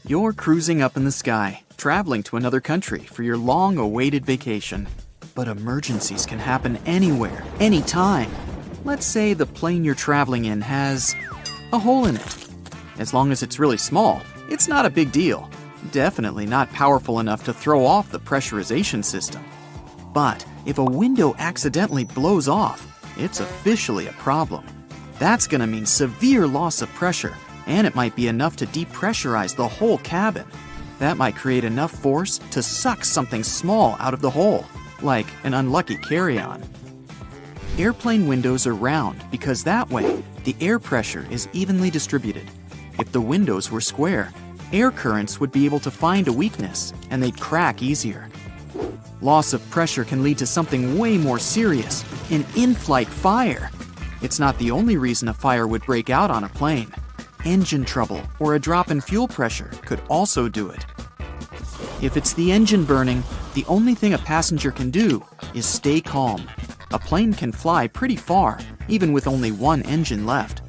You're cruising up in the sky, traveling to another country for your long-awaited vacation. But emergencies can happen anywhere, anytime. Let's say the plane you're traveling in has a hole in it. As long as it's really small, it's not a big deal. Definitely not powerful enough to throw off the pressurization system. But if a window accidentally blows off, it's officially a problem. That's gonna mean severe loss of pressure, and it might be enough to depressurize the whole cabin. That might create enough force to suck something small out of the hole, like an unlucky carry-on. Airplane windows are round because that way, the air pressure is evenly distributed. If the windows were square, air currents would be able to find a weakness, and they'd crack easier. Loss of pressure can lead to something way more serious, an in-flight fire. It's not the only reason a fire would break out on a plane. Engine trouble or a drop in fuel pressure could also do it. If it's the engine burning, the only thing a passenger can do is stay calm. A plane can fly pretty far, even with only one engine left.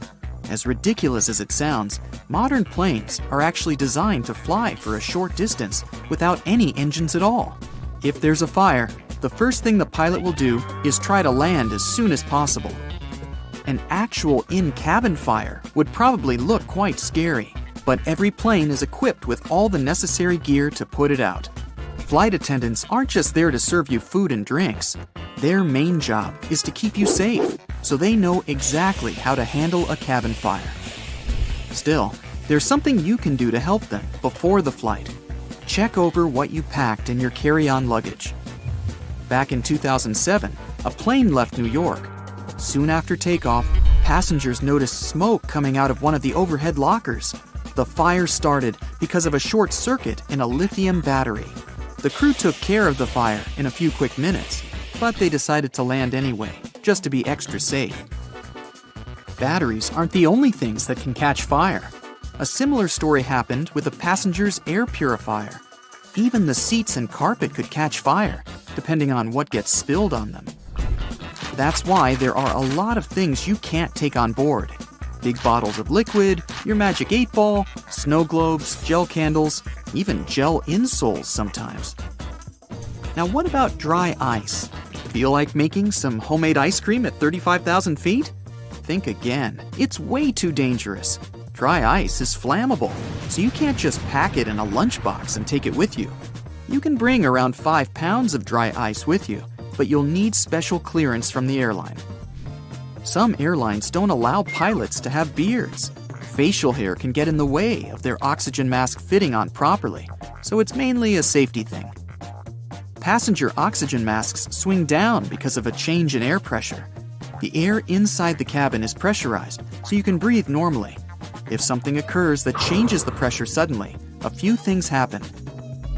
As ridiculous as it sounds, modern planes are actually designed to fly for a short distance without any engines at all. If there's a fire, the first thing the pilot will do is try to land as soon as possible. An actual in-cabin fire would probably look quite scary, but every plane is equipped with all the necessary gear to put it out. Flight attendants aren't just there to serve you food and drinks. Their main job is to keep you safe, so they know exactly how to handle a cabin fire. Still, there's something you can do to help them before the flight. Check over what you packed in your carry-on luggage. Back in 2007, a plane left New York. Soon after takeoff, passengers noticed smoke coming out of one of the overhead lockers. The fire started because of a short circuit in a lithium battery. The crew took care of the fire in a few quick minutes, but they decided to land anyway, just to be extra safe. Batteries aren't the only things that can catch fire. A similar story happened with a passenger's air purifier. Even the seats and carpet could catch fire, depending on what gets spilled on them. That's why there are a lot of things you can't take on board. Big bottles of liquid, your magic 8-ball, snow globes, gel candles, even gel insoles sometimes. Now what about dry ice? Feel like making some homemade ice cream at 35,000 feet? Think again. It's way too dangerous. Dry ice is flammable, so you can't just pack it in a lunchbox and take it with you. You can bring around 5 pounds of dry ice with you, but you'll need special clearance from the airline. Some airlines don't allow pilots to have beards. Facial hair can get in the way of their oxygen mask fitting on properly, so it's mainly a safety thing. Passenger oxygen masks swing down because of a change in air pressure. The air inside the cabin is pressurized, so you can breathe normally. If something occurs that changes the pressure suddenly, a few things happen.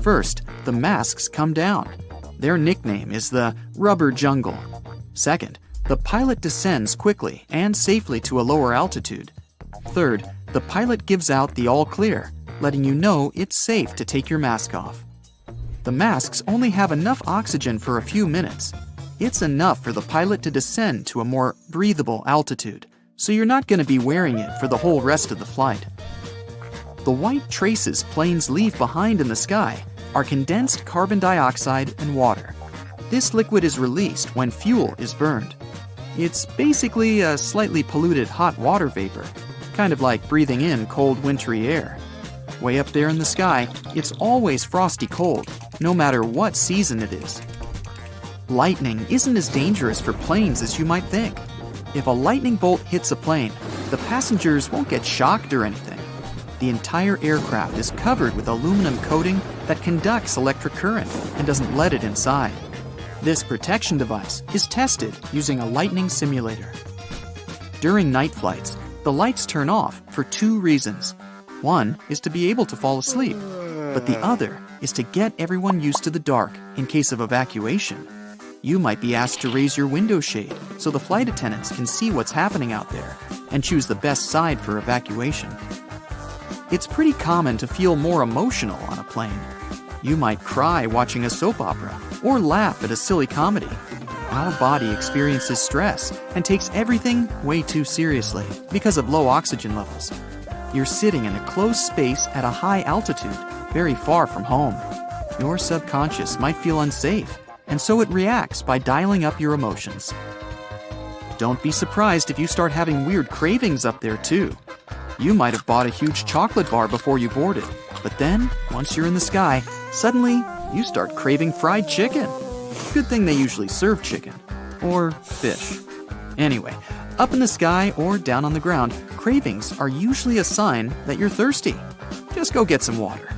First, the masks come down. Their nickname is the rubber jungle. Second, the pilot descends quickly and safely to a lower altitude. Third, the pilot gives out the all clear, letting you know it's safe to take your mask off. The masks only have enough oxygen for a few minutes. It's enough for the pilot to descend to a more breathable altitude, so you're not going to be wearing it for the whole rest of the flight. The white traces planes leave behind in the sky are condensed carbon dioxide and water. This liquid is released when fuel is burned. It's basically a slightly polluted hot water vapor, kind of like breathing in cold wintry air. Way up there in the sky, it's always frosty cold, no matter what season it is. Lightning isn't as dangerous for planes as you might think. If a lightning bolt hits a plane, the passengers won't get shocked or anything. The entire aircraft is covered with aluminum coating that conducts electric current and doesn't let it inside. This protection device is tested using a lightning simulator. During night flights, the lights turn off for 2 reasons. One is to be able to fall asleep, but the other is to get everyone used to the dark in case of evacuation. You might be asked to raise your window shade so the flight attendants can see what's happening out there and choose the best side for evacuation. It's pretty common to feel more emotional on a plane. You might cry watching a soap opera or laugh at a silly comedy. Our body experiences stress and takes everything way too seriously because of low oxygen levels. You're sitting in a closed space at a high altitude, very far from home. Your subconscious might feel unsafe, and so it reacts by dialing up your emotions. Don't be surprised if you start having weird cravings up there too. You might have bought a huge chocolate bar before you boarded, but then, once you're in the sky, suddenly you start craving fried chicken. Good thing they usually serve chicken. Or fish. Anyway, up in the sky or down on the ground, cravings are usually a sign that you're thirsty. Just go get some water.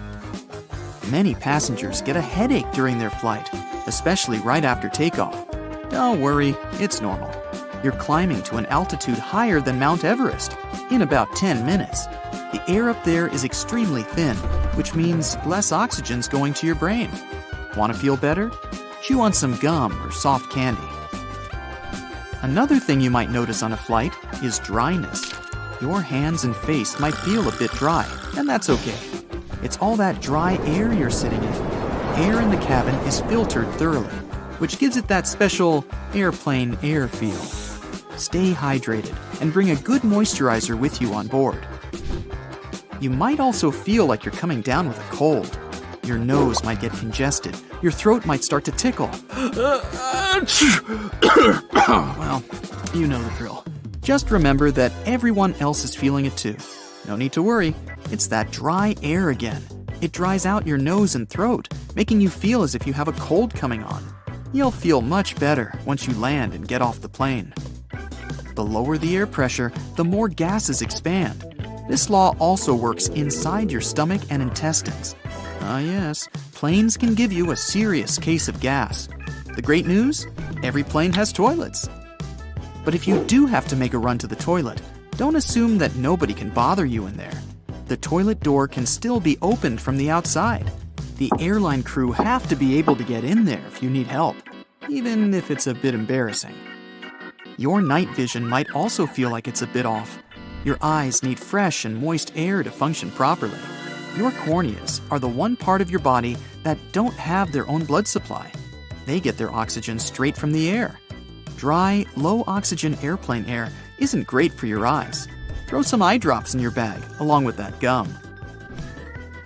Many passengers get a headache during their flight, especially right after takeoff. Don't worry, it's normal. You're climbing to an altitude higher than Mount Everest in about 10 minutes. The air up there is extremely thin, which means less oxygen's going to your brain. Want to feel better? Chew on some gum or soft candy. Another thing you might notice on a flight is dryness. Your hands and face might feel a bit dry, and that's okay. It's all that dry air you're sitting in. Air in the cabin is filtered thoroughly, which gives it that special airplane air feel. Stay hydrated and bring a good moisturizer with you on board. You might also feel like you're coming down with a cold. Your nose might get congested. Your throat might start to tickle. Well, you know the drill. Just remember that everyone else is feeling it too. No need to worry. It's that dry air again. It dries out your nose and throat, making you feel as if you have a cold coming on. You'll feel much better once you land and get off the plane. The lower the air pressure, the more gases expand. This law also works inside your stomach and intestines. Ah yes, planes can give you a serious case of gas. The great news? Every plane has toilets. But if you do have to make a run to the toilet, don't assume that nobody can bother you in there. The toilet door can still be opened from the outside. The airline crew have to be able to get in there if you need help, even if it's a bit embarrassing. Your night vision might also feel like it's a bit off. Your eyes need fresh and moist air to function properly. Your corneas are the one part of your body that don't have their own blood supply. They get their oxygen straight from the air. Dry, low-oxygen airplane air isn't great for your eyes. Throw some eye drops in your bag, along with that gum.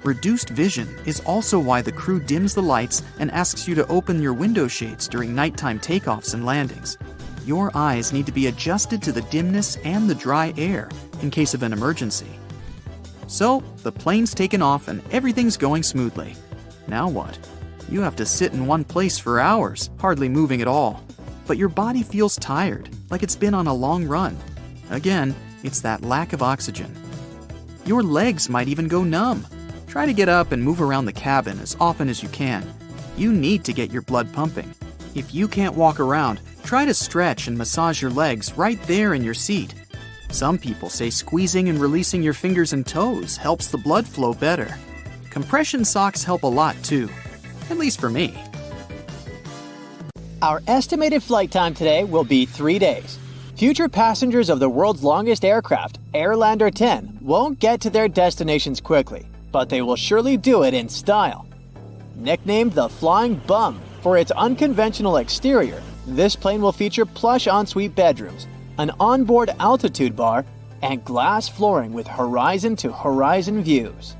Reduced vision is also why the crew dims the lights and asks you to open your window shades during nighttime takeoffs and landings. Your eyes need to be adjusted to the dimness and the dry air in case of an emergency. So, the plane's taken off and everything's going smoothly. Now what? You have to sit in one place for hours, hardly moving at all. But your body feels tired, like it's been on a long run. Again, it's that lack of oxygen. Your legs might even go numb. Try to get up and move around the cabin as often as you can. You need to get your blood pumping. If you can't walk around, try to stretch and massage your legs right there in your seat. Some people say squeezing and releasing your fingers and toes helps the blood flow better. Compression socks help a lot too, at least for me. Our estimated flight time today will be 3 days. Future passengers of the world's longest aircraft, Airlander 10, won't get to their destinations quickly, but they will surely do it in style. Nicknamed the Flying Bum for its unconventional exterior, this plane will feature plush ensuite bedrooms, an onboard altitude bar, and glass flooring with horizon-to-horizon views.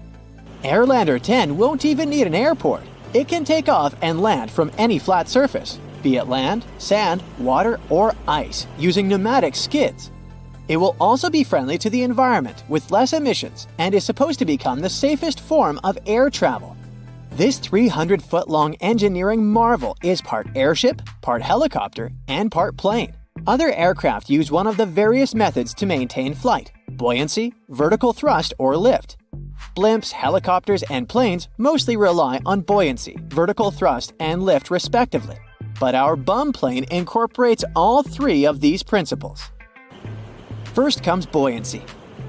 Airlander 10 won't even need an airport. It can take off and land from any flat surface, be it land, sand, water, or ice, using pneumatic skids. It will also be friendly to the environment with less emissions and is supposed to become the safest form of air travel. This 300-foot-long engineering marvel is part airship, part helicopter, and part plane. Other aircraft use one of the various methods to maintain flight: buoyancy, vertical thrust, or lift. Blimps, helicopters, and planes mostly rely on buoyancy, vertical thrust, and lift respectively. But our bum plane incorporates all three of these principles. First comes buoyancy.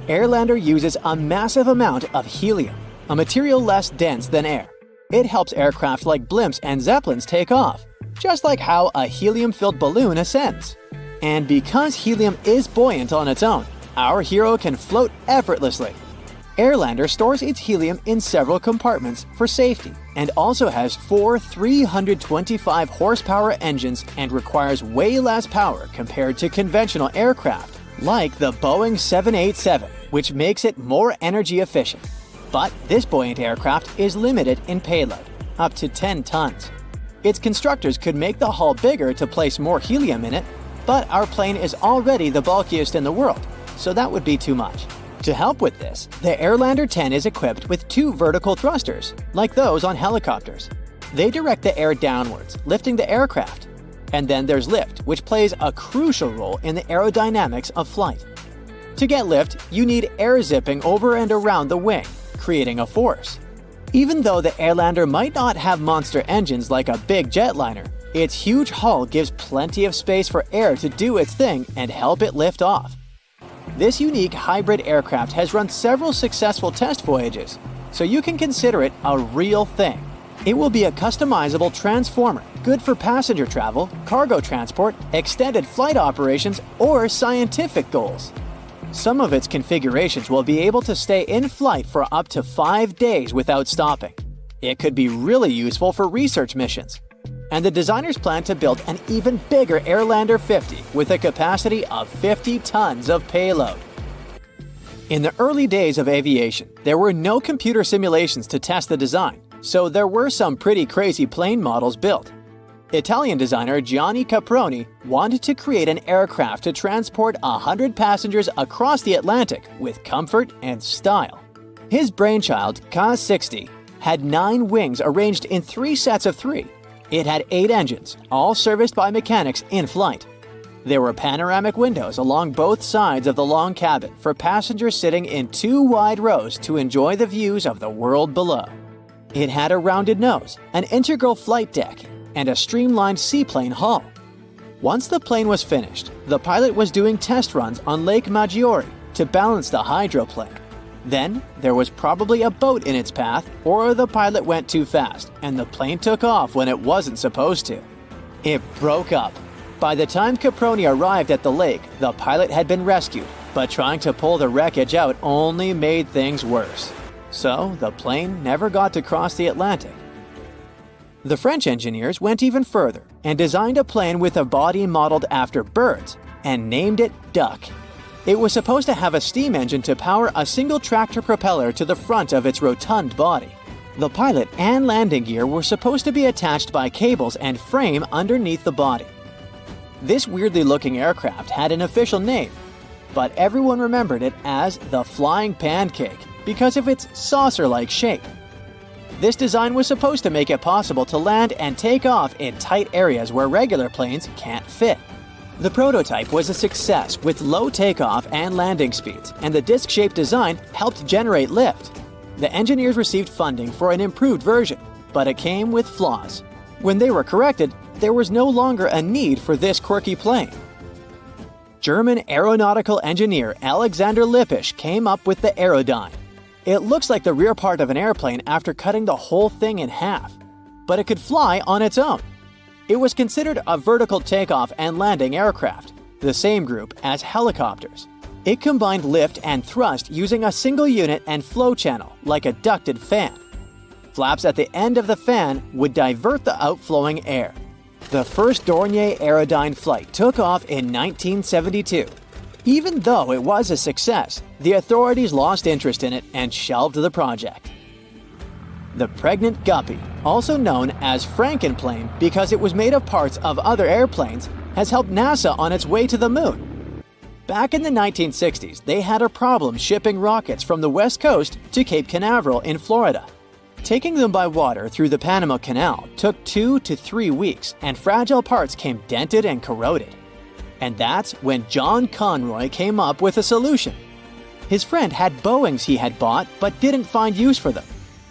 Airlander uses a massive amount of helium, a material less dense than air. It helps aircraft like blimps and zeppelins take off, just like how a helium-filled balloon ascends. And because helium is buoyant on its own, our hero can float effortlessly. Airlander stores its helium in several compartments for safety and also has 4 325 horsepower engines and requires way less power compared to conventional aircraft, like the Boeing 787, which makes it more energy efficient. But this buoyant aircraft is limited in payload, up to 10 tons. Its constructors could make the hull bigger to place more helium in it, but our plane is already the bulkiest in the world, so that would be too much. To help with this, the Airlander 10 is equipped with 2 vertical thrusters, like those on helicopters. They direct the air downwards, lifting the aircraft. And then there's lift, which plays a crucial role in the aerodynamics of flight. To get lift, you need air zipping over and around the wing, creating a force. Even though the Airlander might not have monster engines like a big jetliner, its huge hull gives plenty of space for air to do its thing and help it lift off. This unique hybrid aircraft has run several successful test voyages, so you can consider it a real thing. It will be a customizable transformer, good for passenger travel, cargo transport, extended flight operations, or scientific goals. Some of its configurations will be able to stay in flight for up to 5 days without stopping. It could be really useful for research missions. And the designers plan to build an even bigger Airlander 50 with a capacity of 50 tons of payload. In the early days of aviation, there were no computer simulations to test the design, so there were some pretty crazy plane models built. Italian designer Gianni Caproni wanted to create an aircraft to transport 100 passengers across the Atlantic with comfort and style. His brainchild, Ka-60, had 9 wings arranged in 3 sets of 3. It had 8 engines, all serviced by mechanics in flight. There were panoramic windows along both sides of the long cabin for passengers sitting in 2 wide rows to enjoy the views of the world below. It had a rounded nose, an integral flight deck, and a streamlined seaplane hull. Once the plane was finished, the pilot was doing test runs on Lake Maggiore to balance the hydroplane. Then, there was probably a boat in its path, or the pilot went too fast, and the plane took off when it wasn't supposed to. It broke up. By the time Caproni arrived at the lake, the pilot had been rescued, but trying to pull the wreckage out only made things worse. So, the plane never got to cross the Atlantic. The French engineers went even further and designed a plane with a body modeled after birds and named it Duck. It was supposed to have a steam engine to power a single tractor propeller to the front of its rotund body. The pilot and landing gear were supposed to be attached by cables and frame underneath the body. This weirdly looking aircraft had an official name, but everyone remembered it as the Flying Pancake because of its saucer-like shape. This design was supposed to make it possible to land and take off in tight areas where regular planes can't fit. The prototype was a success with low takeoff and landing speeds, and the disc-shaped design helped generate lift. The engineers received funding for an improved version, but it came with flaws. When they were corrected, there was no longer a need for this quirky plane. German aeronautical engineer Alexander Lippisch came up with the Aerodyne. It looks like the rear part of an airplane after cutting the whole thing in half, but it could fly on its own. It was considered a vertical takeoff and landing aircraft, the same group as helicopters. It combined lift and thrust using a single unit and flow channel, like a ducted fan. Flaps at the end of the fan would divert the outflowing air. The first Dornier Aerodyne flight took off in 1972. Even though it was a success, the authorities lost interest in it and shelved the project. The Pregnant Guppy, also known as Frankenplane because it was made of parts of other airplanes, has helped NASA on its way to the moon. Back in the 1960s, they had a problem shipping rockets from the West Coast to Cape Canaveral in Florida. Taking them by water through the Panama Canal took 2 to 3 weeks, and fragile parts came dented and corroded. And that's when John Conroy came up with a solution. His friend had Boeings he had bought but didn't find use for them.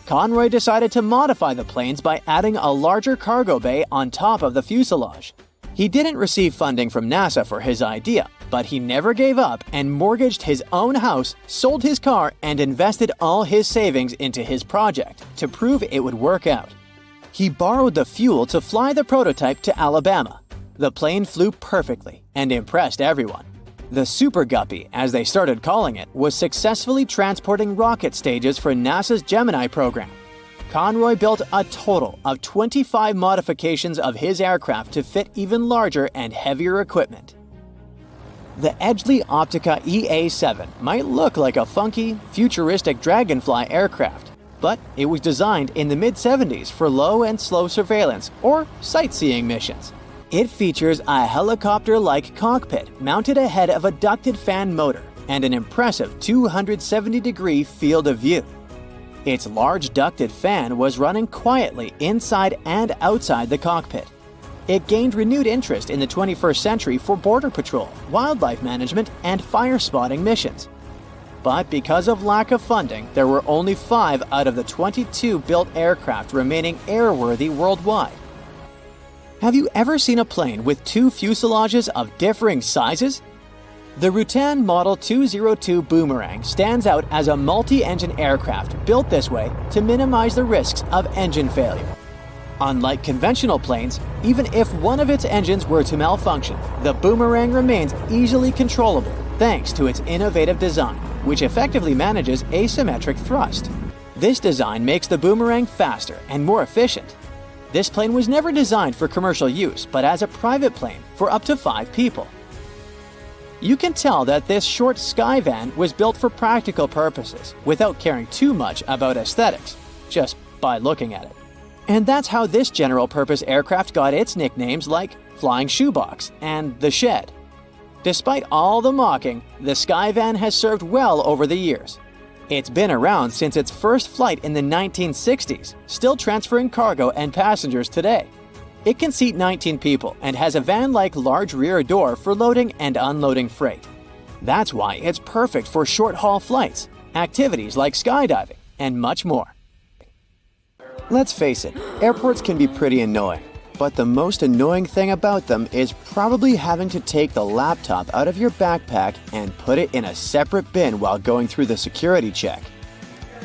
Conroy decided to modify the planes by adding a larger cargo bay on top of the fuselage. He didn't receive funding from NASA for his idea, but he never gave up and mortgaged his own house, sold his car, and invested all his savings into his project to prove it would work out. He borrowed the fuel to fly the prototype to Alabama. The plane flew perfectly and impressed everyone. The Super Guppy, as they started calling it, was successfully transporting rocket stages for NASA's Gemini program. Conroy built a total of 25 modifications of his aircraft to fit even larger and heavier equipment. The Edgeley Optica EA7 might look like a funky, futuristic Dragonfly aircraft, but it was designed in the mid-70s for low and slow surveillance or sightseeing missions. It features a helicopter-like cockpit mounted ahead of a ducted fan motor and an impressive 270-degree field of view. Its large ducted fan was running quietly inside and outside the cockpit. It gained renewed interest in the 21st century for border patrol, wildlife management, and fire spotting missions. But because of lack of funding, there were only 5 out of the 22 built aircraft remaining airworthy worldwide. Have you ever seen a plane with 2 fuselages of differing sizes? The Rutan Model 202 Boomerang stands out as a multi-engine aircraft built this way to minimize the risks of engine failure. Unlike conventional planes, even if one of its engines were to malfunction, the Boomerang remains easily controllable thanks to its innovative design, which effectively manages asymmetric thrust. This design makes the Boomerang faster and more efficient. This plane was never designed for commercial use, but as a private plane for up to 5 people. You can tell that this short Skyvan was built for practical purposes, without caring too much about aesthetics, just by looking at it. And that's how this general-purpose aircraft got its nicknames like Flying Shoebox and The Shed. Despite all the mocking, the Skyvan has served well over the years. It's been around since its first flight in the 1960s, still transferring cargo and passengers today. It can seat 19 people and has a van-like large rear door for loading and unloading freight. That's why it's perfect for short-haul flights, activities like skydiving, and much more. Let's face it, airports can be pretty annoying, but the most annoying thing about them is probably having to take the laptop out of your backpack and put it in a separate bin while going through the security check.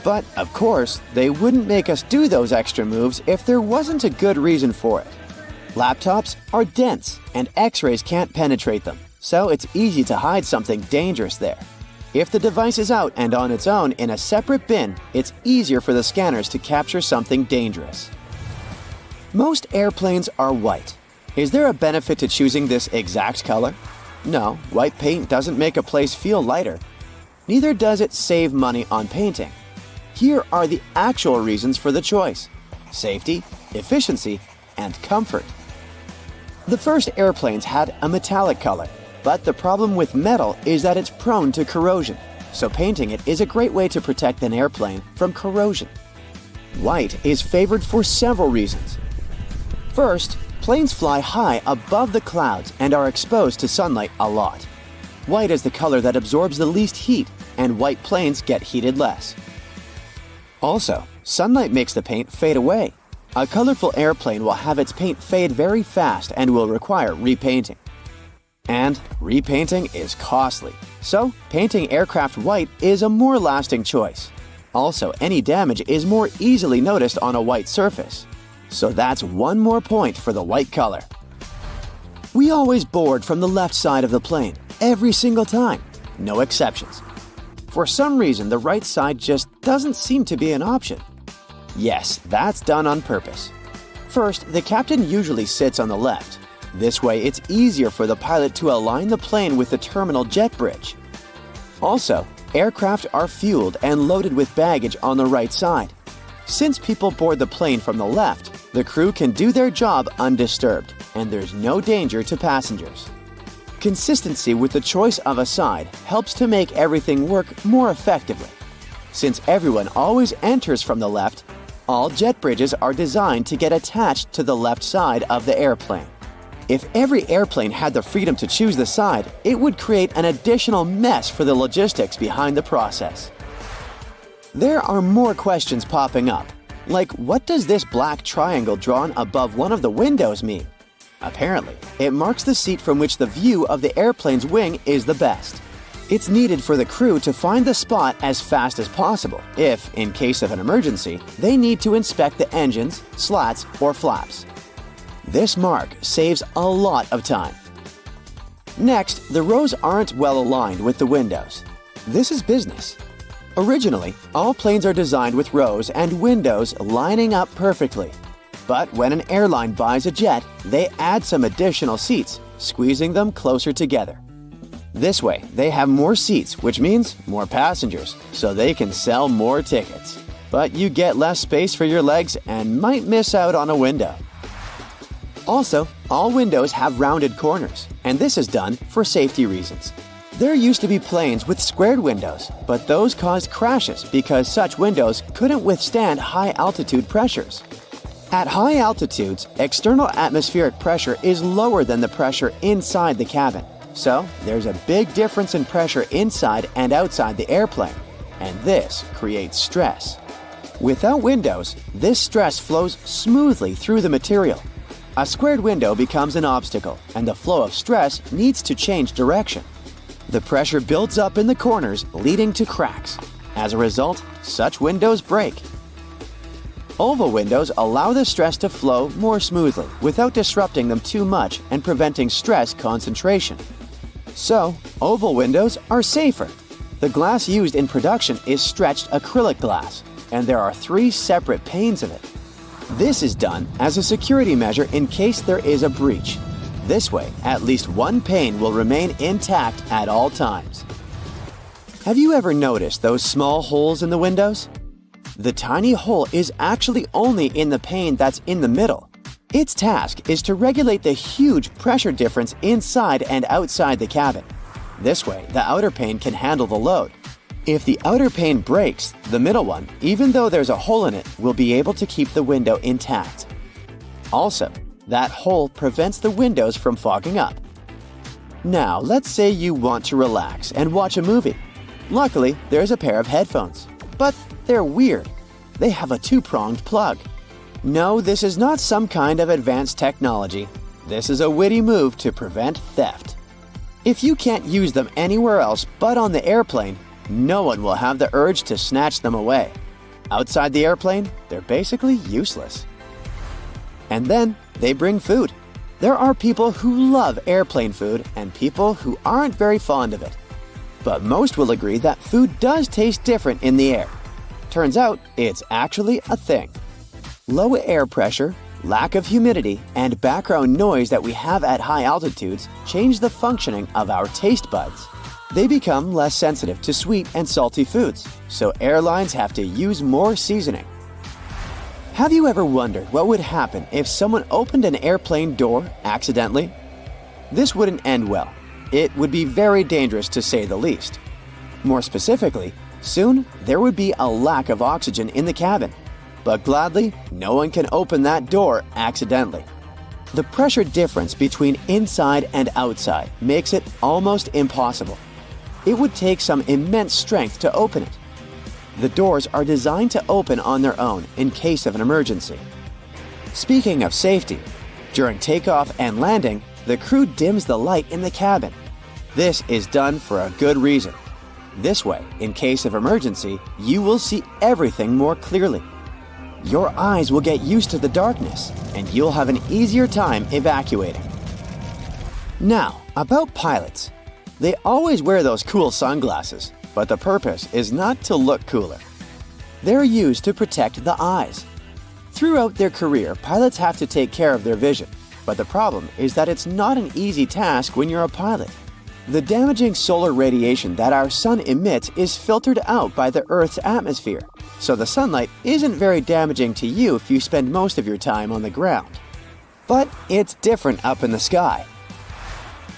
But, of course, they wouldn't make us do those extra moves if there wasn't a good reason for it. Laptops are dense, and X-rays can't penetrate them, so it's easy to hide something dangerous there. If the device is out and on its own in a separate bin, it's easier for the scanners to capture something dangerous. Most airplanes are white. Is there a benefit to choosing this exact color? No, white paint doesn't make a place feel lighter. Neither does it save money on painting. Here are the actual reasons for the choice: safety, efficiency, and comfort. The first airplanes had a metallic color. But the problem with metal is that it's prone to corrosion, so painting it is a great way to protect an airplane from corrosion. White is favored for several reasons. First, planes fly high above the clouds and are exposed to sunlight a lot. White is the color that absorbs the least heat, and white planes get heated less. Also, sunlight makes the paint fade away. A colorful airplane will have its paint fade very fast and will require repainting. And repainting is costly, so painting aircraft white is a more lasting choice. Also, any damage is more easily noticed on a white surface. So that's one more point for the white color. We always board from the left side of the plane, every single time, no exceptions. For some reason, the right side just doesn't seem to be an option. Yes, that's done on purpose. First, the captain usually sits on the left. This way, it's easier for the pilot to align the plane with the terminal jet bridge. Also, aircraft are fueled and loaded with baggage on the right side. Since people board the plane from the left, the crew can do their job undisturbed, and there's no danger to passengers. Consistency with the choice of a side helps to make everything work more effectively. Since everyone always enters from the left, all jet bridges are designed to get attached to the left side of the airplane. If every airplane had the freedom to choose the side, it would create an additional mess for the logistics behind the process. There are more questions popping up, like what does this black triangle drawn above one of the windows mean? Apparently, it marks the seat from which the view of the airplane's wing is the best. It's needed for the crew to find the spot as fast as possible if, in case of an emergency, they need to inspect the engines, slats, or flaps. This mark saves a lot of time. Next, the rows aren't well aligned with the windows. This is business. Originally, all planes are designed with rows and windows lining up perfectly. But when an airline buys a jet, they add some additional seats, squeezing them closer together. This way, they have more seats, which means more passengers, so they can sell more tickets. But you get less space for your legs and might miss out on a window. Also, all windows have rounded corners, and this is done for safety reasons. There used to be planes with squared windows, but those caused crashes because such windows couldn't withstand high-altitude pressures. At high altitudes, external atmospheric pressure is lower than the pressure inside the cabin. So, there's a big difference in pressure inside and outside the airplane, and this creates stress. Without windows, this stress flows smoothly through the material. A squared window becomes an obstacle, and the flow of stress needs to change direction. The pressure builds up in the corners, leading to cracks. As a result, such windows break. Oval windows allow the stress to flow more smoothly without disrupting them too much and preventing stress concentration. So, oval windows are safer. The glass used in production is stretched acrylic glass, and there are 3 separate panes of it. This is done as a security measure in case there is a breach. This way, at least one pane will remain intact at all times. Have you ever noticed those small holes in the windows? The tiny hole is actually only in the pane that's in the middle. Its task is to regulate the huge pressure difference inside and outside the cabin. This way, the outer pane can handle the load. If the outer pane breaks, the middle one, even though there's a hole in it, will be able to keep the window intact. Also, that hole prevents the windows from fogging up. Now, let's say you want to relax and watch a movie. Luckily, there's a pair of headphones. But they're weird. They have a 2-pronged plug. No, this is not some kind of advanced technology. This is a witty move to prevent theft. If you can't use them anywhere else but on the airplane, no one will have the urge to snatch them away. Outside the airplane, they're basically useless. And then they bring food. There are people who love airplane food and people who aren't very fond of it. But most will agree that food does taste different in the air. Turns out, it's actually a thing. Low air pressure, lack of humidity, and background noise that we have at high altitudes change the functioning of our taste buds. They become less sensitive to sweet and salty foods, so airlines have to use more seasoning. Have you ever wondered what would happen if someone opened an airplane door accidentally? This wouldn't end well. It would be very dangerous to say the least. More specifically, soon there would be a lack of oxygen in the cabin. But gladly, no one can open that door accidentally. The pressure difference between inside and outside makes it almost impossible. It would take some immense strength to open it. The doors are designed to open on their own in case of an emergency. Speaking of safety, during takeoff and landing, the crew dims the light in the cabin. This is done for a good reason. This way, in case of emergency, you will see everything more clearly. Your eyes will get used to the darkness, and you'll have an easier time evacuating. Now, about pilots. They always wear those cool sunglasses, but the purpose is not to look cooler. They're used to protect the eyes. Throughout their career, pilots have to take care of their vision, but the problem is that it's not an easy task when you're a pilot. The damaging solar radiation that our sun emits is filtered out by the Earth's atmosphere, so the sunlight isn't very damaging to you if you spend most of your time on the ground. But it's different up in the sky.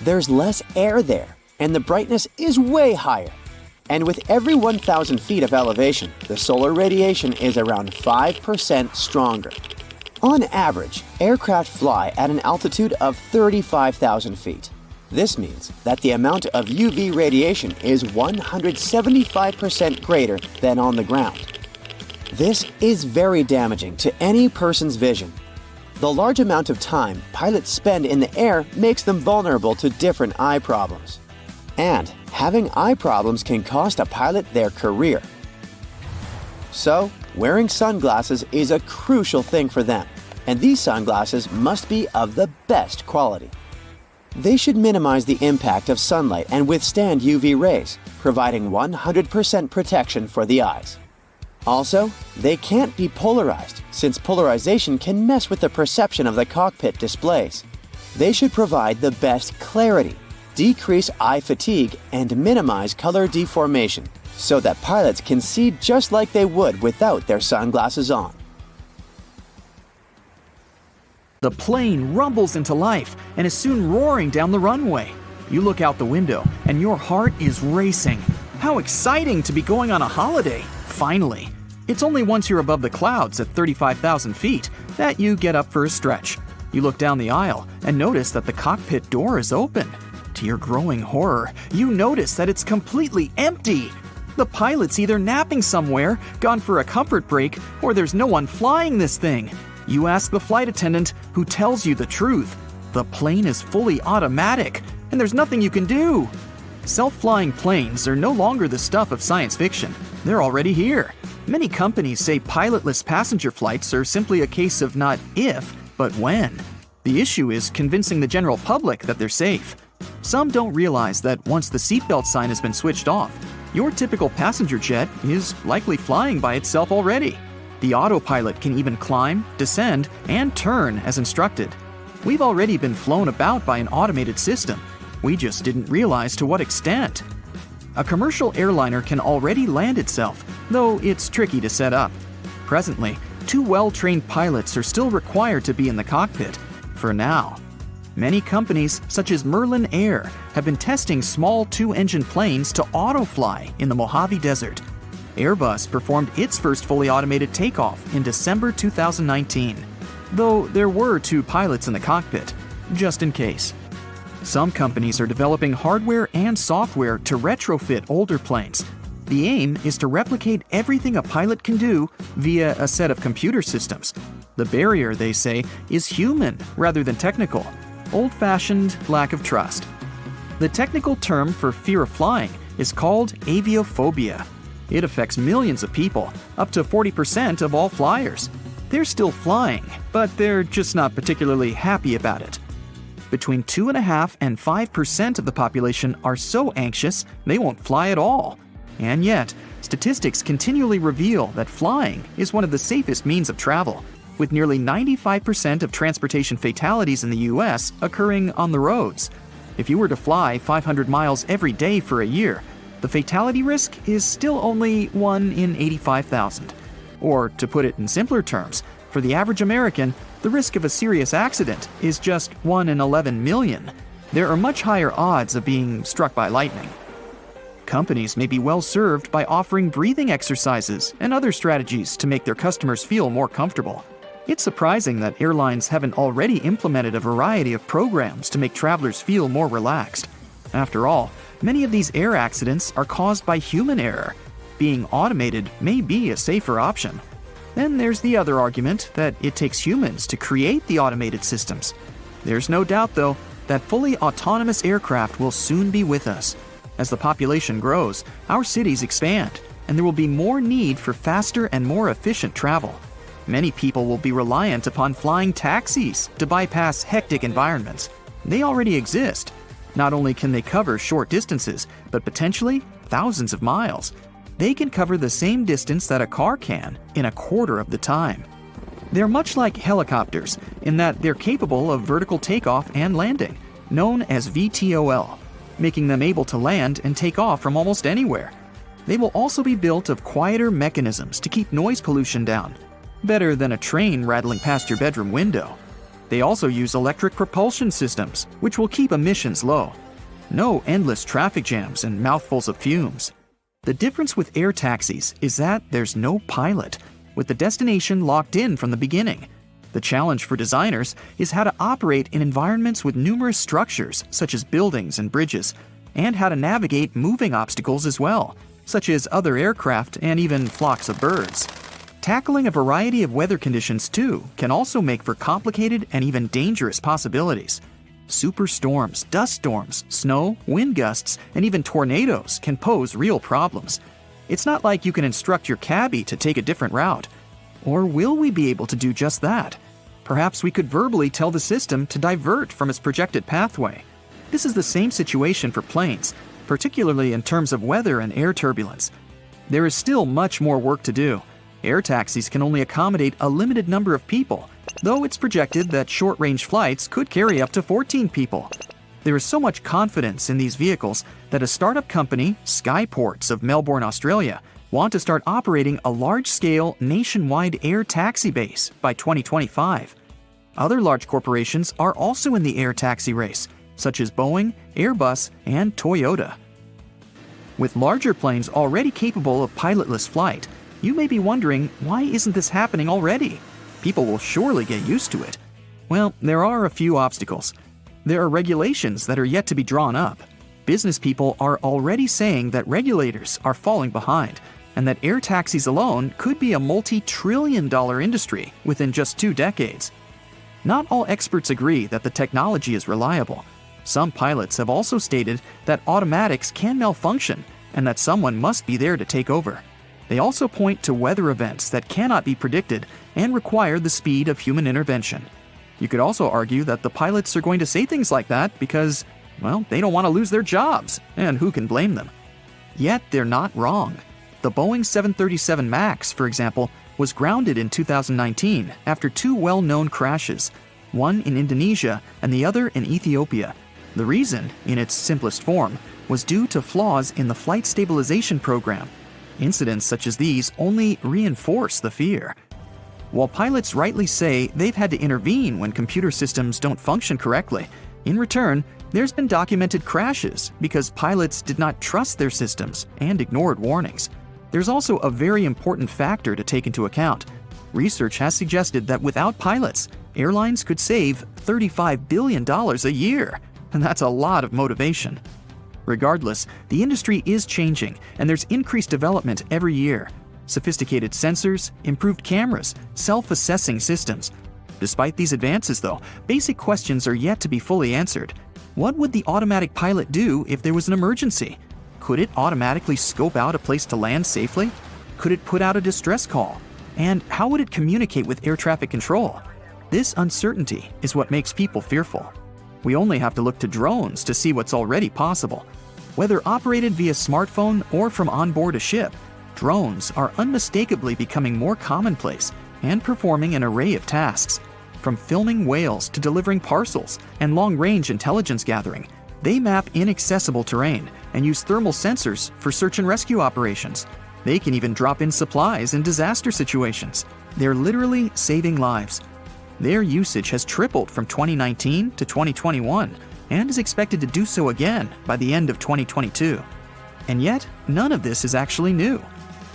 There's less air there, and the brightness is way higher. And with every 1,000 feet of elevation, the solar radiation is around 5% stronger. On average, aircraft fly at an altitude of 35,000 feet. This means that the amount of UV radiation is 175% greater than on the ground. This is very damaging to any person's vision. The large amount of time pilots spend in the air makes them vulnerable to different eye problems. And having eye problems can cost a pilot their career. So, wearing sunglasses is a crucial thing for them, and these sunglasses must be of the best quality. They should minimize the impact of sunlight and withstand UV rays, providing 100% protection for the eyes. Also, they can't be polarized, since polarization can mess with the perception of the cockpit displays. They should provide the best clarity, decrease eye fatigue and minimize color deformation so that pilots can see just like they would without their sunglasses on. The plane rumbles into life and is soon roaring down the runway. You look out the window and your heart is racing. How exciting to be going on a holiday, finally. It's only once you're above the clouds at 35,000 feet that you get up for a stretch. You look down the aisle and notice that the cockpit door is open. To your growing horror, you notice that it's completely empty. The pilot's either napping somewhere, gone for a comfort break, or there's no one flying this thing. You ask the flight attendant, who tells you the truth. The plane is fully automatic, and there's nothing you can do. Self-flying planes are no longer the stuff of science fiction. They're already here. Many companies say pilotless passenger flights are simply a case of not if, but when. The issue is convincing the general public that they're safe. Some don't realize that once the seatbelt sign has been switched off, your typical passenger jet is likely flying by itself already. The autopilot can even climb, descend, and turn as instructed. We've already been flown about by an automated system. We just didn't realize to what extent. A commercial airliner can already land itself, though it's tricky to set up. Presently, 2 well-trained pilots are still required to be in the cockpit, for now. Many companies, such as Merlin Air, have been testing small 2-engine planes to auto-fly in the Mojave Desert. Airbus performed its first fully automated takeoff in December 2019, though there were 2 pilots in the cockpit, just in case. Some companies are developing hardware and software to retrofit older planes. The aim is to replicate everything a pilot can do via a set of computer systems. The barrier, they say, is human rather than technical. Old-fashioned lack of trust. The technical term for fear of flying is called aviophobia. It affects millions of people, up to 40% of all flyers. They're still flying, but they're just not particularly happy about it. Between 2.5% and 5% of the population are so anxious they won't fly at all. And yet, statistics continually reveal that flying is one of the safest means of travel, with nearly 95% of transportation fatalities in the US occurring on the roads. If you were to fly 500 miles every day for a year, the fatality risk is still only 1 in 85,000. Or, to put it in simpler terms, for the average American, the risk of a serious accident is just 1 in 11 million. There are much higher odds of being struck by lightning. Companies may be well served by offering breathing exercises and other strategies to make their customers feel more comfortable. It's surprising that airlines haven't already implemented a variety of programs to make travelers feel more relaxed. After all, many of these air accidents are caused by human error. Being automated may be a safer option. Then there's the other argument that it takes humans to create the automated systems. There's no doubt, though, that fully autonomous aircraft will soon be with us. As the population grows, our cities expand, and there will be more need for faster and more efficient travel. Many people will be reliant upon flying taxis to bypass hectic environments. They already exist. Not only can they cover short distances, but potentially thousands of miles. They can cover the same distance that a car can in a quarter of the time. They're much like helicopters in that they're capable of vertical takeoff and landing, known as VTOL, making them able to land and take off from almost anywhere. They will also be built of quieter mechanisms to keep noise pollution down, better than a train rattling past your bedroom window. They also use electric propulsion systems, which will keep emissions low. No endless traffic jams and mouthfuls of fumes. The difference with air taxis is that there's no pilot, with the destination locked in from the beginning. The challenge for designers is how to operate in environments with numerous structures, such as buildings and bridges, and how to navigate moving obstacles as well, such as other aircraft and even flocks of birds. Tackling a variety of weather conditions, too, can also make for complicated and even dangerous possibilities. Superstorms, dust storms, snow, wind gusts, and even tornadoes can pose real problems. It's not like you can instruct your cabbie to take a different route. Or will we be able to do just that? Perhaps we could verbally tell the system to divert from its projected pathway. This is the same situation for planes, particularly in terms of weather and air turbulence. There is still much more work to do. Air taxis can only accommodate a limited number of people, though it's projected that short-range flights could carry up to 14 people. There is so much confidence in these vehicles that a startup company, Skyports of Melbourne, Australia, want to start operating a large-scale nationwide air taxi base by 2025. Other large corporations are also in the air taxi race, such as Boeing, Airbus, and Toyota. With larger planes already capable of pilotless flight, you may be wondering, why isn't this happening already? People will surely get used to it. Well, there are a few obstacles. There are regulations that are yet to be drawn up. Business people are already saying that regulators are falling behind, and that air taxis alone could be a multi-trillion-dollar industry within just 2 decades. Not all experts agree that the technology is reliable. Some pilots have also stated that automatics can malfunction and that someone must be there to take over. They also point to weather events that cannot be predicted and require the speed of human intervention. You could also argue that the pilots are going to say things like that because, well, they don't want to lose their jobs, and who can blame them? Yet they're not wrong. The Boeing 737 MAX, for example, was grounded in 2019 after 2 well-known crashes, one in Indonesia and the other in Ethiopia. The reason, in its simplest form, was due to flaws in the flight stabilization program. Incidents such as these only reinforce the fear. While pilots rightly say they've had to intervene when computer systems don't function correctly, in return, there's been documented crashes because pilots did not trust their systems and ignored warnings. There's also a very important factor to take into account. Research has suggested that without pilots, airlines could save $35 billion a year, and that's a lot of motivation. Regardless, the industry is changing, and there's increased development every year. Sophisticated sensors, improved cameras, self-assessing systems. Despite these advances, though, basic questions are yet to be fully answered. What would the automatic pilot do if there was an emergency? Could it automatically scope out a place to land safely? Could it put out a distress call? And how would it communicate with air traffic control? This uncertainty is what makes people fearful. We only have to look to drones to see what's already possible. Whether operated via smartphone or from onboard a ship, drones are unmistakably becoming more commonplace and performing an array of tasks. From filming whales to delivering parcels and long-range intelligence gathering, they map inaccessible terrain and use thermal sensors for search and rescue operations. They can even drop in supplies in disaster situations. They're literally saving lives. Their usage has tripled from 2019 to 2021 and is expected to do so again by the end of 2022. And yet, none of this is actually new.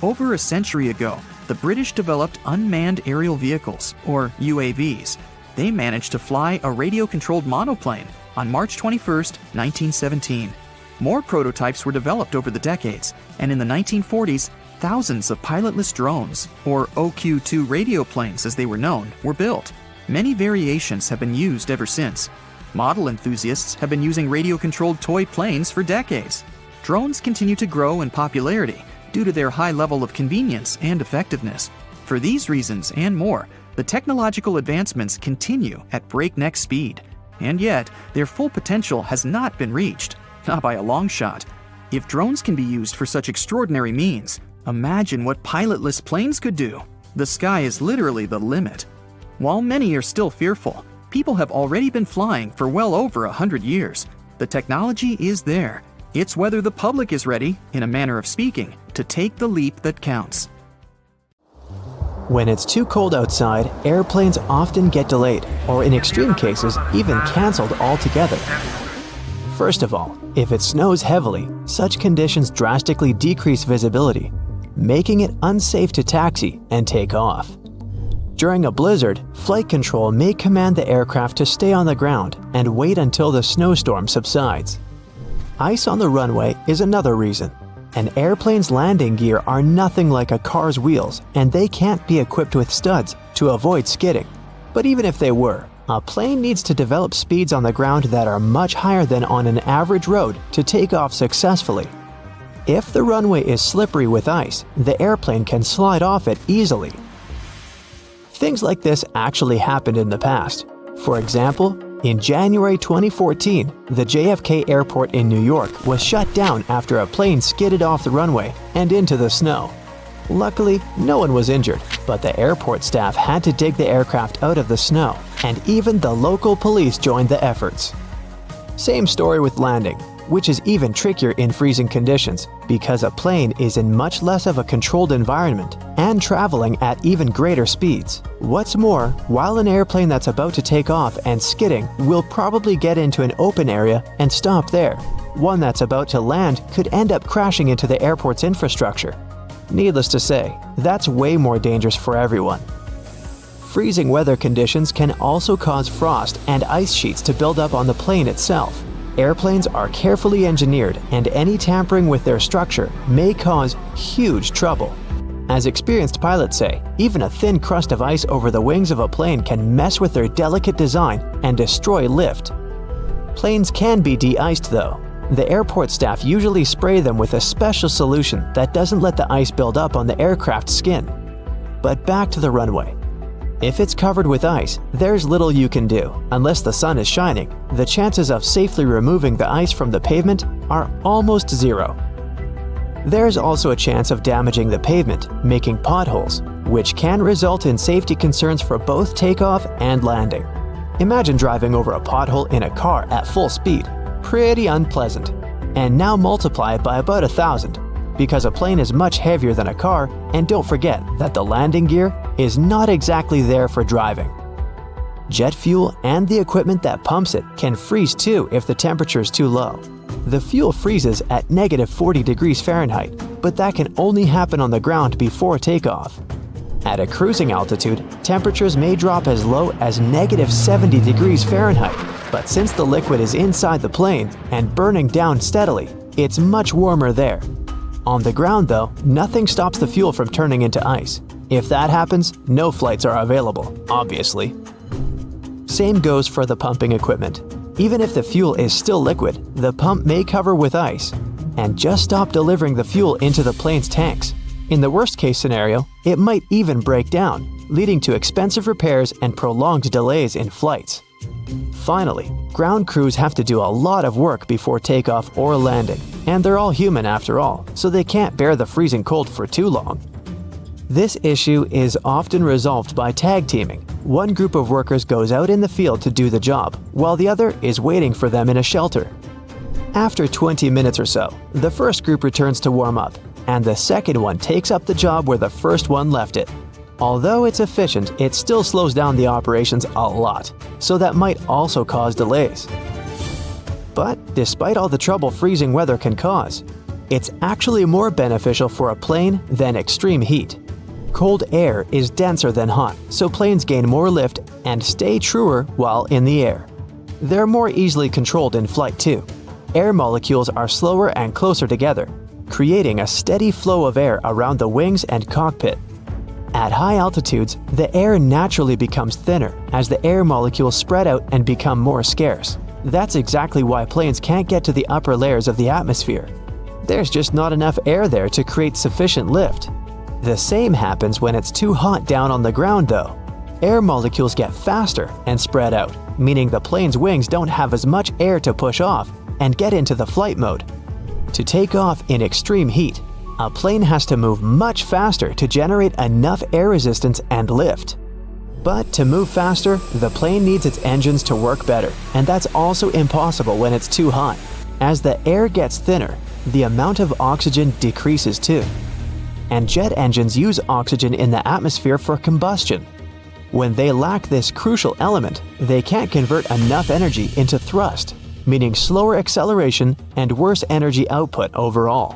Over a century ago, the British developed unmanned aerial vehicles, or UAVs. They managed to fly a radio-controlled monoplane on March 21, 1917. More prototypes were developed over the decades, and in the 1940s, thousands of pilotless drones, or OQ-2 radio planes as they were known, were built. Many variations have been used ever since. Model enthusiasts have been using radio-controlled toy planes for decades. Drones continue to grow in popularity due to their high level of convenience and effectiveness. For these reasons and more, the technological advancements continue at breakneck speed. And yet, their full potential has not been reached, not by a long shot. If drones can be used for such extraordinary means, imagine what pilotless planes could do. The sky is literally the limit. While many are still fearful, people have already been flying for well over 100 years. The technology is there. It's whether the public is ready, in a manner of speaking, to take the leap that counts. When it's too cold outside, airplanes often get delayed, or in extreme cases, even canceled altogether. First of all, if it snows heavily, such conditions drastically decrease visibility, making it unsafe to taxi and take off. During a blizzard, flight control may command the aircraft to stay on the ground and wait until the snowstorm subsides. Ice on the runway is another reason. An airplane's landing gear are nothing like a car's wheels, and they can't be equipped with studs to avoid skidding. But even if they were, a plane needs to develop speeds on the ground that are much higher than on an average road to take off successfully. If the runway is slippery with ice, the airplane can slide off it easily. Things like this actually happened in the past. For example, in January 2014, the JFK airport in New York was shut down after a plane skidded off the runway and into the snow. Luckily, no one was injured, but the airport staff had to dig the aircraft out of the snow, and even the local police joined the efforts. Same story with landing, which is even trickier in freezing conditions because a plane is in much less of a controlled environment and traveling at even greater speeds. What's more, while an airplane that's about to take off and skidding will probably get into an open area and stop there, one that's about to land could end up crashing into the airport's infrastructure. Needless to say, that's way more dangerous for everyone. Freezing weather conditions can also cause frost and ice sheets to build up on the plane itself. Airplanes are carefully engineered, and any tampering with their structure may cause huge trouble. As experienced pilots say, even a thin crust of ice over the wings of a plane can mess with their delicate design and destroy lift. Planes can be de-iced though. The airport staff usually spray them with a special solution that doesn't let the ice build up on the aircraft's skin. But back to the runway. If it's covered with ice, there's little you can do. Unless the sun is shining, the chances of safely removing the ice from the pavement are almost zero. There's also a chance of damaging the pavement, making potholes, which can result in safety concerns for both takeoff and landing. Imagine driving over a pothole in a car at full speed. Pretty unpleasant. And now multiply it by about 1,000, because a plane is much heavier than a car, and don't forget that the landing gear is not exactly there for driving. Jet fuel and the equipment that pumps it can freeze too if the temperature is too low. The fuel freezes at -40 degrees Fahrenheit, but that can only happen on the ground before takeoff. At a cruising altitude, temperatures may drop as low as -70 degrees Fahrenheit, but since the liquid is inside the plane and burning down steadily, it's much warmer there. On the ground though, nothing stops the fuel from turning into ice. If that happens, no flights are available, obviously. Same goes for the pumping equipment. Even if the fuel is still liquid, the pump may cover with ice and just stop delivering the fuel into the plane's tanks. In the worst case scenario, it might even break down, leading to expensive repairs and prolonged delays in flights. Finally, ground crews have to do a lot of work before takeoff or landing, and they're all human after all, so they can't bear the freezing cold for too long. This issue is often resolved by tag teaming. One group of workers goes out in the field to do the job, while the other is waiting for them in a shelter. After 20 minutes or so, the first group returns to warm up, and the second one takes up the job where the first one left it. Although it's efficient, it still slows down the operations a lot, so that might also cause delays. But despite all the trouble freezing weather can cause, it's actually more beneficial for a plane than extreme heat. Cold air is denser than hot, so planes gain more lift and stay truer while in the air. They're more easily controlled in flight too. Air molecules are slower and closer together, creating a steady flow of air around the wings and cockpit. At high altitudes, the air naturally becomes thinner as the air molecules spread out and become more scarce. That's exactly why planes can't get to the upper layers of the atmosphere. There's just not enough air there to create sufficient lift. The same happens when it's too hot down on the ground though. Air molecules get faster and spread out, meaning the plane's wings don't have as much air to push off and get into the flight mode. To take off in extreme heat, a plane has to move much faster to generate enough air resistance and lift. But to move faster, the plane needs its engines to work better, and that's also impossible when it's too hot. As the air gets thinner, the amount of oxygen decreases too. And jet engines use oxygen in the atmosphere for combustion. When they lack this crucial element, they can't convert enough energy into thrust, meaning slower acceleration and worse energy output overall.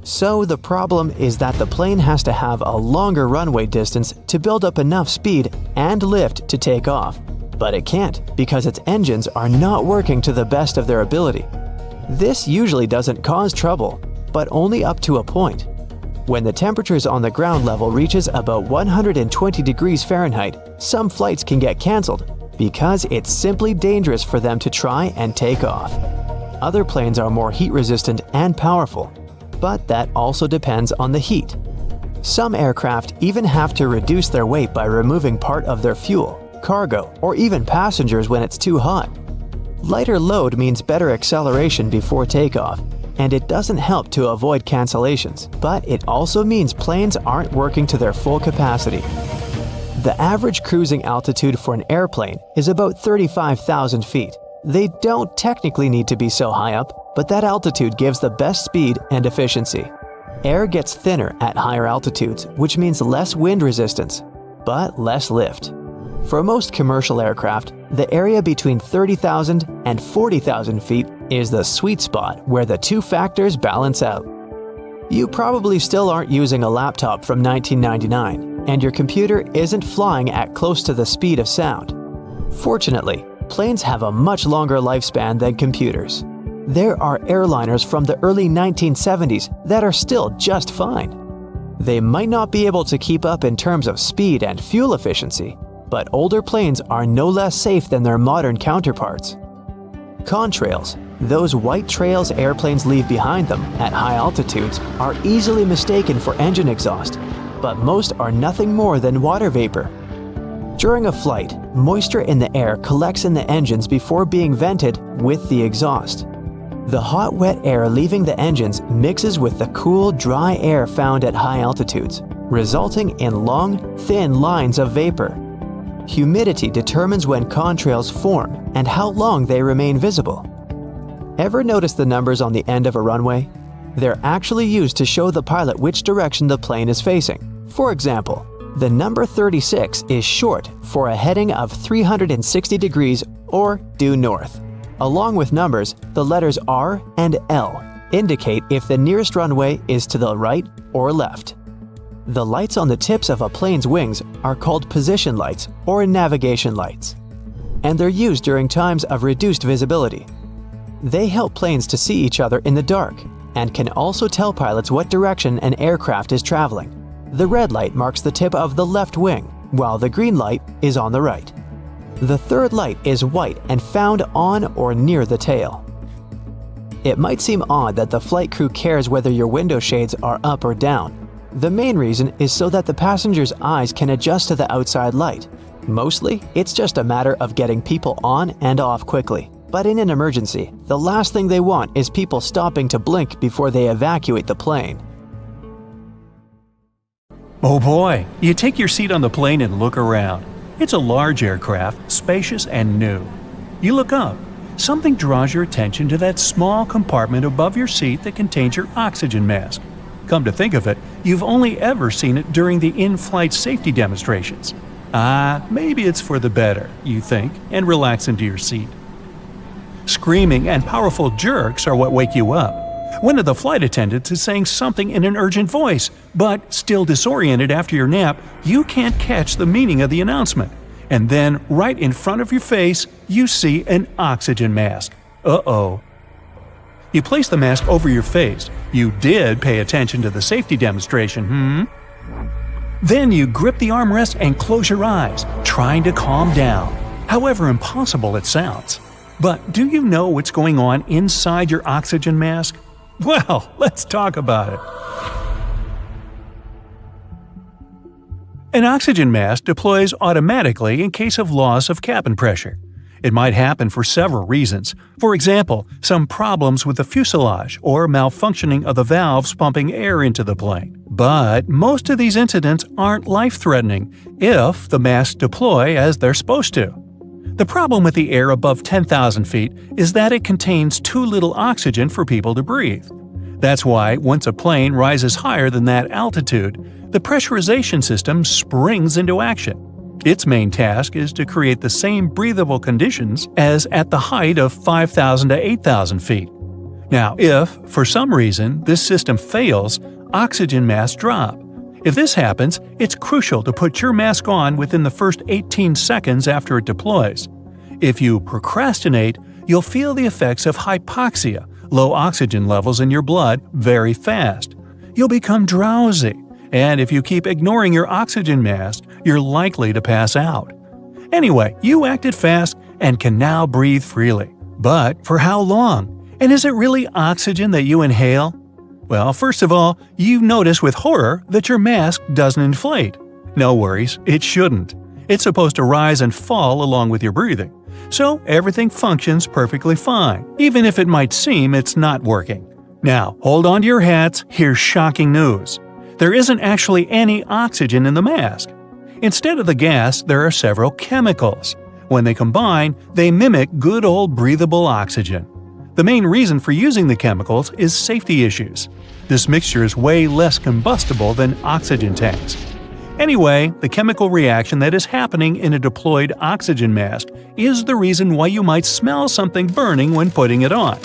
So the problem is that the plane has to have a longer runway distance to build up enough speed and lift to take off. But it can't because its engines are not working to the best of their ability. This usually doesn't cause trouble, but only up to a point. When the temperatures on the ground level reaches about 120 degrees Fahrenheit, some flights can get cancelled because it's simply dangerous for them to try and take off. Other planes are more heat resistant and powerful, but that also depends on the heat. Some aircraft even have to reduce their weight by removing part of their fuel, cargo, or even passengers when it's too hot. Lighter load means better acceleration before takeoff, and it doesn't help to avoid cancellations, but it also means planes aren't working to their full capacity. The average cruising altitude for an airplane is about 35,000 feet, They don't technically need to be so high up, but that altitude gives the best speed and efficiency. Air gets thinner at higher altitudes, which means less wind resistance, but less lift. For most commercial aircraft, the area between 30,000 and 40,000 feet is the sweet spot where the two factors balance out. You probably still aren't using a laptop from 1999, and your computer isn't flying at close to the speed of sound. Fortunately, planes have a much longer lifespan than computers. There are airliners from the early 1970s that are still just fine. They might not be able to keep up in terms of speed and fuel efficiency, but older planes are no less safe than their modern counterparts. Contrails, those white trails airplanes leave behind them at high altitudes, are easily mistaken for engine exhaust, but most are nothing more than water vapor. During a flight, moisture in the air collects in the engines before being vented with the exhaust. The hot, wet air leaving the engines mixes with the cool, dry air found at high altitudes, resulting in long, thin lines of vapor. Humidity determines when contrails form and how long they remain visible. Ever notice the numbers on the end of a runway? They're actually used to show the pilot which direction the plane is facing. For example, the number 36 is short for a heading of 360 degrees or due north. Along with numbers, the letters R and L indicate if the nearest runway is to the right or left. The lights on the tips of a plane's wings are called position lights or navigation lights, and they're used during times of reduced visibility. They help planes to see each other in the dark and can also tell pilots what direction an aircraft is traveling. The red light marks the tip of the left wing, while the green light is on the right. The third light is white and found on or near the tail. It might seem odd that the flight crew cares whether your window shades are up or down. The main reason is so that the passenger's eyes can adjust to the outside light. Mostly, it's just a matter of getting people on and off quickly. But in an emergency, the last thing they want is people stopping to blink before they evacuate the plane. Oh boy, you take your seat on the plane and look around. It's a large aircraft, spacious and new. You look up. Something draws your attention to that small compartment above your seat that contains your oxygen mask. Come to think of it, you've only ever seen it during the in-flight safety demonstrations. Maybe it's for the better, you think, and relax into your seat. Screaming and powerful jerks are what wake you up. One of the flight attendants is saying something in an urgent voice, but still disoriented after your nap, you can't catch the meaning of the announcement. And then, right in front of your face, you see an oxygen mask. Uh-oh. You place the mask over your face. You did pay attention to the safety demonstration, Then you grip the armrest and close your eyes, trying to calm down. However impossible it sounds. But do you know what's going on inside your oxygen mask? Well, let's talk about it. An oxygen mask deploys automatically in case of loss of cabin pressure. It might happen for several reasons. For example, some problems with the fuselage or malfunctioning of the valves pumping air into the plane. But most of these incidents aren't life-threatening if the masks deploy as they're supposed to. The problem with the air above 10,000 feet is that it contains too little oxygen for people to breathe. That's why, once a plane rises higher than that altitude, the pressurization system springs into action. Its main task is to create the same breathable conditions as at the height of 5,000 to 8,000 feet. Now, if, for some reason, this system fails, oxygen masks drop. If this happens, it's crucial to put your mask on within the first 18 seconds after it deploys. If you procrastinate, you'll feel the effects of hypoxia, low oxygen levels in your blood, very fast. You'll become drowsy, and if you keep ignoring your oxygen mask, you're likely to pass out. Anyway, you acted fast and can now breathe freely. But for how long? And is it really oxygen that you inhale? Well, first of all, you notice with horror that your mask doesn't inflate. No worries, it shouldn't. It's supposed to rise and fall along with your breathing. So everything functions perfectly fine, even if it might seem it's not working. Now, hold on to your hats, here's shocking news. There isn't actually any oxygen in the mask. Instead of the gas, there are several chemicals. When they combine, they mimic good old breathable oxygen. The main reason for using the chemicals is safety issues. This mixture is way less combustible than oxygen tanks. Anyway, the chemical reaction that is happening in a deployed oxygen mask is the reason why you might smell something burning when putting it on.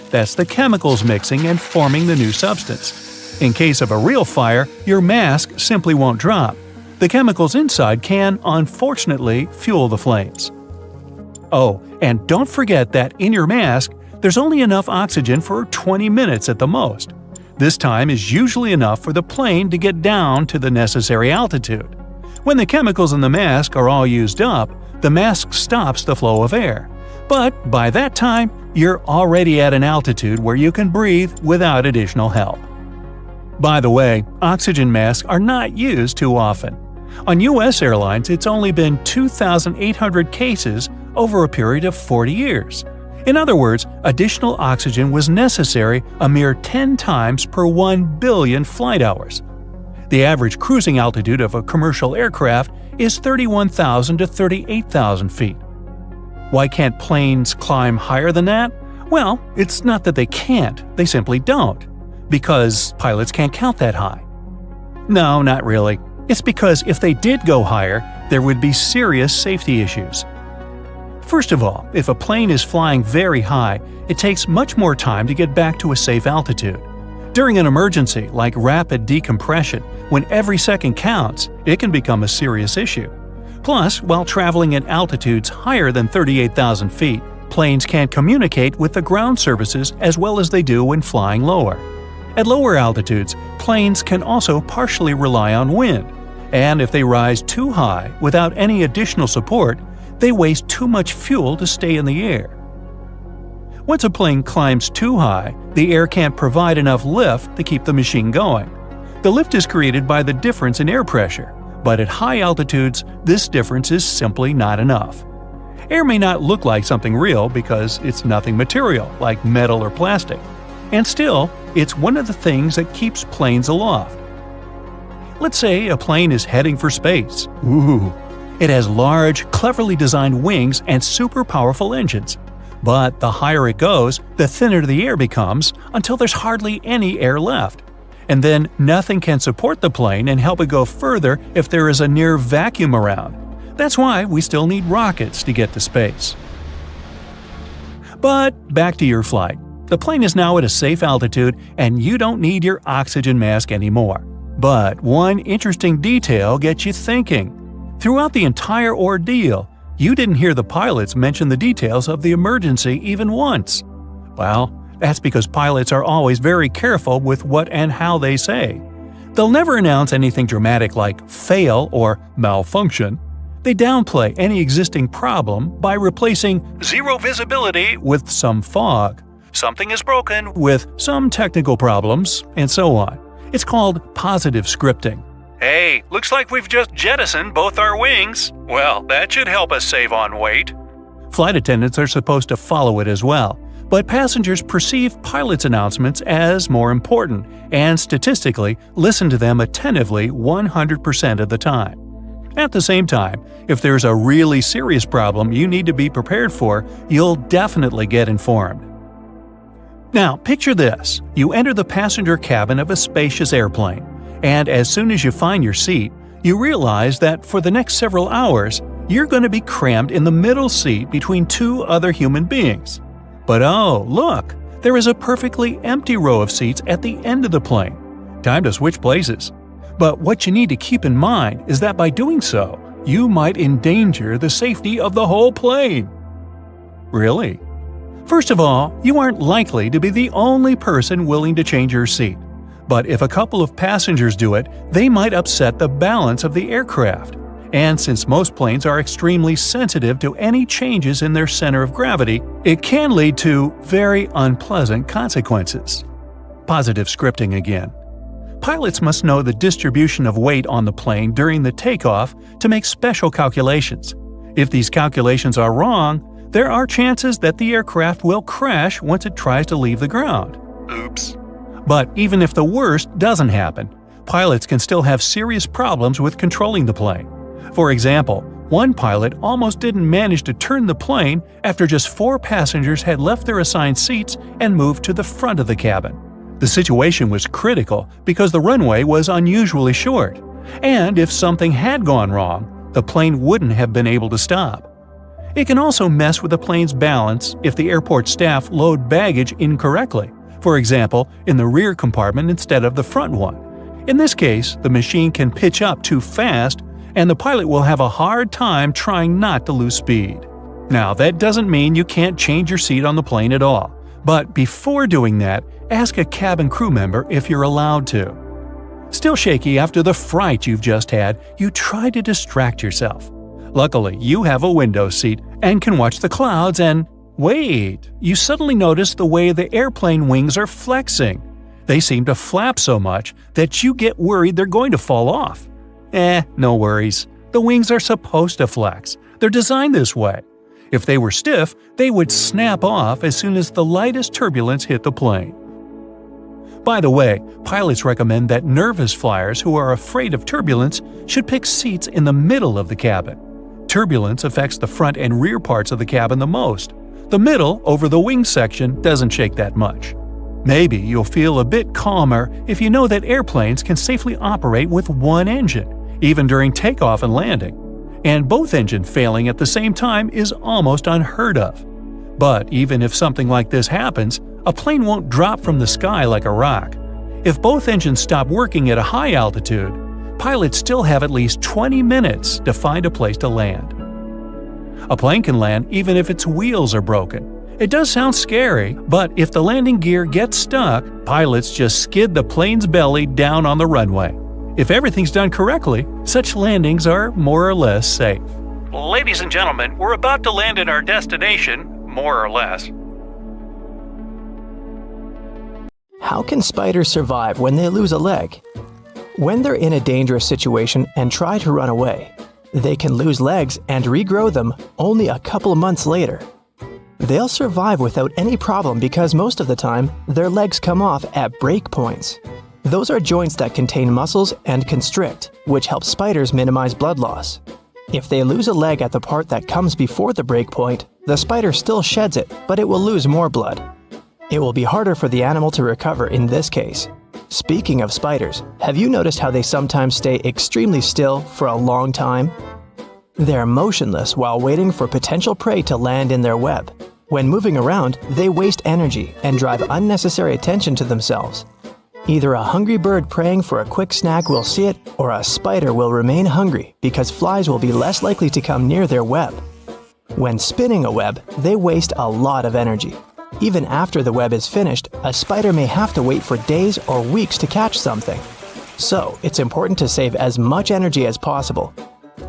That's the chemicals mixing and forming the new substance. In case of a real fire, your mask simply won't drop. The chemicals inside can, unfortunately, fuel the flames. Oh, and don't forget that in your mask, there's only enough oxygen for 20 minutes at the most. This time is usually enough for the plane to get down to the necessary altitude. When the chemicals in the mask are all used up, the mask stops the flow of air. But by that time, you're already at an altitude where you can breathe without additional help. By the way, oxygen masks are not used too often. On U.S. airlines, it's only been 2,800 cases over a period of 40 years. In other words, additional oxygen was necessary a mere 10 times per 1 billion flight hours. The average cruising altitude of a commercial aircraft is 31,000 to 38,000 feet. Why can't planes climb higher than that? Well, it's not that they can't, they simply don't. Because pilots can't count that high. No, not really. It's because if they did go higher, there would be serious safety issues. First of all, if a plane is flying very high, it takes much more time to get back to a safe altitude. During an emergency, like rapid decompression, when every second counts, it can become a serious issue. Plus, while traveling at altitudes higher than 38,000 feet, planes can't communicate with the ground services as well as they do when flying lower. At lower altitudes, planes can also partially rely on wind, and if they rise too high without any additional support, they waste too much fuel to stay in the air. Once a plane climbs too high, the air can't provide enough lift to keep the machine going. The lift is created by the difference in air pressure, but at high altitudes, this difference is simply not enough. Air may not look like something real because it's nothing material, like metal or plastic. And still, it's one of the things that keeps planes aloft. Let's say a plane is heading for space. Ooh! It has large, cleverly designed wings and super powerful engines. But the higher it goes, the thinner the air becomes until there's hardly any air left. And then nothing can support the plane and help it go further if there is a near vacuum around. That's why we still need rockets to get to space. But back to your flight. The plane is now at a safe altitude and you don't need your oxygen mask anymore. But one interesting detail gets you thinking. Throughout the entire ordeal, you didn't hear the pilots mention the details of the emergency even once. Well, that's because pilots are always very careful with what and how they say. They'll never announce anything dramatic like fail or malfunction. They downplay any existing problem by replacing zero visibility with some fog. Something is broken with some technical problems, and so on. It's called positive scripting. Hey, looks like we've just jettisoned both our wings. Well, that should help us save on weight. Flight attendants are supposed to follow it as well, but passengers perceive pilots' announcements as more important and statistically listen to them attentively 100% of the time. At the same time, if there's a really serious problem you need to be prepared for, you'll definitely get informed. Now, picture this. You enter the passenger cabin of a spacious airplane, and as soon as you find your seat, you realize that for the next several hours, you're going to be crammed in the middle seat between two other human beings. But oh, look! There is a perfectly empty row of seats at the end of the plane. Time to switch places. But what you need to keep in mind is that by doing so, you might endanger the safety of the whole plane. Really? First of all, you aren't likely to be the only person willing to change your seat. But if a couple of passengers do it, they might upset the balance of the aircraft. And since most planes are extremely sensitive to any changes in their center of gravity, it can lead to very unpleasant consequences. Positive scripting again. Pilots must know the distribution of weight on the plane during the takeoff to make special calculations. If these calculations are wrong, there are chances that the aircraft will crash once it tries to leave the ground. Oops. But even if the worst doesn't happen, pilots can still have serious problems with controlling the plane. For example, One pilot almost didn't manage to turn the plane after just 4 passengers had left their assigned seats and moved to the front of the cabin. The situation was critical because the runway was unusually short, and if something had gone wrong, the plane wouldn't have been able to stop. It can also mess with the plane's balance if the airport staff load baggage incorrectly, for example, in the rear compartment instead of the front one. In this case, the machine can pitch up too fast, and the pilot will have a hard time trying not to lose speed. Now, that doesn't mean you can't change your seat on the plane at all, but before doing that, ask a cabin crew member if you're allowed to. Still shaky after the fright you've just had, you try to distract yourself. Luckily, you have a window seat and can watch the clouds and… wait! You suddenly notice the way the airplane wings are flexing. They seem to flap so much that you get worried they're going to fall off. No worries. The wings are supposed to flex. They're designed this way. If they were stiff, they would snap off as soon as the lightest turbulence hit the plane. By the way, pilots recommend that nervous flyers who are afraid of turbulence should pick seats in the middle of the cabin. Turbulence affects the front and rear parts of the cabin the most. The middle, over the wing section, doesn't shake that much. Maybe you'll feel a bit calmer if you know that airplanes can safely operate with one engine, even during takeoff and landing. And both engines failing at the same time is almost unheard of. But even if something like this happens, a plane won't drop from the sky like a rock. If both engines stop working at a high altitude, pilots still have at least 20 minutes to find a place to land. A plane can land even if its wheels are broken. It does sound scary, but if the landing gear gets stuck, pilots just skid the plane's belly down on the runway. If everything's done correctly, such landings are more or less safe. Ladies and gentlemen, we're about to land at our destination, more or less. How can spiders survive when they lose a leg? When they're in a dangerous situation and try to run away, they can lose legs and regrow them only a couple months later. They'll survive without any problem because most of the time, their legs come off at break points. Those are joints that contain muscles and constrict, which helps spiders minimize blood loss. If they lose a leg at the part that comes before the break point, the spider still sheds it, but it will lose more blood. It will be harder for the animal to recover in this case. Speaking of spiders, have you noticed how they sometimes stay extremely still for a long time? They're motionless while waiting for potential prey to land in their web. When moving around, they waste energy and drive unnecessary attention to themselves. Either a hungry bird praying for a quick snack will see it, or a spider will remain hungry because flies will be less likely to come near their web. When spinning a web, they waste a lot of energy. Even after the web is finished, a spider may have to wait for days or weeks to catch something. So, it's important to save as much energy as possible.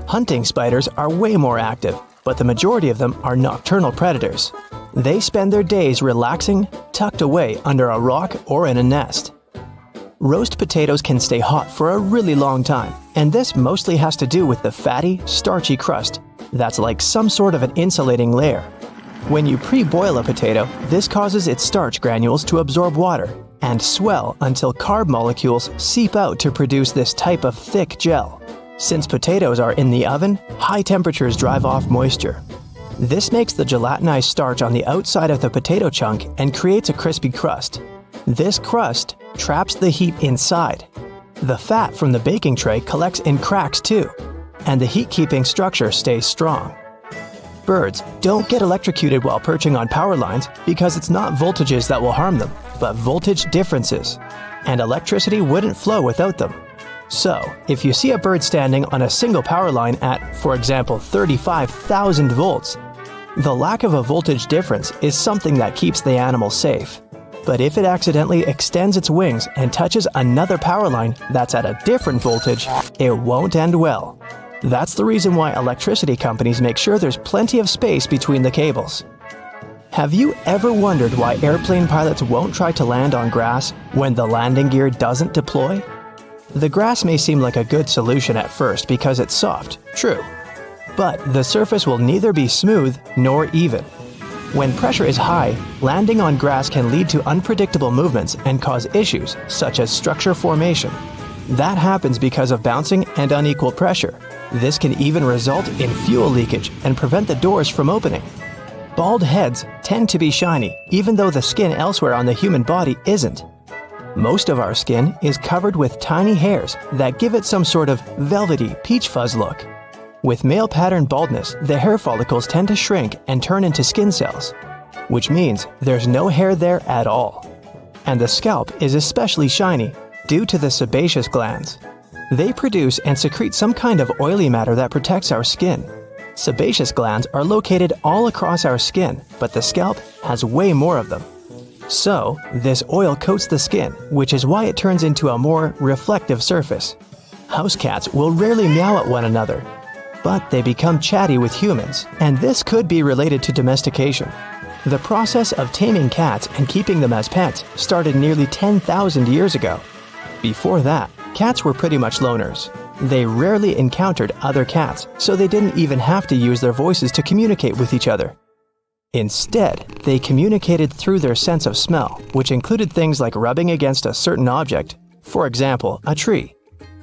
Hunting spiders are way more active, but the majority of them are nocturnal predators. They spend their days relaxing, tucked away under a rock or in a nest. Roast potatoes can stay hot for a really long time, and this mostly has to do with the fatty, starchy crust that's like some sort of an insulating layer. When you pre-boil a potato, this causes its starch granules to absorb water and swell until carb molecules seep out to produce this type of thick gel. Since potatoes are in the oven, high temperatures drive off moisture. This makes the gelatinized starch on the outside of the potato chunk and creates a crispy crust. This crust traps the heat inside. The fat from the baking tray collects in cracks too, and the heat-keeping structure stays strong. Birds don't get electrocuted while perching on power lines because it's not voltages that will harm them, but voltage differences, and electricity wouldn't flow without them. So, if you see a bird standing on a single power line at, for example, 35,000 volts, the lack of a voltage difference is something that keeps the animal safe. But if it accidentally extends its wings and touches another power line that's at a different voltage, it won't end well. That's the reason why electricity companies make sure there's plenty of space between the cables. Have you ever wondered why airplane pilots won't try to land on grass when the landing gear doesn't deploy? The grass may seem like a good solution at first because it's soft, true. But the surface will neither be smooth nor even. When pressure is high, landing on grass can lead to unpredictable movements and cause issues such as structure formation. That happens because of bouncing and unequal pressure. This can even result in fuel leakage and prevent the doors from opening. Bald heads tend to be shiny, even though the skin elsewhere on the human body isn't. Most of our skin is covered with tiny hairs that give it some sort of velvety peach fuzz look. With male pattern baldness, the hair follicles tend to shrink and turn into skin cells, which means there's no hair there at all. And the scalp is especially shiny due to the sebaceous glands. They produce and secrete some kind of oily matter that protects our skin. Sebaceous glands are located all across our skin, but the scalp has way more of them. So, this oil coats the skin, which is why it turns into a more reflective surface. House cats will rarely meow at one another, but they become chatty with humans, and this could be related to domestication. The process of taming cats and keeping them as pets started nearly 10,000 years ago. Before that, cats were pretty much loners. They rarely encountered other cats, so they didn't even have to use their voices to communicate with each other. Instead, they communicated through their sense of smell, which included things like rubbing against a certain object, for example, a tree.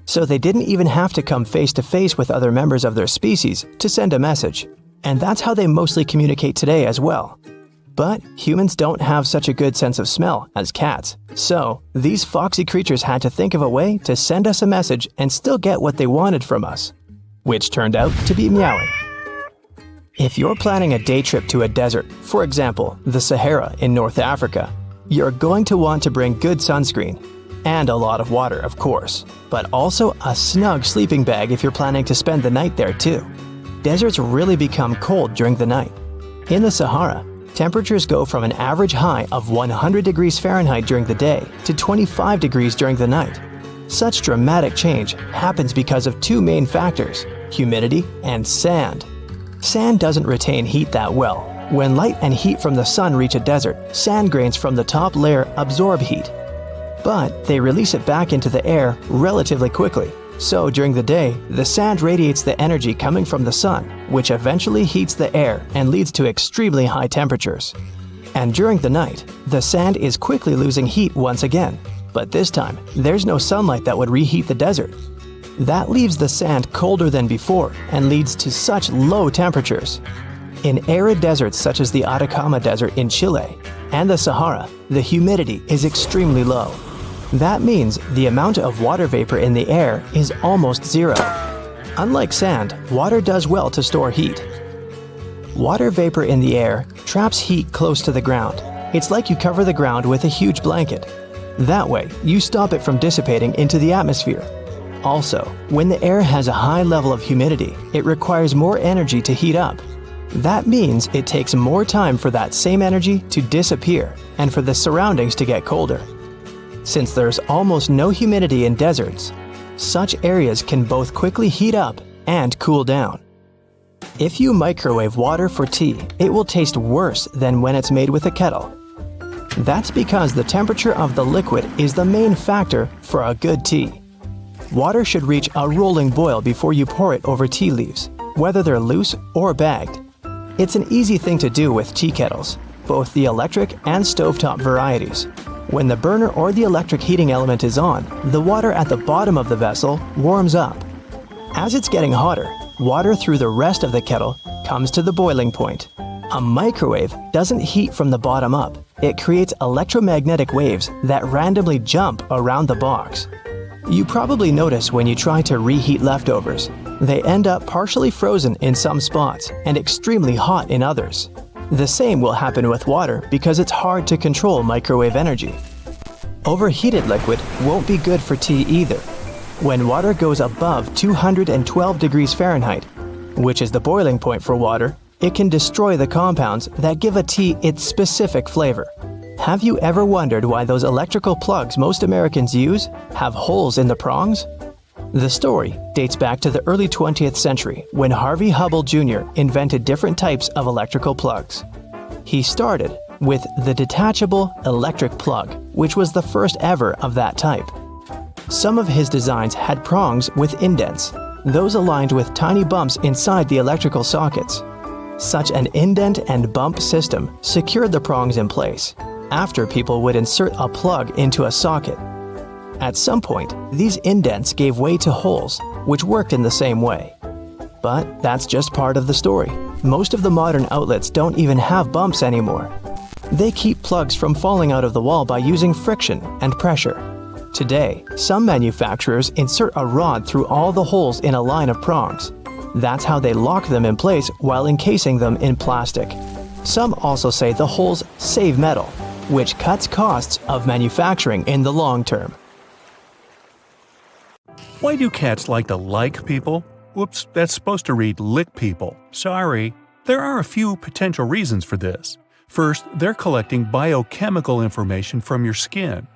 So they didn't even have to come face to face with other members of their species to send a message. And that's how they mostly communicate today as well. But humans don't have such a good sense of smell as cats, so these foxy creatures had to think of a way to send us a message and still get what they wanted from us, which turned out to be meowing. If you're planning a day trip to a desert, for example, the Sahara in North Africa, you're going to want to bring good sunscreen, and a lot of water, of course, but also a snug sleeping bag if you're planning to spend the night there too. Deserts really become cold during the night. In the Sahara, temperatures go from an average high of 100 degrees Fahrenheit during the day to 25 degrees during the night. Such dramatic change happens because of two main factors: humidity and sand. Sand doesn't retain heat that well. When light and heat from the sun reach a desert, sand grains from the top layer absorb heat. But they release it back into the air relatively quickly. So during the day, the sand radiates the energy coming from the sun, which eventually heats the air and leads to extremely high temperatures. And during the night, the sand is quickly losing heat once again. But this time, there's no sunlight that would reheat the desert. That leaves the sand colder than before and leads to such low temperatures. In arid deserts such as the Atacama Desert in Chile and the Sahara, the humidity is extremely low. That means the amount of water vapor in the air is almost zero. Unlike sand, water does well to store heat. Water vapor in the air traps heat close to the ground. It's like you cover the ground with a huge blanket. That way, you stop it from dissipating into the atmosphere. Also, when the air has a high level of humidity, it requires more energy to heat up. That means it takes more time for that same energy to disappear and for the surroundings to get colder. Since there's almost no humidity in deserts, such areas can both quickly heat up and cool down. If you microwave water for tea, it will taste worse than when it's made with a kettle. That's because the temperature of the liquid is the main factor for a good tea. Water should reach a rolling boil before you pour it over tea leaves, whether they're loose or bagged. It's an easy thing to do with tea kettles, both the electric and stovetop varieties. When the burner or the electric heating element is on, the water at the bottom of the vessel warms up. As it's getting hotter, water through the rest of the kettle comes to the boiling point. A microwave doesn't heat from the bottom up. It creates electromagnetic waves that randomly jump around the box. You probably notice when you try to reheat leftovers, they end up partially frozen in some spots and extremely hot in others. The same will happen with water because it's hard to control microwave energy. Overheated liquid won't be good for tea either. When water goes above 212 degrees Fahrenheit, which is the boiling point for water, it can destroy the compounds that give a tea its specific flavor. Have you ever wondered why those electrical plugs most Americans use have holes in the prongs? The story dates back to the early 20th century when Harvey Hubble Jr. invented different types of electrical plugs. He started with the detachable electric plug, which was the first ever of that type. Some of his designs had prongs with indents, those aligned with tiny bumps inside the electrical sockets. Such an indent and bump system secured the prongs in place after people would insert a plug into a socket. At some point, these indents gave way to holes, which worked in the same way. But that's just part of the story. Most of the modern outlets don't even have bumps anymore. They keep plugs from falling out of the wall by using friction and pressure. Today, some manufacturers insert a rod through all the holes in a line of prongs. That's how they lock them in place while encasing them in plastic. Some also say the holes save metal, which cuts costs of manufacturing in the long term. Why do cats like to like people? Whoops, that's supposed to read lick people. Sorry. There are a few potential reasons for this. First, they're collecting biochemical information from your skin.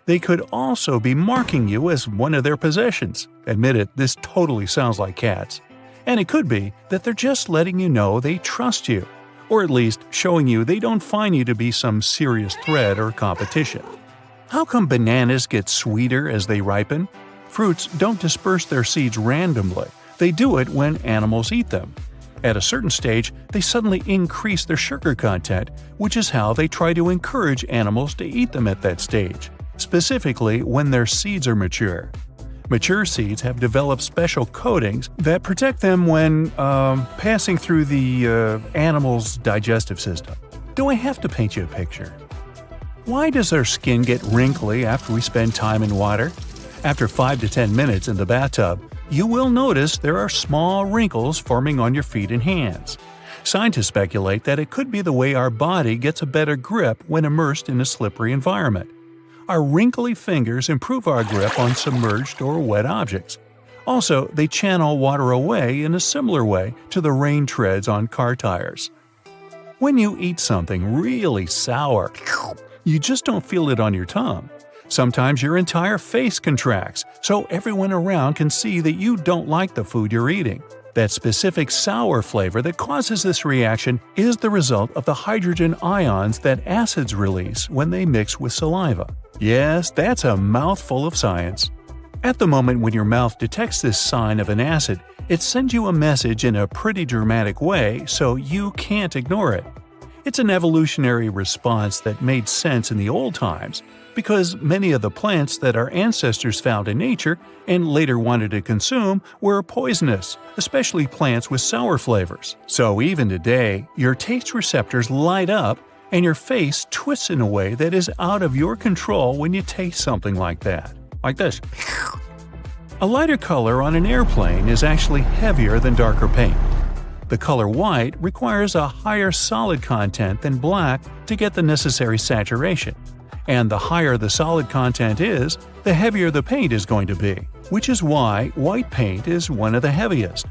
They could also be marking you as one of their possessions. Admit it, this totally sounds like cats. And it could be that they're just letting you know they trust you, or at least showing you they don't find you to be some serious threat or competition. How come bananas get sweeter as they ripen? Fruits don't disperse their seeds randomly. They do it when animals eat them. At a certain stage, they suddenly increase their sugar content, which is how they try to encourage animals to eat them at that stage, specifically when their seeds are mature. Mature seeds have developed special coatings that protect them when passing through the animal's digestive system. Do I have to paint you a picture? Why does our skin get wrinkly after we spend time in water? After 5 to 10 minutes in the bathtub, you will notice there are small wrinkles forming on your feet and hands. Scientists speculate that it could be the way our body gets a better grip when immersed in a slippery environment. Our wrinkly fingers improve our grip on submerged or wet objects. Also, they channel water away in a similar way to the rain treads on car tires. When you eat something really sour, you just don't feel it on your tongue. Sometimes your entire face contracts, so everyone around can see that you don't like the food you're eating. That specific sour flavor that causes this reaction is the result of the hydrogen ions that acids release when they mix with saliva. Yes, that's a mouthful of science. At the moment when your mouth detects this sign of an acid, it sends you a message in a pretty dramatic way, so you can't ignore it. It's an evolutionary response that made sense in the old times, because many of the plants that our ancestors found in nature and later wanted to consume were poisonous, especially plants with sour flavors. So even today, your taste receptors light up and your face twists in a way that is out of your control when you taste something like that. Like this. A lighter color on an airplane is actually heavier than darker paint. The color white requires a higher solid content than black to get the necessary saturation. And the higher the solid content is, the heavier the paint is going to be, which is why white paint is one of the heaviest.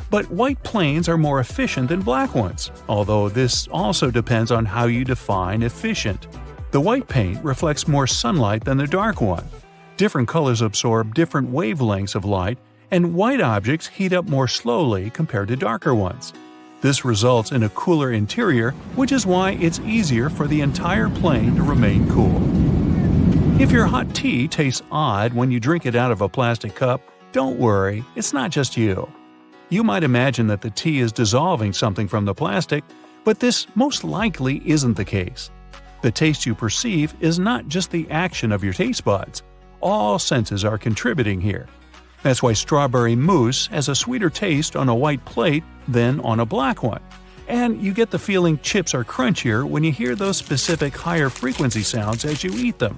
But white planes are more efficient than black ones, although this also depends on how you define efficient. The white paint reflects more sunlight than the dark one. Different colors absorb different wavelengths of light, and white objects heat up more slowly compared to darker ones. This results in a cooler interior, which is why it's easier for the entire plane to remain cool. If your hot tea tastes odd when you drink it out of a plastic cup, don't worry, it's not just you. You might imagine that the tea is dissolving something from the plastic, but this most likely isn't the case. The taste you perceive is not just the action of your taste buds. All senses are contributing here. That's why strawberry mousse has a sweeter taste on a white plate than on a black one. And you get the feeling chips are crunchier when you hear those specific higher frequency sounds as you eat them.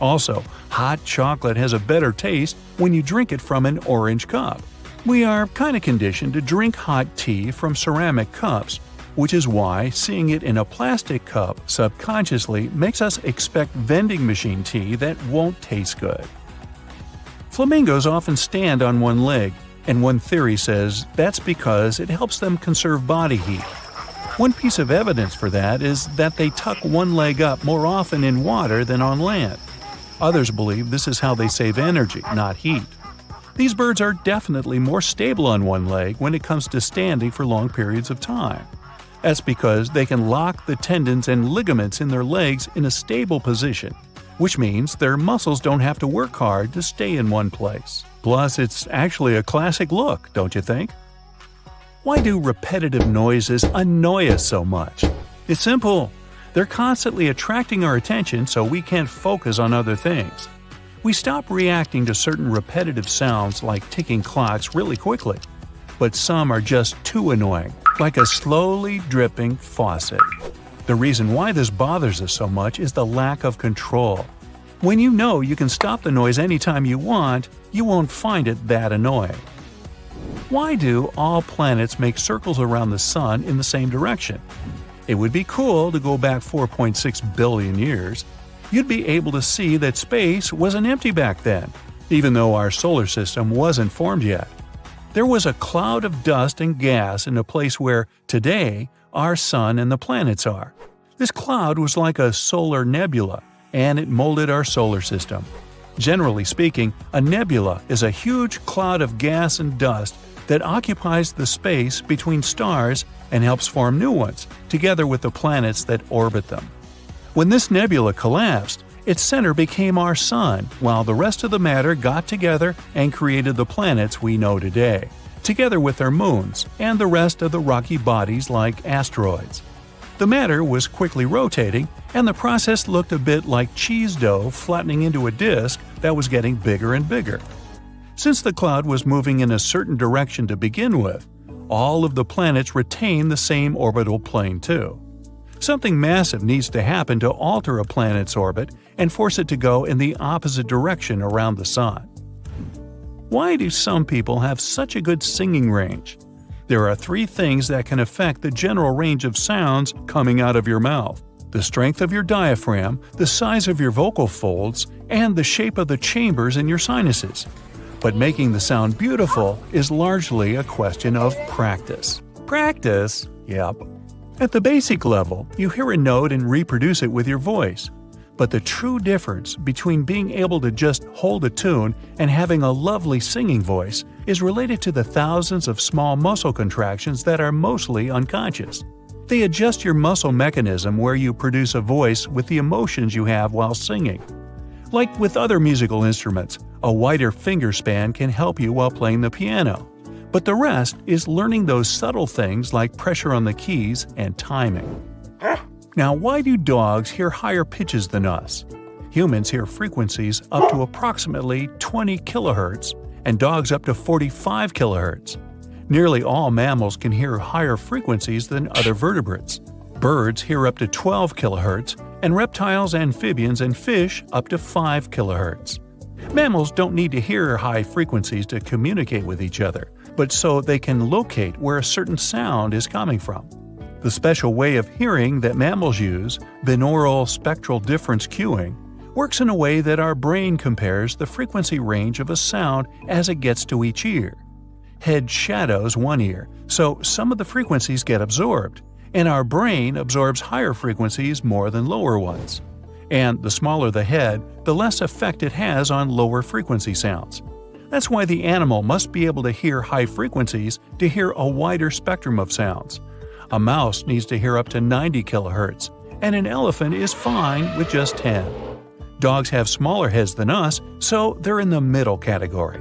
Also, hot chocolate has a better taste when you drink it from an orange cup. We are kind of conditioned to drink hot tea from ceramic cups, which is why seeing it in a plastic cup subconsciously makes us expect vending machine tea that won't taste good. Flamingos often stand on one leg, and one theory says that's because it helps them conserve body heat. One piece of evidence for that is that they tuck one leg up more often in water than on land. Others believe this is how they save energy, not heat. These birds are definitely more stable on one leg when it comes to standing for long periods of time. That's because they can lock the tendons and ligaments in their legs in a stable position, which means their muscles don't have to work hard to stay in one place. Plus, it's actually a classic look, don't you think? Why do repetitive noises annoy us so much? It's simple. They're constantly attracting our attention so we can't focus on other things. We stop reacting to certain repetitive sounds like ticking clocks really quickly. But some are just too annoying, like a slowly dripping faucet. The reason why this bothers us so much is the lack of control. When you know you can stop the noise anytime you want, you won't find it that annoying. Why do all planets make circles around the sun in the same direction? It would be cool to go back 4.6 billion years. You'd be able to see that space wasn't empty back then, even though our solar system wasn't formed yet. There was a cloud of dust and gas in a place where, today, our sun and the planets are. This cloud was like a solar nebula, and it molded our solar system. Generally speaking, a nebula is a huge cloud of gas and dust that occupies the space between stars and helps form new ones, together with the planets that orbit them. When this nebula collapsed, its center became our sun, while the rest of the matter got together and created the planets we know today, together with their moons and the rest of the rocky bodies like asteroids. The matter was quickly rotating, and the process looked a bit like cheese dough flattening into a disk that was getting bigger and bigger. Since the cloud was moving in a certain direction to begin with, all of the planets retain the same orbital plane too. Something massive needs to happen to alter a planet's orbit and force it to go in the opposite direction around the sun. Why do some people have such a good singing range? There are 3 things that can affect the general range of sounds coming out of your mouth: the strength of your diaphragm, the size of your vocal folds, and the shape of the chambers in your sinuses. But making the sound beautiful is largely a question of practice. Practice? Yep. At the basic level, you hear a note and reproduce it with your voice. But the true difference between being able to just hold a tune and having a lovely singing voice is related to the thousands of small muscle contractions that are mostly unconscious. They adjust your muscle mechanism where you produce a voice with the emotions you have while singing. Like with other musical instruments, a wider finger span can help you while playing the piano. But the rest is learning those subtle things like pressure on the keys and timing. Now, why do dogs hear higher pitches than us? Humans hear frequencies up to approximately 20 kHz, and dogs up to 45 kHz. Nearly all mammals can hear higher frequencies than other vertebrates. Birds hear up to 12 kHz, and reptiles, amphibians, and fish up to 5 kHz. Mammals don't need to hear high frequencies to communicate with each other, but so they can locate where a certain sound is coming from. The special way of hearing that mammals use, binaural spectral difference cueing, works in a way that our brain compares the frequency range of a sound as it gets to each ear. Head shadows one ear, so some of the frequencies get absorbed, and our brain absorbs higher frequencies more than lower ones. And the smaller the head, the less effect it has on lower frequency sounds. That's why the animal must be able to hear high frequencies to hear a wider spectrum of sounds. A mouse needs to hear up to 90 kHz, and an elephant is fine with just 10. Dogs have smaller heads than us, so they're in the middle category.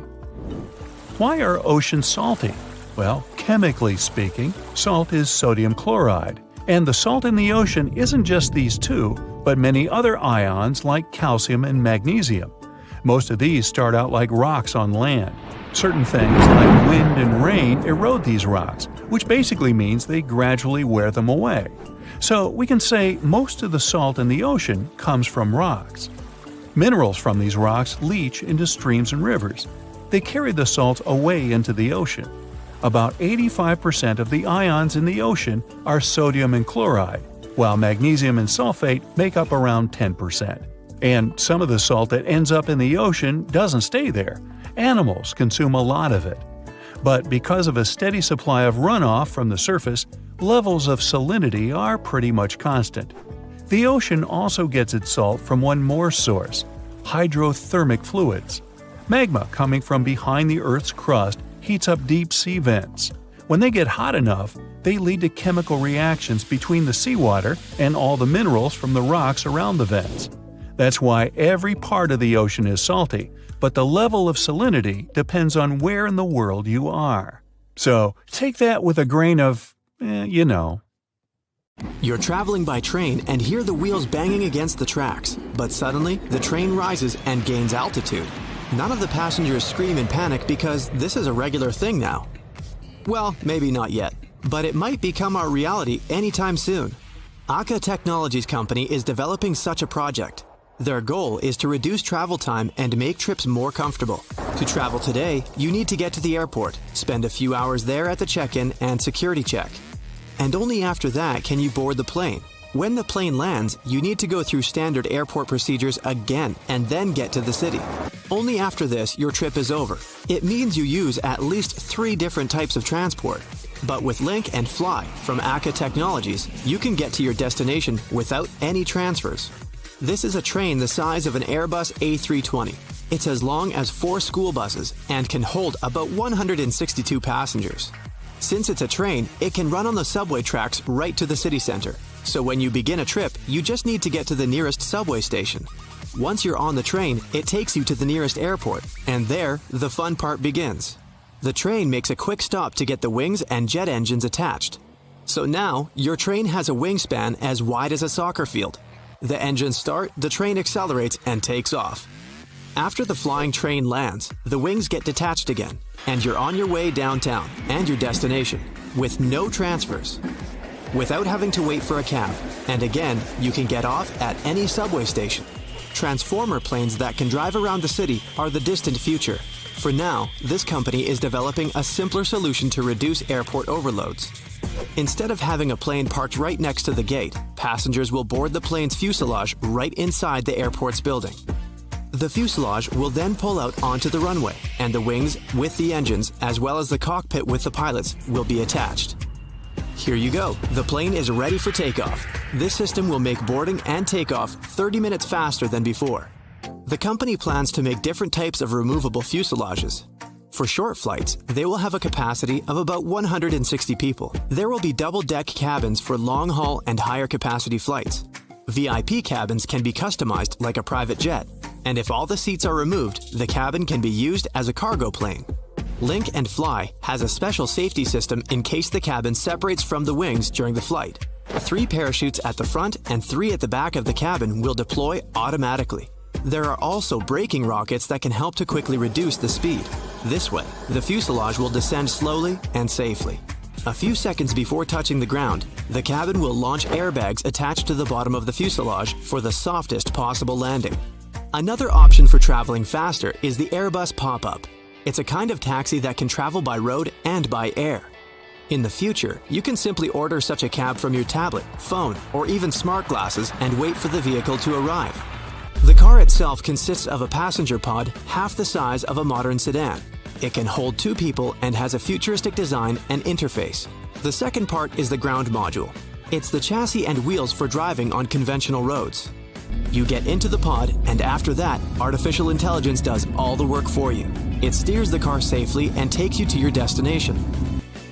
Why are oceans salty? Well, chemically speaking, salt is sodium chloride, and the salt in the ocean isn't just these two, but many other ions like calcium and magnesium. Most of these start out like rocks on land. Certain things like wind and rain erode these rocks, which basically means they gradually wear them away. So we can say most of the salt in the ocean comes from rocks. Minerals from these rocks leach into streams and rivers. They carry the salt away into the ocean. About 85% of the ions in the ocean are sodium and chloride, while magnesium and sulfate make up around 10%. And some of the salt that ends up in the ocean doesn't stay there. Animals consume a lot of it. But because of a steady supply of runoff from the surface, levels of salinity are pretty much constant. The ocean also gets its salt from one more source: hydrothermic fluids. Magma coming from behind the Earth's crust heats up deep sea vents. When they get hot enough, they lead to chemical reactions between the seawater and all the minerals from the rocks around the vents. That's why every part of the ocean is salty, but the level of salinity depends on where in the world you are. So take that with a grain of, you know. You're traveling by train and hear the wheels banging against the tracks, but suddenly the train rises and gains altitude. None of the passengers scream in panic because this is a regular thing now. Well, maybe not yet, but it might become our reality anytime soon. Aka Technologies Company is developing such a project. Their goal is to reduce travel time and make trips more comfortable. To travel today, you need to get to the airport, spend a few hours there at the check-in and security check. And only after that can you board the plane. When the plane lands, you need to go through standard airport procedures again and then get to the city. Only after this, your trip is over. It means you use at least 3 different types of transport. But with Link and Fly from Aka Technologies, you can get to your destination without any transfers. This is a train the size of an Airbus A320. It's as long as 4 school buses and can hold about 162 passengers. Since it's a train, it can run on the subway tracks right to the city center. So when you begin a trip, you just need to get to the nearest subway station. Once you're on the train, it takes you to the nearest airport, and there, the fun part begins. The train makes a quick stop to get the wings and jet engines attached. So now, your train has a wingspan as wide as a soccer field. The engines start, the train accelerates, and takes off. After the flying train lands, the wings get detached again, and you're on your way downtown and your destination, with no transfers. Without having to wait for a cab, and again, you can get off at any subway station. Transformer planes that can drive around the city are the distant future. For now, this company is developing a simpler solution to reduce airport overloads. Instead of having a plane parked right next to the gate, passengers will board the plane's fuselage right inside the airport's building. The fuselage will then pull out onto the runway, and the wings with the engines, as well as the cockpit with the pilots, will be attached. Here you go. The plane is ready for takeoff. This system will make boarding and takeoff 30 minutes faster than before. The company plans to make different types of removable fuselages. For short flights, they will have a capacity of about 160 people. There will be double-deck cabins for long-haul and higher-capacity flights. VIP cabins can be customized like a private jet, and if all the seats are removed, the cabin can be used as a cargo plane. Link and Fly has a special safety system in case the cabin separates from the wings during the flight. 3 parachutes at the front and 3 at the back of the cabin will deploy automatically. There are also braking rockets that can help to quickly reduce the speed. This way, the fuselage will descend slowly and safely. A few seconds before touching the ground, the cabin will launch airbags attached to the bottom of the fuselage for the softest possible landing. Another option for traveling faster is the Airbus Pop-Up. It's a kind of taxi that can travel by road and by air. In the future, you can simply order such a cab from your tablet, phone, or even smart glasses and wait for the vehicle to arrive. The car itself consists of a passenger pod half the size of a modern sedan. It can hold 2 people and has a futuristic design and interface. The second part is the ground module. It's the chassis and wheels for driving on conventional roads. You get into the pod, and after that, artificial intelligence does all the work for you. It steers the car safely and takes you to your destination.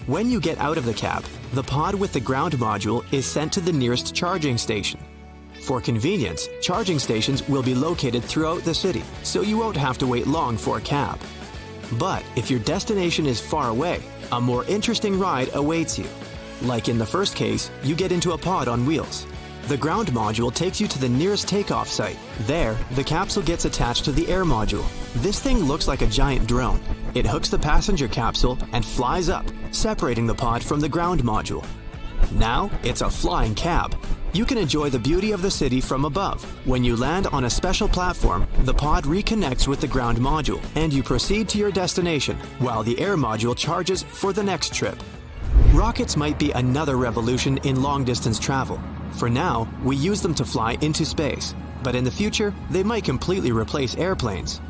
When you get out of the cab, the pod with the ground module is sent to the nearest charging station. For convenience, charging stations will be located throughout the city, so you won't have to wait long for a cab. But if your destination is far away, a more interesting ride awaits you. Like in the first case, you get into a pod on wheels. The ground module takes you to the nearest takeoff site. There, the capsule gets attached to the air module. This thing looks like a giant drone. It hooks the passenger capsule and flies up, separating the pod from the ground module. Now, it's a flying cab. You can enjoy the beauty of the city from above. When you land on a special platform, the pod reconnects with the ground module, and you proceed to your destination, while the air module charges for the next trip. Rockets might be another revolution in long-distance travel. For now, we use them to fly into space, but in the future, they might completely replace airplanes.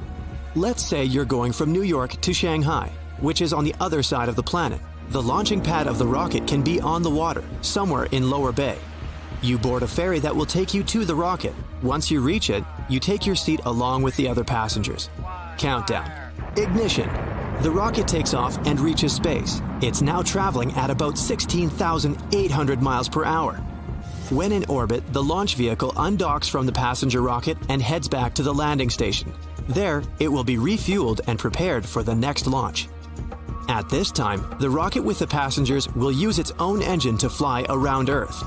Let's say you're going from New York to Shanghai, which is on the other side of the planet. The launching pad of the rocket can be on the water, somewhere in Lower Bay. You board a ferry that will take you to the rocket. Once you reach it, you take your seat along with the other passengers. Countdown. Ignition. The rocket takes off and reaches space. It's now traveling at about 16,800 miles per hour. When in orbit, the launch vehicle undocks from the passenger rocket and heads back to the landing station. There, it will be refueled and prepared for the next launch. At this time, the rocket with the passengers will use its own engine to fly around Earth.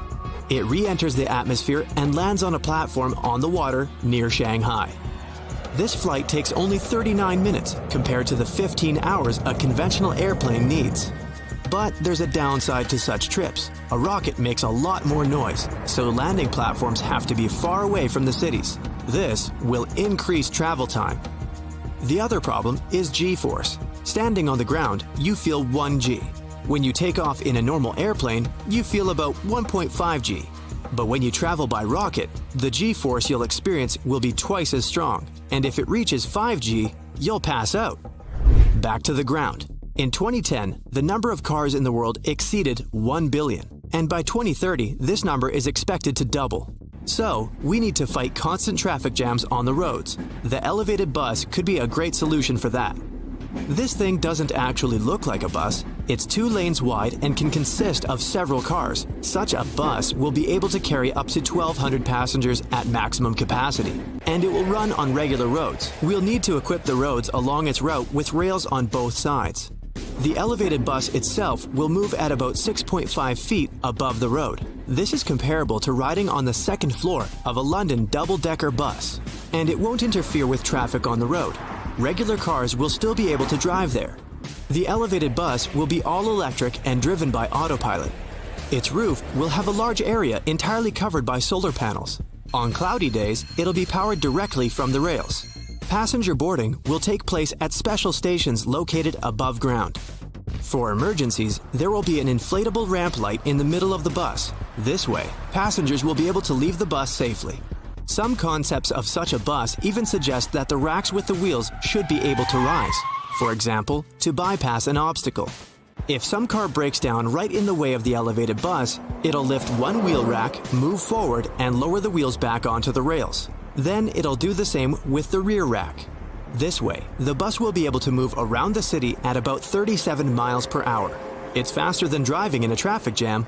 It re-enters the atmosphere and lands on a platform on the water near Shanghai. This flight takes only 39 minutes compared to the 15 hours a conventional airplane needs. But there's a downside to such trips. A rocket makes a lot more noise, so landing platforms have to be far away from the cities. This will increase travel time. The other problem is G-force. Standing on the ground, you feel 1 G. When you take off in a normal airplane, you feel about 1.5 G. But when you travel by rocket, the G-force you'll experience will be twice as strong, and if it reaches 5 G, you'll pass out. Back to the ground. In 2010, the number of cars in the world exceeded 1 billion, and by 2030, this number is expected to double. So, we need to fight constant traffic jams on the roads. The elevated bus could be a great solution for that. This thing doesn't actually look like a bus. It's 2 lanes wide and can consist of several cars. Such a bus will be able to carry up to 1,200 passengers at maximum capacity, and it will run on regular roads. We'll need to equip the roads along its route with rails on both sides. The elevated bus itself will move at about 6.5 feet above the road. This is comparable to riding on the second floor of a London double-decker bus, and it won't interfere with traffic on the road. Regular cars will still be able to drive there. The elevated bus will be all electric and driven by autopilot. Its roof will have a large area entirely covered by solar panels. On cloudy days, it'll be powered directly from the rails. Passenger boarding will take place at special stations located above ground. For emergencies, there will be an inflatable ramp light in the middle of the bus. This way, passengers will be able to leave the bus safely. Some concepts of such a bus even suggest that the racks with the wheels should be able to rise, for example, to bypass an obstacle. If some car breaks down right in the way of the elevated bus, it'll lift one wheel rack, move forward, and lower the wheels back onto the rails. Then it'll do the same with the rear rack. This way, the bus will be able to move around the city at about 37 miles per hour. It's faster than driving in a traffic jam.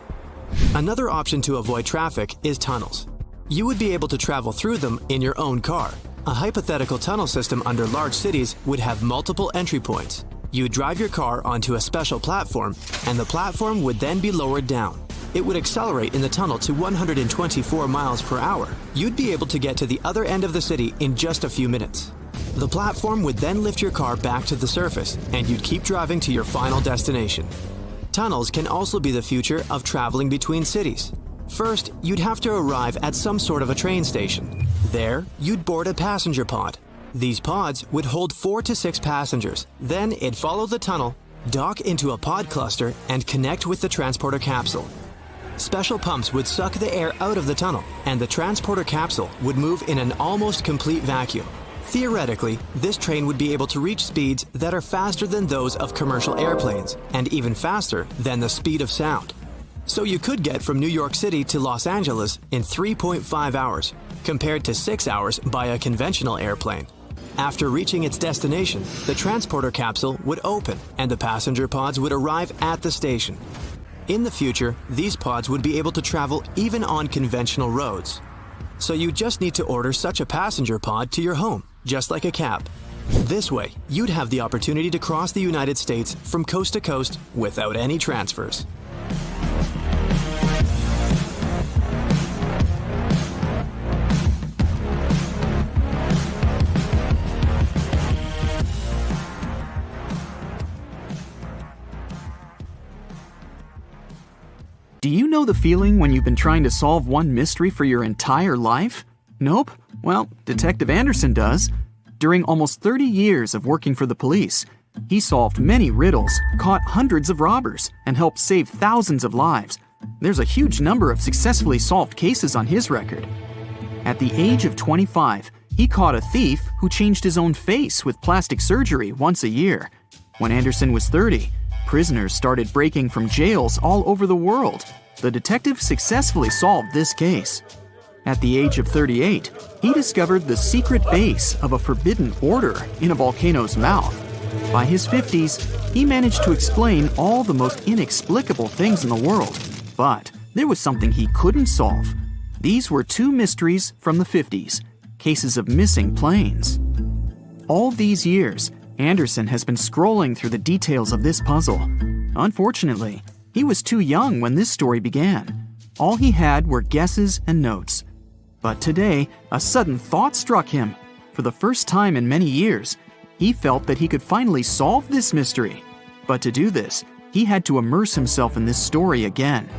Another option to avoid traffic is tunnels. You would be able to travel through them in your own car. A hypothetical tunnel system under large cities would have multiple entry points. You would drive your car onto a special platform, and the platform would then be lowered down. It would accelerate in the tunnel to 124 miles per hour. You'd be able to get to the other end of the city in just a few minutes. The platform would then lift your car back to the surface, and you'd keep driving to your final destination. Tunnels can also be the future of traveling between cities. First, you'd have to arrive at some sort of a train station. There, you'd board a passenger pod. These pods would hold 4 to 6 passengers. Then it'd follow the tunnel, dock into a pod cluster, and connect with the transporter capsule. Special pumps would suck the air out of the tunnel, and the transporter capsule would move in an almost complete vacuum. Theoretically, this train would be able to reach speeds that are faster than those of commercial airplanes, and even faster than the speed of sound. So you could get from New York City to Los Angeles in 3.5 hours, compared to 6 hours by a conventional airplane. After reaching its destination, the transporter capsule would open, and the passenger pods would arrive at the station. In the future, these pods would be able to travel even on conventional roads. So you just need to order such a passenger pod to your home, just like a cab. This way, you'd have the opportunity to cross the United States from coast to coast without any transfers. Do you know the feeling when you've been trying to solve one mystery for your entire life? Nope? Well, Detective Anderson does. During almost 30 years of working for the police, he solved many riddles, caught hundreds of robbers, and helped save thousands of lives. There's a huge number of successfully solved cases on his record. At the age of 25, he caught a thief who changed his own face with plastic surgery once a year. When Anderson was 30, prisoners started breaking from jails all over the world. The detective successfully solved this case. At the age of 38, he discovered the secret base of a forbidden order in a volcano's mouth. By his 50s, he managed to explain all the most inexplicable things in the world. But there was something he couldn't solve. These were 2 mysteries from the 50s, cases of missing planes. All these years, Anderson has been scrolling through the details of this puzzle. Unfortunately, he was too young when this story began. All he had were guesses and notes. But today, a sudden thought struck him. For the first time in many years, he felt that he could finally solve this mystery. But to do this, he had to immerse himself in this story again.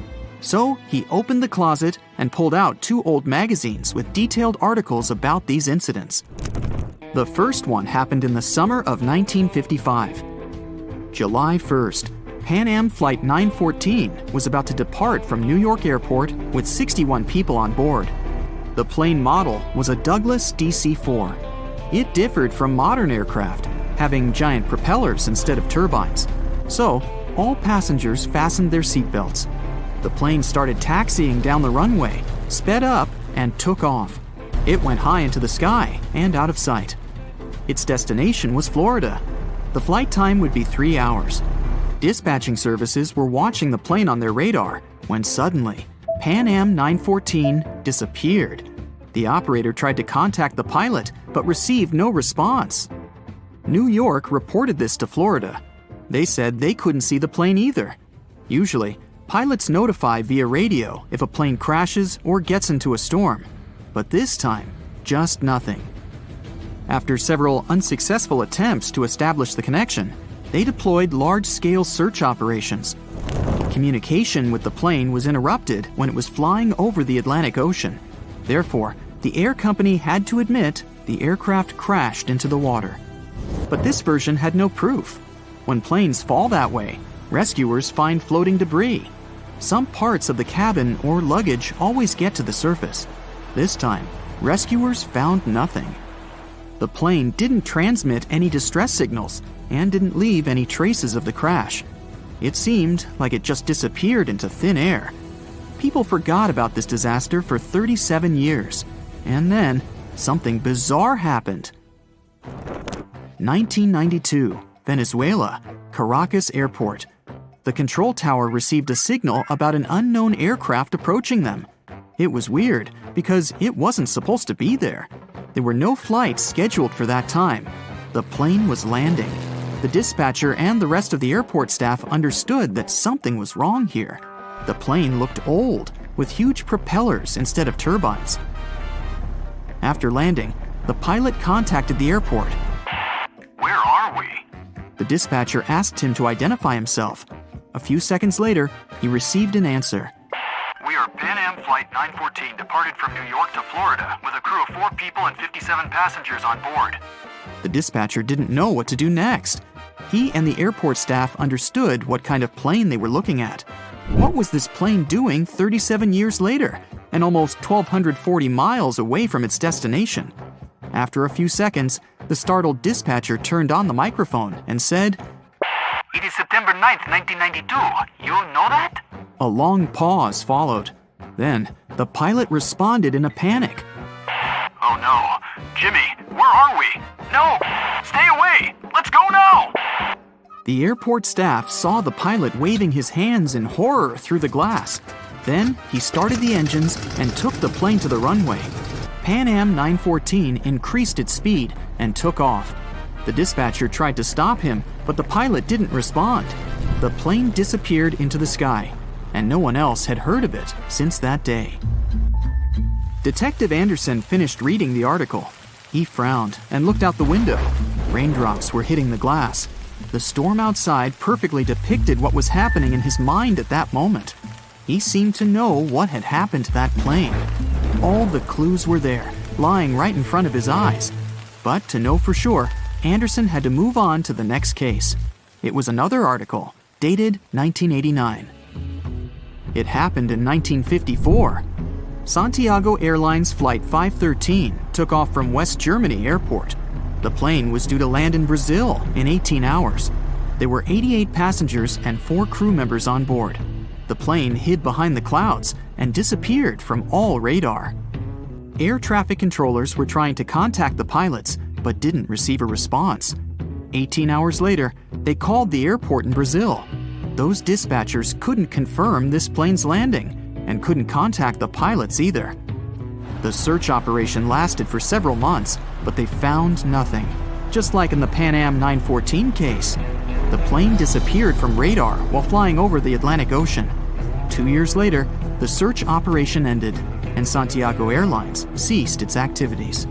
So he opened the closet and pulled out 2 old magazines with detailed articles about these incidents. The first one happened in the summer of 1955. July 1st, Pan Am Flight 914 was about to depart from New York Airport with 61 people on board. The plane model was a Douglas DC-4. It differed from modern aircraft, having giant propellers instead of turbines. So, all passengers fastened their seatbelts. The plane started taxiing down the runway, sped up, and took off. It went high into the sky and out of sight. Its destination was Florida. The flight time would be 3 hours. Dispatching services were watching the plane on their radar when suddenly, Pan Am 914 disappeared. The operator tried to contact the pilot but received no response. New York reported this to Florida. They said they couldn't see the plane either. Usually, pilots notify via radio if a plane crashes or gets into a storm. But this time, just nothing. After several unsuccessful attempts to establish the connection, they deployed large-scale search operations. Communication with the plane was interrupted when it was flying over the Atlantic Ocean. Therefore, the air company had to admit the aircraft crashed into the water. But this version had no proof. When planes fall that way, rescuers find floating debris. Some parts of the cabin or luggage always get to the surface. This time, rescuers found nothing. The plane didn't transmit any distress signals and didn't leave any traces of the crash. It seemed like it just disappeared into thin air. People forgot about this disaster for 37 years. And then, something bizarre happened. 1992, Venezuela, Caracas Airport. The control tower received a signal about an unknown aircraft approaching them. It was weird because it wasn't supposed to be there. There were no flights scheduled for that time. The plane was landing. The dispatcher and the rest of the airport staff understood that something was wrong here. The plane looked old, with huge propellers instead of turbines. After landing, the pilot contacted the airport. Where are we? The dispatcher asked him to identify himself. A few seconds later, he received an answer. We are Pan Am Flight 914 departed from New York to Florida with a crew of 4 people and 57 passengers on board. The dispatcher didn't know what to do next. He and the airport staff understood what kind of plane they were looking at. What was this plane doing 37 years later and almost 1,240 miles away from its destination? After a few seconds, the startled dispatcher turned on the microphone and said, It is September 9th, 1992. You know that? A long pause followed. Then, the pilot responded in a panic. Oh no. Jimmy, where are we? No! Stay away! Let's go now! The airport staff saw the pilot waving his hands in horror through the glass. Then, he started the engines and took the plane to the runway. Pan Am 914 increased its speed and took off. The dispatcher tried to stop him, but the pilot didn't respond. The plane disappeared into the sky, and no one else had heard of it since that day. Detective Anderson finished reading the article. He frowned and looked out the window. Raindrops were hitting the glass. The storm outside perfectly depicted what was happening in his mind at that moment. He seemed to know what had happened to that plane. All the clues were there, lying right in front of his eyes. But to know for sure, Anderson had to move on to the next case. It was another article, dated 1989. It happened in 1954. Santiago Airlines Flight 513 took off from West Germany Airport. The plane was due to land in Brazil in 18 hours. There were 88 passengers and 4 crew members on board. The plane hid behind the clouds and disappeared from all radar. Air traffic controllers were trying to contact the pilots, but didn't receive a response. 18 hours later, they called the airport in Brazil. Those dispatchers couldn't confirm this plane's landing and couldn't contact the pilots either. The search operation lasted for several months, but they found nothing. Just like in the Pan Am 914 case, the plane disappeared from radar while flying over the Atlantic Ocean. 2 years later, the search operation ended, and Santiago Airlines ceased its activities.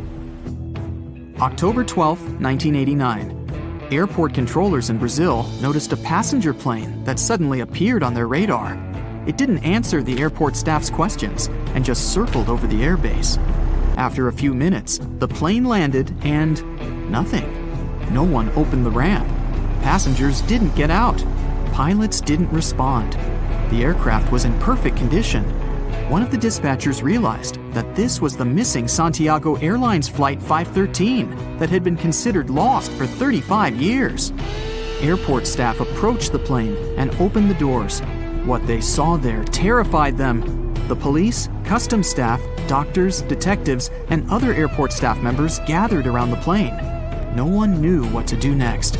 October 12, 1989. Airport controllers in Brazil noticed a passenger plane that suddenly appeared on their radar. It didn't answer the airport staff's questions and just circled over the airbase. After a few minutes, the plane landed and nothing. No one opened the ramp. Passengers didn't get out. Pilots didn't respond. The aircraft was in perfect condition. One of the dispatchers realized that this was the missing Santiago Airlines Flight 513 that had been considered lost for 35 years. Airport staff approached the plane and opened the doors. What they saw there terrified them. The police, customs staff, doctors, detectives, and other airport staff members gathered around the plane. No one knew what to do next.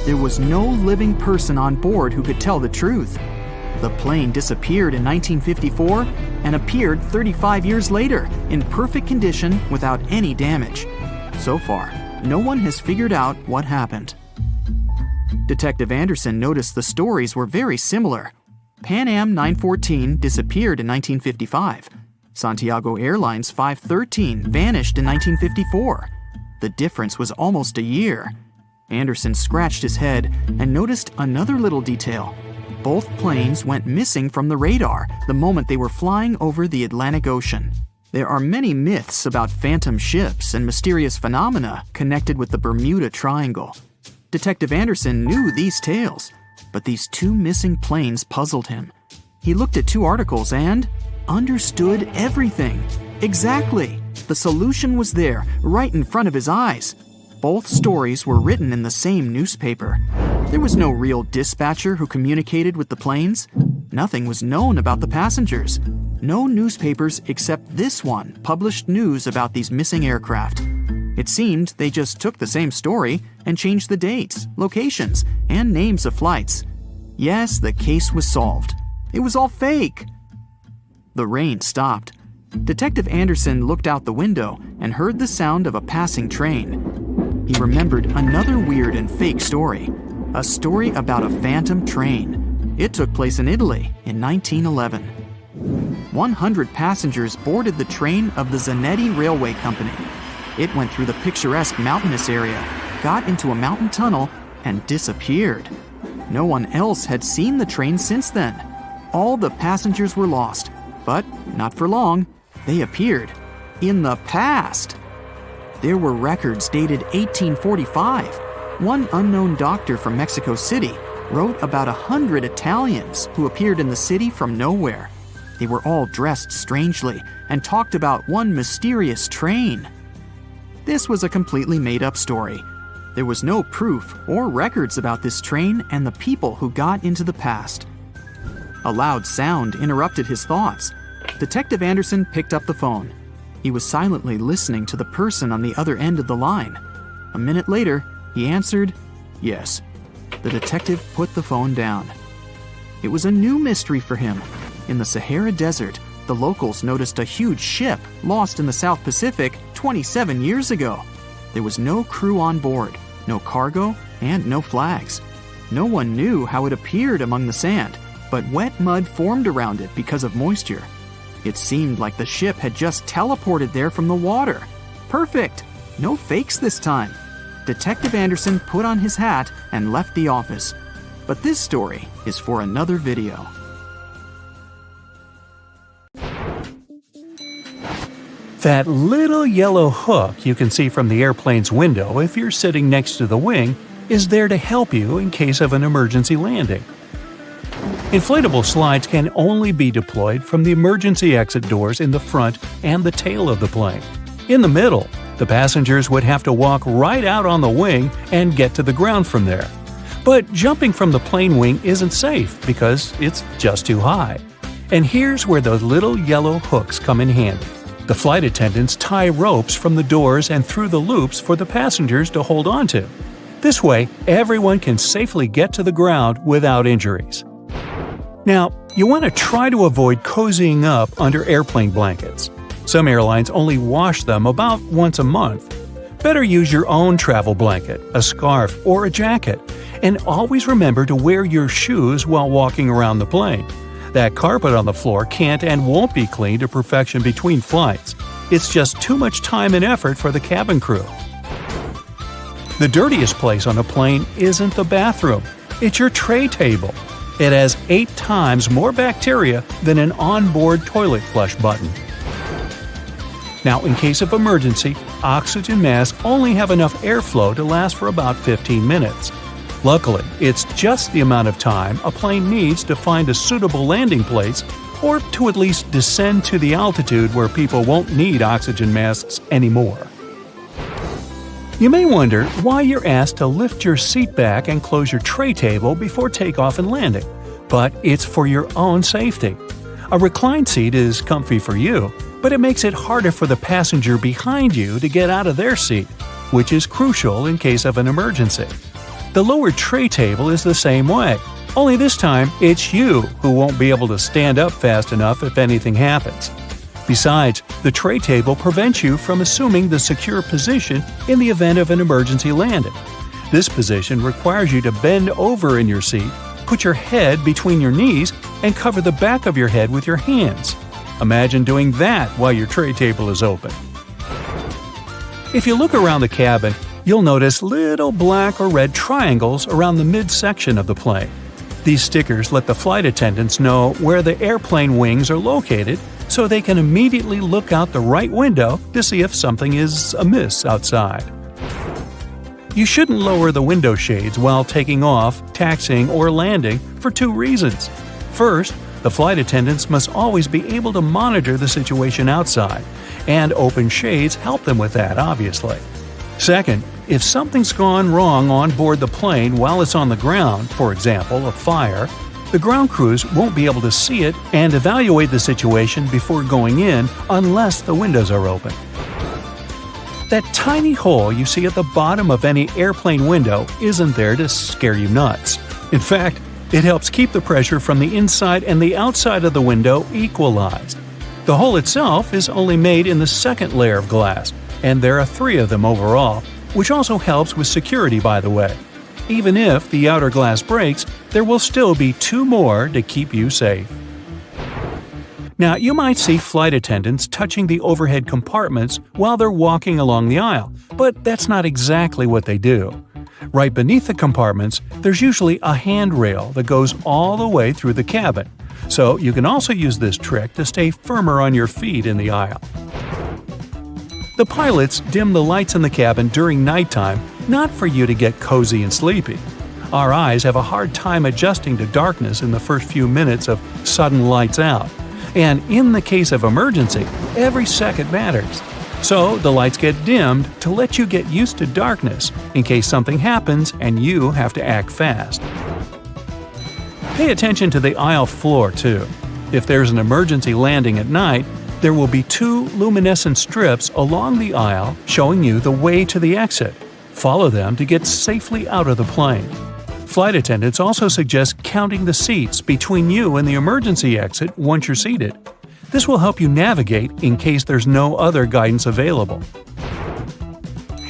There was no living person on board who could tell the truth. The plane disappeared in 1954 and appeared 35 years later in perfect condition without any damage. So far, no one has figured out what happened. Detective Anderson noticed the stories were very similar. Pan Am 914 disappeared in 1955. Santiago Airlines 513 vanished in 1954. The difference was almost a year. Anderson scratched his head and noticed another little detail. Both planes went missing from the radar the moment they were flying over the Atlantic Ocean. There are many myths about phantom ships and mysterious phenomena connected with the Bermuda Triangle. Detective Anderson knew these tales, but these two missing planes puzzled him. He looked at two articles and understood everything. Exactly. The solution was there, right in front of his eyes. Both stories were written in the same newspaper. There was no real dispatcher who communicated with the planes. Nothing was known about the passengers. No newspapers except this one published news about these missing aircraft. It seemed they just took the same story and changed the dates, locations, and names of flights. Yes, the case was solved. It was all fake. The rain stopped. Detective Anderson looked out the window and heard the sound of a passing train. He remembered another weird and fake story, a story about a phantom train. It took place in Italy in 1911. 100 passengers boarded the train of the Zanetti Railway Company. It went through the picturesque mountainous area, got into a mountain tunnel, and disappeared. No one else had seen the train since then. All the passengers were lost, but not for long. They appeared in the past. There were records dated 1845. One unknown doctor from Mexico City wrote about 100 Italians who appeared in the city from nowhere. They were all dressed strangely and talked about one mysterious train. This was a completely made-up story. There was no proof or records about this train and the people who got into the past. A loud sound interrupted his thoughts. Detective Anderson picked up the phone. He was silently listening to the person on the other end of the line. A minute later, he answered, "Yes." The detective put the phone down. It was a new mystery for him. In the Sahara Desert, the locals noticed a huge ship lost in the South Pacific 27 years ago. There was no crew on board, no cargo, and no flags. No one knew how it appeared among the sand, but wet mud formed around it because of moisture. It seemed like the ship had just teleported there from the water. Perfect! No fakes this time. Detective Anderson put on his hat and left the office. But this story is for another video. That little yellow hook you can see from the airplane's window if you're sitting next to the wing is there to help you in case of an emergency landing. Inflatable slides can only be deployed from the emergency exit doors in the front and the tail of the plane. In the middle, the passengers would have to walk right out on the wing and get to the ground from there. But jumping from the plane wing isn't safe because it's just too high. And here's where those little yellow hooks come in handy. The flight attendants tie ropes from the doors and through the loops for the passengers to hold onto. This way, everyone can safely get to the ground without injuries. Now, you want to try to avoid cozying up under airplane blankets. Some airlines only wash them about once a month. Better use your own travel blanket, a scarf, or a jacket. And always remember to wear your shoes while walking around the plane. That carpet on the floor can't and won't be cleaned to perfection between flights. It's just too much time and effort for the cabin crew. The dirtiest place on a plane isn't the bathroom, it's your tray table. It has 8 times more bacteria than an onboard toilet flush button. Now, in case of emergency, oxygen masks only have enough airflow to last for about 15 minutes. Luckily, it's just the amount of time a plane needs to find a suitable landing place or to at least descend to the altitude where people won't need oxygen masks anymore. You may wonder why you're asked to lift your seat back and close your tray table before takeoff and landing, but it's for your own safety. A reclined seat is comfy for you, but it makes it harder for the passenger behind you to get out of their seat, which is crucial in case of an emergency. The lower tray table is the same way, only this time it's you who won't be able to stand up fast enough if anything happens. Besides, the tray table prevents you from assuming the secure position in the event of an emergency landing. This position requires you to bend over in your seat, put your head between your knees, and cover the back of your head with your hands. Imagine doing that while your tray table is open. If you look around the cabin, you'll notice little black or red triangles around the midsection of the plane. These stickers let the flight attendants know where the airplane wings are located, so they can immediately look out the right window to see if something is amiss outside. You shouldn't lower the window shades while taking off, taxiing, or landing for 2 reasons. First, the flight attendants must always be able to monitor the situation outside, and open shades help them with that, obviously. Second, if something's gone wrong on board the plane while it's on the ground, for example, a fire, the ground crews won't be able to see it and evaluate the situation before going in unless the windows are open. That tiny hole you see at the bottom of any airplane window isn't there to scare you nuts. In fact, it helps keep the pressure from the inside and the outside of the window equalized. The hole itself is only made in the second layer of glass, and there are 3 of them overall, which also helps with security, by the way. Even if the outer glass breaks, there will still be 2 more to keep you safe. Now, you might see flight attendants touching the overhead compartments while they're walking along the aisle, but that's not exactly what they do. Right beneath the compartments, there's usually a handrail that goes all the way through the cabin, so you can also use this trick to stay firmer on your feet in the aisle. The pilots dim the lights in the cabin during nighttime, not for you to get cozy and sleepy. Our eyes have a hard time adjusting to darkness in the first few minutes of sudden lights out. And in the case of emergency, every second matters. So the lights get dimmed to let you get used to darkness in case something happens and you have to act fast. Pay attention to the aisle floor too. If there's an emergency landing at night, there will be 2 luminescent strips along the aisle showing you the way to the exit. Follow them to get safely out of the plane. Flight attendants also suggest counting the seats between you and the emergency exit once you're seated. This will help you navigate in case there's no other guidance available.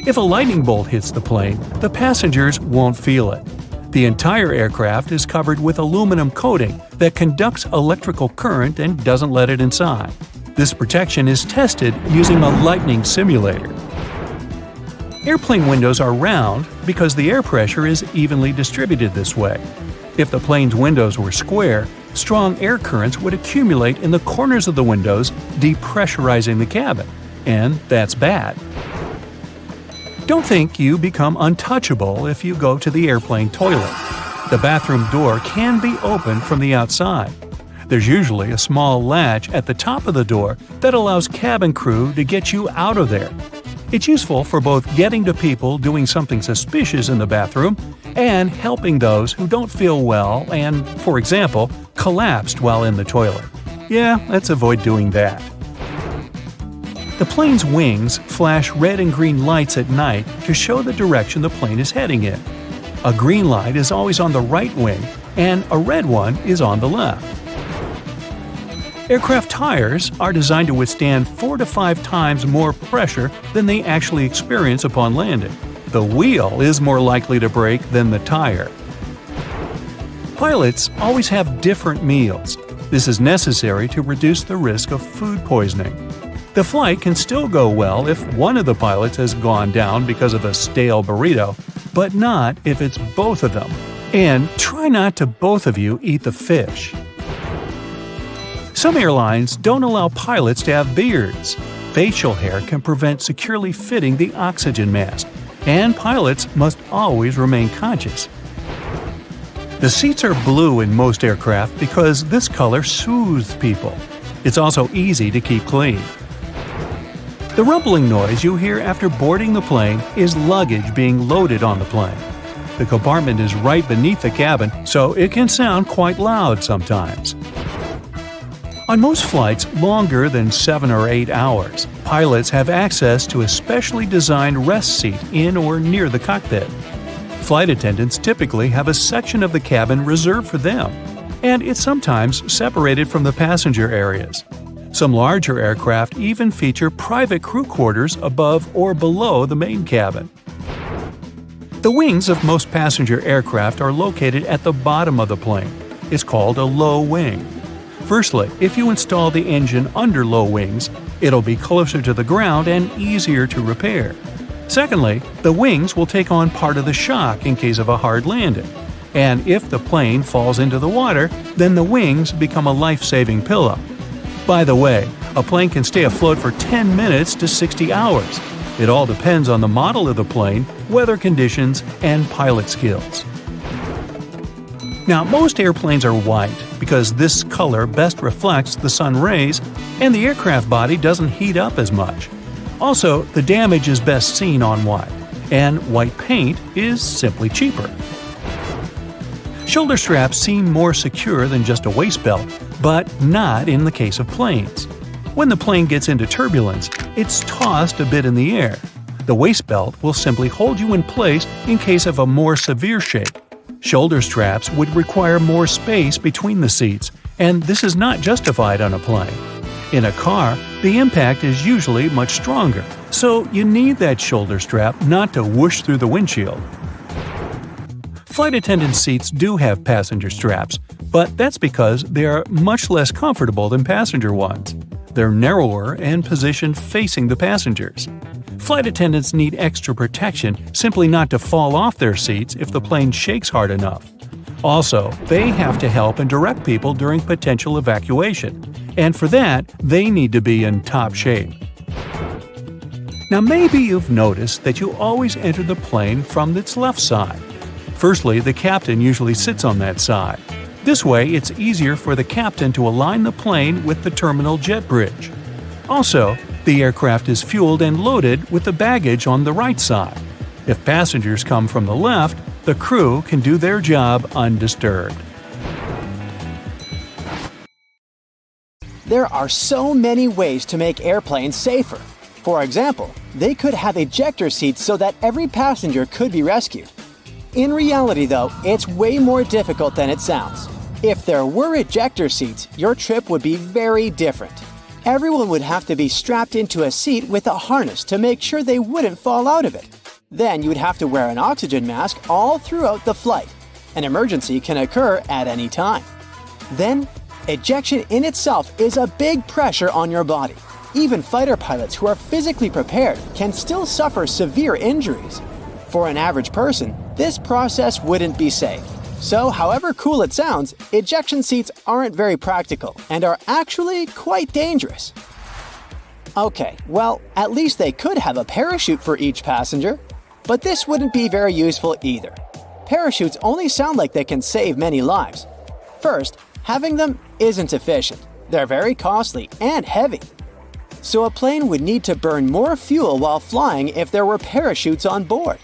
If a lightning bolt hits the plane, the passengers won't feel it. The entire aircraft is covered with aluminum coating that conducts electrical current and doesn't let it inside. This protection is tested using a lightning simulator. Airplane windows are round because the air pressure is evenly distributed this way. If the plane's windows were square, strong air currents would accumulate in the corners of the windows, depressurizing the cabin, and that's bad. Don't think you become untouchable if you go to the airplane toilet. The bathroom door can be opened from the outside. There's usually a small latch at the top of the door that allows cabin crew to get you out of there. It's useful for both getting to people doing something suspicious in the bathroom and helping those who don't feel well and, for example, collapsed while in the toilet. Yeah, let's avoid doing that. The plane's wings flash red and green lights at night to show the direction the plane is heading in. A green light is always on the right wing, and a red one is on the left. Aircraft tires are designed to withstand 4 to 5 times more pressure than they actually experience upon landing. The wheel is more likely to break than the tire. Pilots always have different meals. This is necessary to reduce the risk of food poisoning. The flight can still go well if one of the pilots has gone down because of a stale burrito, but not if it's both of them. And try not to both of you eat the fish. Some airlines don't allow pilots to have beards. Facial hair can prevent securely fitting the oxygen mask, and pilots must always remain conscious. The seats are blue in most aircraft because this color soothes people. It's also easy to keep clean. The rumbling noise you hear after boarding the plane is luggage being loaded on the plane. The compartment is right beneath the cabin, so it can sound quite loud sometimes. On most flights longer than 7 or 8 hours, pilots have access to a specially designed rest seat in or near the cockpit. Flight attendants typically have a section of the cabin reserved for them, and it's sometimes separated from the passenger areas. Some larger aircraft even feature private crew quarters above or below the main cabin. The wings of most passenger aircraft are located at the bottom of the plane. It's called a low wing. Firstly, if you install the engine under low wings, it'll be closer to the ground and easier to repair. Secondly, the wings will take on part of the shock in case of a hard landing. And if the plane falls into the water, then the wings become a life-saving pillow. By the way, a plane can stay afloat for 10 minutes to 60 hours. It all depends on the model of the plane, weather conditions, and pilot skills. Now, most airplanes are white because this color best reflects the sun rays and the aircraft body doesn't heat up as much. Also, the damage is best seen on white, and white paint is simply cheaper. Shoulder straps seem more secure than just a waist belt, but not in the case of planes. When the plane gets into turbulence, it's tossed a bit in the air. The waist belt will simply hold you in place in case of a more severe shake. Shoulder straps would require more space between the seats, and this is not justified on a plane. In a car, the impact is usually much stronger, so you need that shoulder strap not to whoosh through the windshield. Flight attendant seats do have passenger straps, but that's because they are much less comfortable than passenger ones. They're narrower and positioned facing the passengers. Flight attendants need extra protection simply not to fall off their seats if the plane shakes hard enough. Also, they have to help and direct people during potential evacuation, and for that, they need to be in top shape. Now maybe you've noticed that you always enter the plane from its left side. Firstly, the captain usually sits on that side. This way, it's easier for the captain to align the plane with the terminal jet bridge. Also, the aircraft is fueled and loaded with the baggage on the right side. If passengers come from the left, the crew can do their job undisturbed. There are so many ways to make airplanes safer. For example, they could have ejector seats so that every passenger could be rescued. In reality, though, it's way more difficult than it sounds. If there were ejector seats, your trip would be very different. Everyone would have to be strapped into a seat with a harness to make sure they wouldn't fall out of it. Then you'd have to wear an oxygen mask all throughout the flight. An emergency can occur at any time. Then, ejection in itself is a big pressure on your body. Even fighter pilots who are physically prepared can still suffer severe injuries. For an average person, this process wouldn't be safe. So, however cool it sounds, ejection seats aren't very practical and are actually quite dangerous. Okay, well, at least they could have a parachute for each passenger, but this wouldn't be very useful either. Parachutes only sound like they can save many lives. First, having them isn't efficient. They're very costly and heavy. So a plane would need to burn more fuel while flying if there were parachutes on board.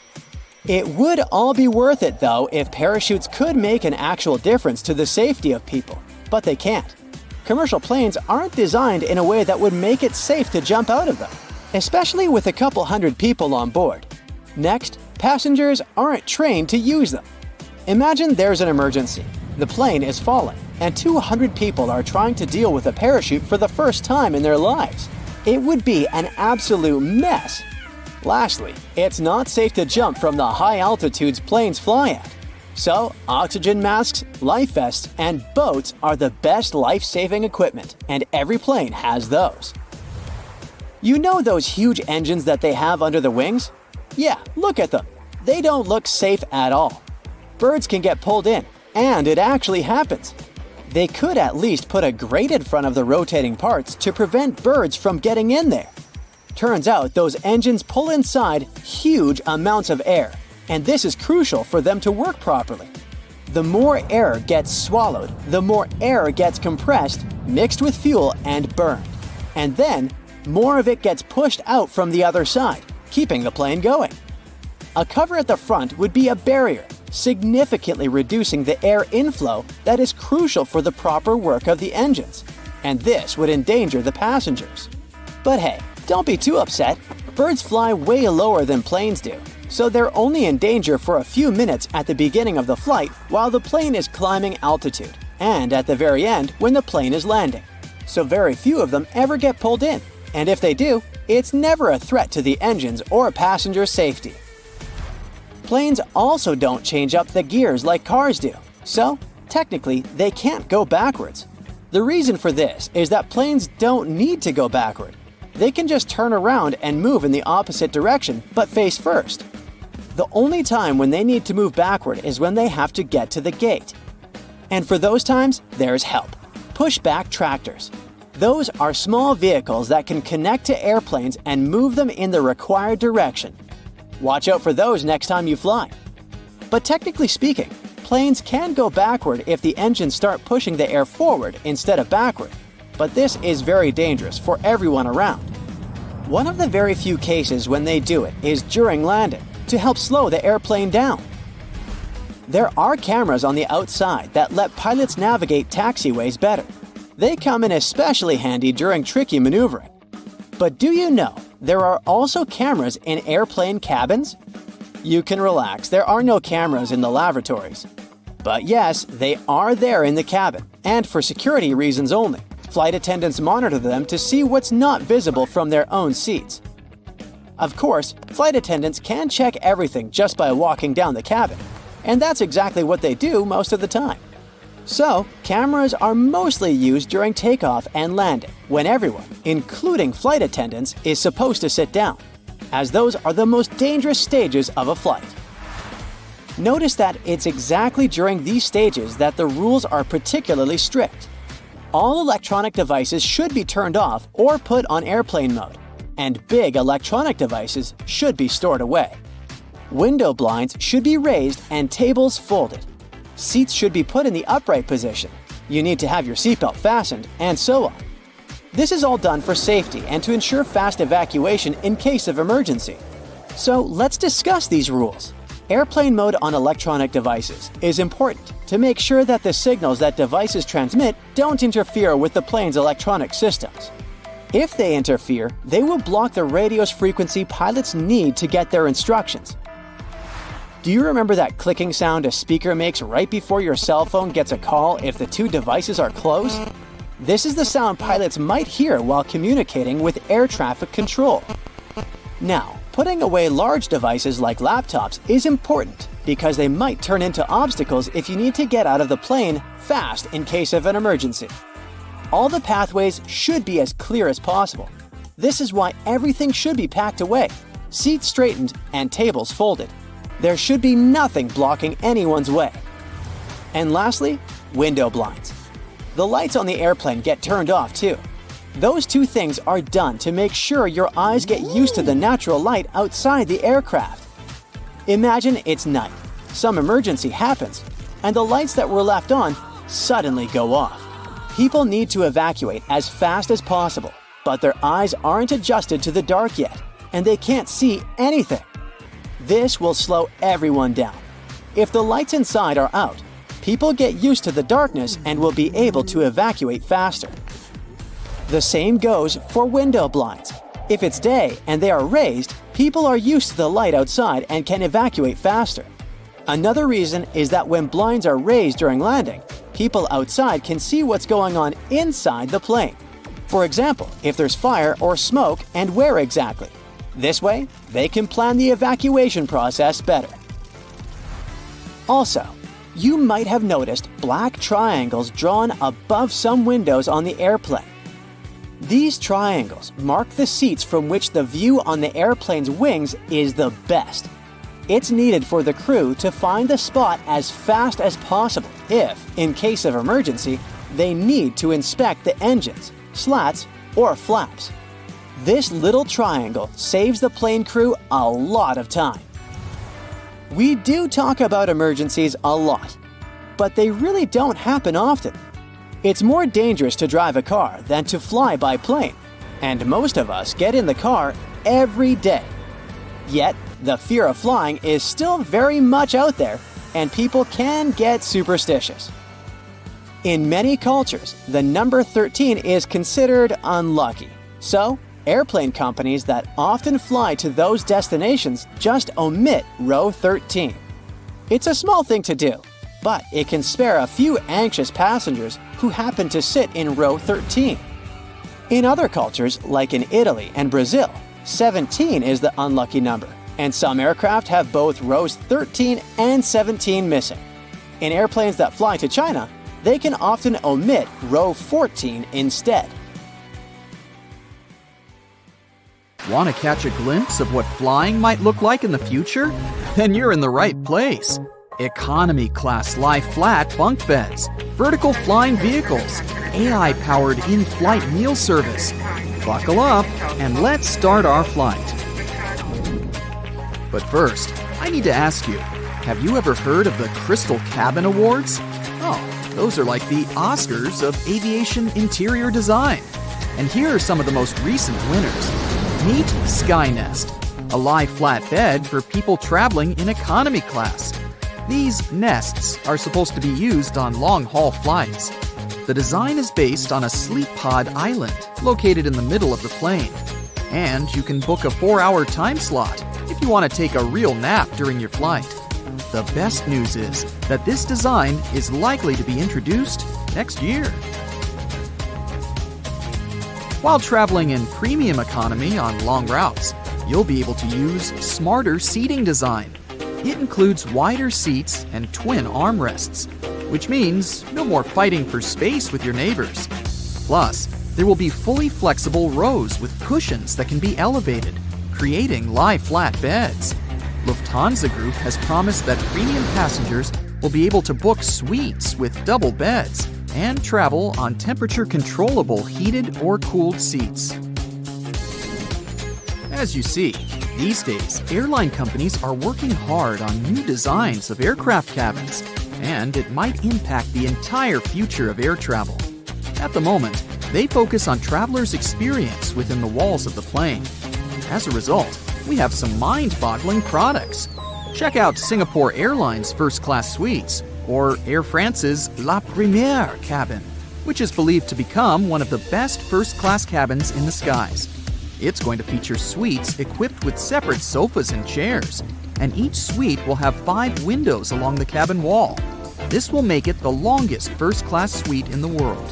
It would all be worth it, though, if parachutes could make an actual difference to the safety of people, but they can't. Commercial planes aren't designed in a way that would make it safe to jump out of them, especially with a couple hundred people on board. Next, passengers aren't trained to use them. Imagine there's an emergency. The plane is falling, and 200 people are trying to deal with a parachute for the first time in their lives. It would be an absolute mess. Lastly, it's not safe to jump from the high altitudes planes fly at. So, oxygen masks, life vests, and boats are the best life-saving equipment, and every plane has those. You know those huge engines that they have under the wings? Yeah, look at them. They don't look safe at all. Birds can get pulled in, and it actually happens. They could at least put a grate in front of the rotating parts to prevent birds from getting in there. Turns out those engines pull inside huge amounts of air, and this is crucial for them to work properly. The more air gets swallowed, the more air gets compressed, mixed with fuel, and burned. And then, more of it gets pushed out from the other side, keeping the plane going. A cover at the front would be a barrier, significantly reducing the air inflow that is crucial for the proper work of the engines. And this would endanger the passengers. But hey, don't be too upset. Birds fly way lower than planes do, so they're only in danger for a few minutes at the beginning of the flight while the plane is climbing altitude, and at the very end when the plane is landing. So very few of them ever get pulled in, and if they do, it's never a threat to the engines or passenger safety. Planes also don't change up the gears like cars do, so technically they can't go backwards. The reason for this is that planes don't need to go backward. They can just turn around and move in the opposite direction, but face first. The only time when they need to move backward is when they have to get to the gate. And for those times, there's help. Pushback tractors. Those are small vehicles that can connect to airplanes and move them in the required direction. Watch out for those next time you fly. But technically speaking, planes can go backward if the engines start pushing the air forward instead of backward. But this is very dangerous for everyone around. One of the very few cases when they do it is during landing, to help slow the airplane down. There are cameras on the outside that let pilots navigate taxiways better. They come in especially handy during tricky maneuvering. But do you know there are also cameras in airplane cabins? You can relax, there are no cameras in the lavatories. But yes, they are there in the cabin, and for security reasons only. Flight attendants monitor them to see what's not visible from their own seats. Of course, flight attendants can check everything just by walking down the cabin, and that's exactly what they do most of the time. So, cameras are mostly used during takeoff and landing, when everyone, including flight attendants, is supposed to sit down, as those are the most dangerous stages of a flight. Notice that it's exactly during these stages that the rules are particularly strict. All electronic devices should be turned off or put on airplane mode, and big electronic devices should be stored away. Window blinds should be raised and tables folded. Seats should be put in the upright position. You need to have your seatbelt fastened, and so on. This is all done for safety and to ensure fast evacuation in case of emergency. So let's discuss these rules. Airplane mode on electronic devices is important to make sure that the signals that devices transmit don't interfere with the plane's electronic systems. If they interfere, they will block the radio's frequency pilots need to get their instructions. Do you remember that clicking sound a speaker makes right before your cell phone gets a call if the two devices are close? This is the sound pilots might hear while communicating with air traffic control. Now, putting away large devices like laptops is important because they might turn into obstacles if you need to get out of the plane fast in case of an emergency. All the pathways should be as clear as possible. This is why everything should be packed away, seats straightened, and tables folded. There should be nothing blocking anyone's way. And lastly, window blinds. The lights on the airplane get turned off too. Those two things are done to make sure your eyes get used to the natural light outside the aircraft. Imagine it's night, some emergency happens, and the lights that were left on suddenly go off. People need to evacuate as fast as possible, but their eyes aren't adjusted to the dark yet, and they can't see anything. This will slow everyone down. If the lights inside are out, people get used to the darkness and will be able to evacuate faster. The same goes for window blinds. If it's day and they are raised, people are used to the light outside and can evacuate faster. Another reason is that when blinds are raised during landing, people outside can see what's going on inside the plane. For example, if there's fire or smoke and where exactly. This way, they can plan the evacuation process better. Also, You might have noticed black triangles drawn above some windows on the airplane. These triangles mark the seats from which the view on the airplane's wings is the best. It's needed for the crew to find the spot as fast as possible if, in case of emergency, they need to inspect the engines, slats, or flaps. This little triangle saves the plane crew a lot of time. We do talk about emergencies a lot, but they really don't happen often. It's more dangerous to drive a car than to fly by plane, and most of us get in the car every day. Yet, the fear of flying is still very much out there, and people can get superstitious. In many cultures, the number 13 is considered unlucky. So, airplane companies that often fly to those destinations just omit row 13. It's a small thing to do, but it can spare a few anxious passengers who happen to sit in row 13. In other cultures, like in Italy and Brazil, 17 is the unlucky number, and some aircraft have both rows 13 and 17 missing. In airplanes that fly to China, they can often omit row 14 instead. Want to catch a glimpse of what flying might look like in the future? Then you're in the right place. Economy class lie-flat bunk beds, vertical flying vehicles, AI-powered in-flight meal service. Buckle up and let's start our flight. But first, I need to ask you, have you ever heard of the Crystal Cabin Awards? Oh, those are like the Oscars of aviation interior design. And here are some of the most recent winners. Meet Skynest, a lie-flat bed for people traveling in economy class. These nests are supposed to be used on long-haul flights. The design is based on a sleep pod island located in the middle of the plane. And you can book a 4-hour time slot if you want to take a real nap during your flight. The best news is that this design is likely to be introduced next year. While traveling in premium economy on long routes, you'll be able to use smarter seating design. It includes wider seats and twin armrests, which means no more fighting for space with your neighbors. Plus, there will be fully flexible rows with cushions that can be elevated, creating lie-flat beds. Lufthansa Group has promised that premium passengers will be able to book suites with double beds and travel on temperature-controllable heated or cooled seats. As you see, these days, airline companies are working hard on new designs of aircraft cabins, and it might impact the entire future of air travel. At the moment, they focus on travelers' experience within the walls of the plane. As a result, we have some mind-boggling products. Check out Singapore Airlines first-class suites, or Air France's La Première cabin, which is believed to become one of the best first-class cabins in the skies. It's going to feature suites equipped with separate sofas and chairs, and each suite will have 5 windows along the cabin wall. This will make it the longest first-class suite in the world.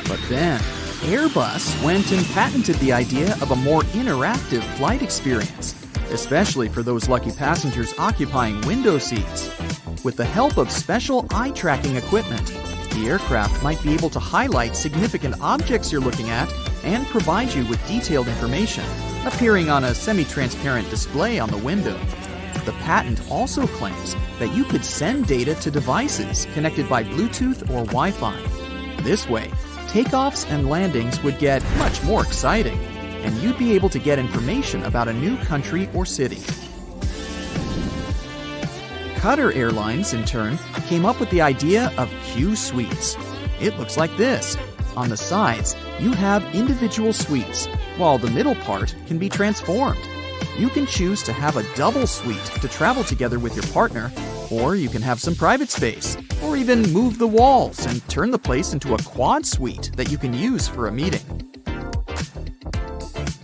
But then, Airbus went and patented the idea of a more interactive flight experience, especially for those lucky passengers occupying window seats. With the help of special eye-tracking equipment, the aircraft might be able to highlight significant objects you're looking at and provide you with detailed information, appearing on a semi-transparent display on the window. The patent also claims that you could send data to devices connected by Bluetooth or Wi-Fi. This way, takeoffs and landings would get much more exciting, and you'd be able to get information about a new country or city. Qatar Airlines, in turn, came up with the idea of Q suites. It looks like this. On the sides, you have individual suites, while the middle part can be transformed. You can choose to have a double suite to travel together with your partner, or you can have some private space, or even move the walls and turn the place into a quad suite that you can use for a meeting.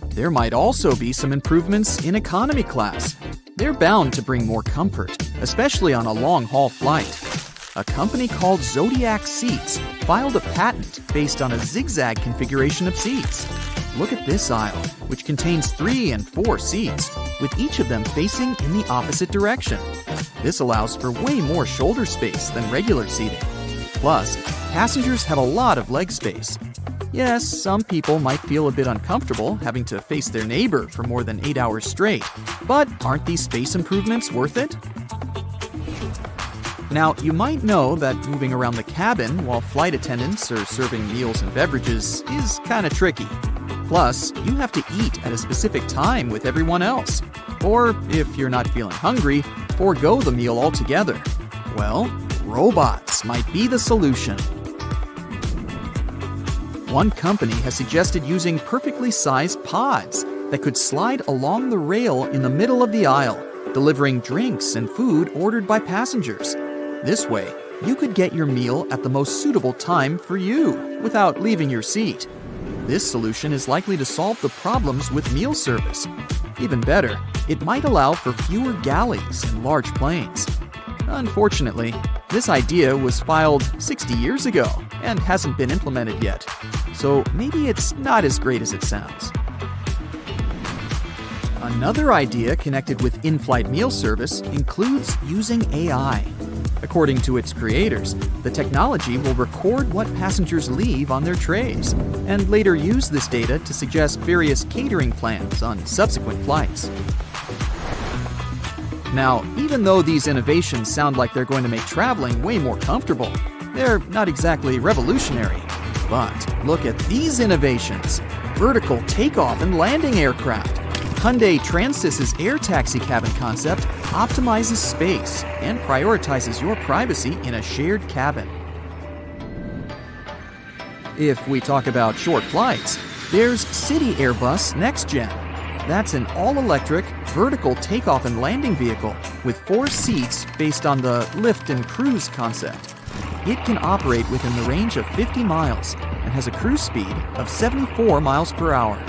There might also be some improvements in economy class. They're bound to bring more comfort, especially on a long-haul flight. a company called Zodiac Seats filed a patent based on a zigzag configuration of seats. Look at this aisle, which contains 3 and 4 seats, with each of them facing in the opposite direction. This allows for way more shoulder space than regular seating. Plus, passengers have a lot of leg space. Yes, some people might feel a bit uncomfortable having to face their neighbor for more than 8 hours straight, but aren't these space improvements worth it? Now, you might know that moving around the cabin while flight attendants are serving meals and beverages is kind of tricky. Plus, you have to eat at a specific time with everyone else. Or, if you're not feeling hungry, forego the meal altogether. Well, robots might be the solution. One company has suggested using perfectly sized pods that could slide along the rail in the middle of the aisle, delivering drinks and food ordered by passengers. This way, you could get your meal at the most suitable time for you without leaving your seat. This solution is likely to solve the problems with meal service. Even better, it might allow for fewer galleys in large planes. Unfortunately, this idea was filed 60 years ago and hasn't been implemented yet, so maybe it's not as great as it sounds. Another idea connected with in-flight meal service includes using AI. According to its creators, the technology will record what passengers leave on their trays, and later use this data to suggest various catering plans on subsequent flights. Now, even though these innovations sound like they're going to make traveling way more comfortable, they're not exactly revolutionary. But look at these innovations: vertical takeoff and landing aircraft. Hyundai Transys's air taxi cabin concept optimizes space and prioritizes your privacy in a shared cabin. If we talk about short flights, there's City Airbus Next Gen. That's an all-electric, vertical takeoff and landing vehicle with 4 seats based on the lift and cruise concept. It can operate within the range of 50 miles and has a cruise speed of 74 miles per hour.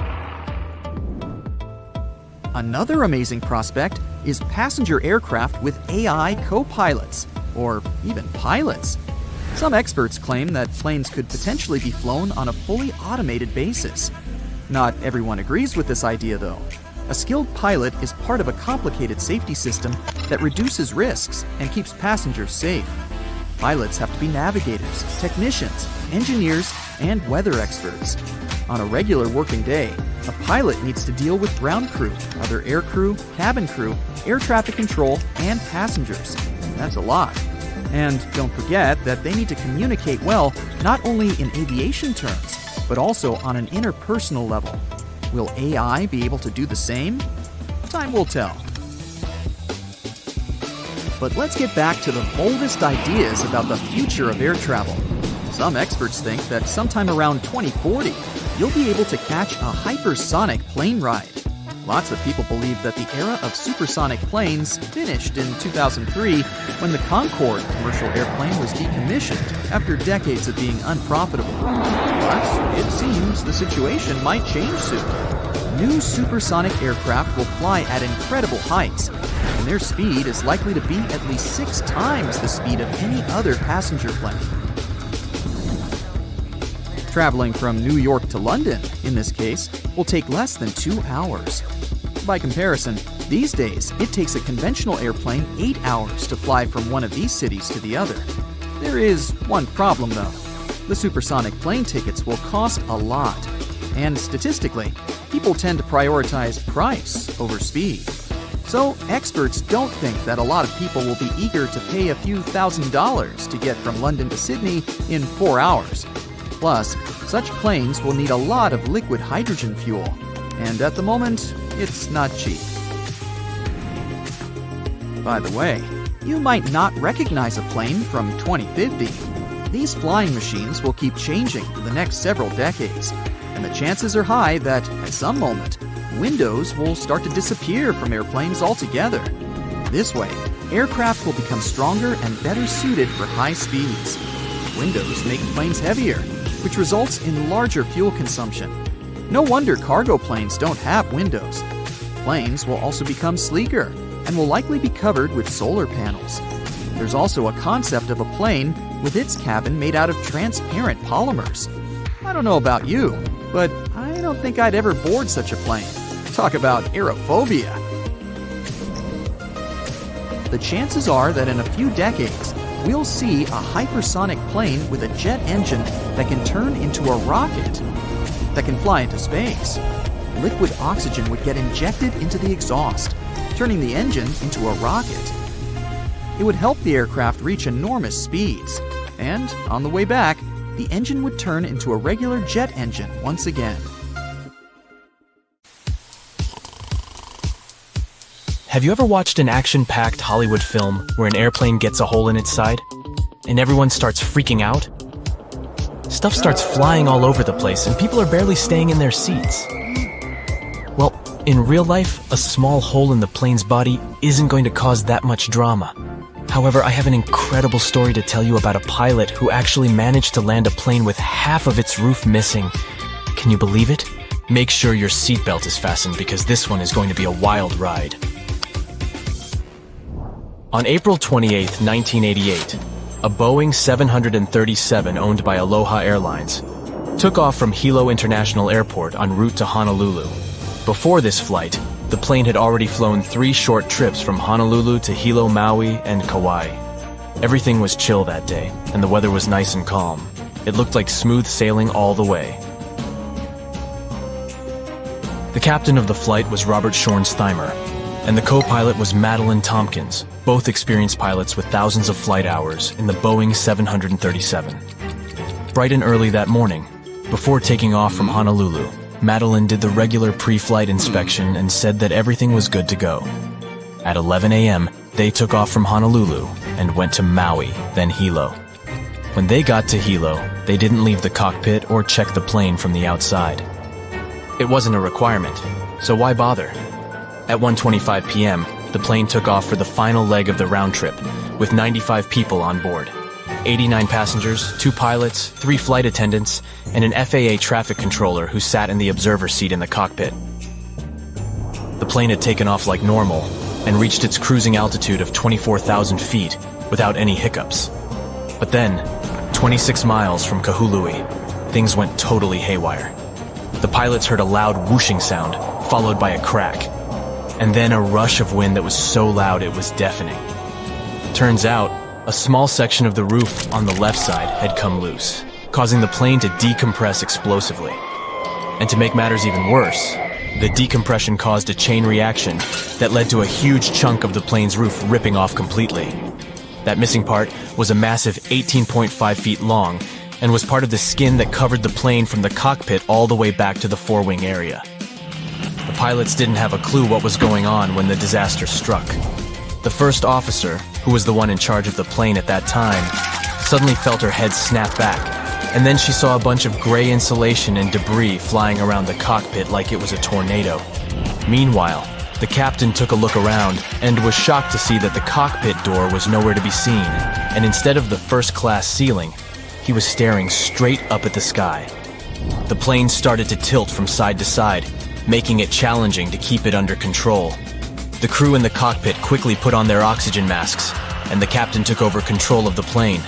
Another amazing prospect is passenger aircraft with AI co-pilots, or even pilots. Some experts claim that planes could potentially be flown on a fully automated basis. Not everyone agrees with this idea, though. A skilled pilot is part of a complicated safety system that reduces risks and keeps passengers safe. Pilots have to be navigators, technicians, engineers, and weather experts. On a regular working day, a pilot needs to deal with ground crew, other air crew, cabin crew, air traffic control, and passengers. That's a lot. And don't forget that they need to communicate well, not only in aviation terms, but also on an interpersonal level. Will AI be able to do the same? Time will tell. But let's get back to the boldest ideas about the future of air travel. Some experts think that sometime around 2040, you'll be able to catch a hypersonic plane ride. Lots of people believe that the era of supersonic planes finished in 2003 when the Concorde commercial airplane was decommissioned after decades of being unprofitable. But it seems the situation might change soon. New supersonic aircraft will fly at incredible heights, and their speed is likely to be at least 6 times the speed of any other passenger plane. Traveling from New York to London, in this case, will take less than 2 hours. By comparison, these days, it takes a conventional airplane 8 hours to fly from one of these cities to the other. There is one problem, though. The supersonic plane tickets will cost a lot, and statistically, people tend to prioritize price over speed. So, experts don't think that a lot of people will be eager to pay a few $1,000s to get from London to Sydney in 4 hours. Plus, such planes will need a lot of liquid hydrogen fuel, and at the moment, it's not cheap. By the way, you might not recognize a plane from 2050. These flying machines will keep changing for the next several decades, and the chances are high that, at some moment, windows will start to disappear from airplanes altogether. This way, aircraft will become stronger and better suited for high speeds. Windows make planes heavier, which results in larger fuel consumption. No wonder cargo planes don't have windows. Planes will also become sleeker and will likely be covered with solar panels. There's also a concept of a plane with its cabin made out of transparent polymers. I don't know about you, but I don't think I'd ever board such a plane. Talk about aerophobia. The chances are that in a few decades, we'll see a hypersonic plane with a jet engine that can turn into a rocket that can fly into space. Liquid oxygen would get injected into the exhaust, turning the engine into a rocket. It would help the aircraft reach enormous speeds, and on the way back, the engine would turn into a regular jet engine once again. Have you ever watched an action-packed Hollywood film where an airplane gets a hole in its side and everyone starts freaking out? Stuff starts flying all over the place and people are barely staying in their seats. Well, in real life, a small hole in the plane's body isn't going to cause that much drama. However, I have an incredible story to tell you about a pilot who actually managed to land a plane with half of its roof missing. Can you believe it? Make sure your seatbelt is fastened because this one is going to be a wild ride. On April 28, 1988, a Boeing 737 owned by Aloha Airlines took off from Hilo International Airport en route to Honolulu. Before this flight, the plane had already flown 3 short trips from Honolulu to Hilo, Maui, and Kauai. Everything was chill that day, and the weather was nice and calm. It looked like smooth sailing all the way. The captain of the flight was Robert Schornsteimer, and the co-pilot was Madeline Tompkins, both experienced pilots with thousands of flight hours in the Boeing 737. Bright and early that morning, before taking off from Honolulu, Madeline did the regular pre-flight inspection and said that everything was good to go. At 11 a.m., they took off from Honolulu and went to Maui, then Hilo. When they got to Hilo, they didn't leave the cockpit or check the plane from the outside. It wasn't a requirement, so why bother? At 1:25 p.m., the plane took off for the final leg of the round trip, with 95 people on board. 89 passengers, 2 pilots, 3 flight attendants, and an FAA traffic controller who sat in the observer seat in the cockpit. The plane had taken off like normal and reached its cruising altitude of 24,000 feet without any hiccups. But then, 26 miles from Kahului, things went totally haywire. The pilots heard a loud whooshing sound, followed by a crack, and then a rush of wind that was so loud it was deafening. Turns out, a small section of the roof on the left side had come loose, causing the plane to decompress explosively. And to make matters even worse, the decompression caused a chain reaction that led to a huge chunk of the plane's roof ripping off completely. That missing part was a massive 18.5 feet long and was part of the skin that covered the plane from the cockpit all the way back to the forewing area. The pilots didn't have a clue what was going on when the disaster struck. The first officer, who was the one in charge of the plane at that time, suddenly felt her head snap back, and then she saw a bunch of gray insulation and debris flying around the cockpit like it was a tornado. Meanwhile, the captain took a look around and was shocked to see that the cockpit door was nowhere to be seen, and instead of the first-class ceiling, he was staring straight up at the sky. The plane started to tilt from side to side, making it challenging to keep it under control. The crew in the cockpit quickly put on their oxygen masks, and the captain took over control of the plane.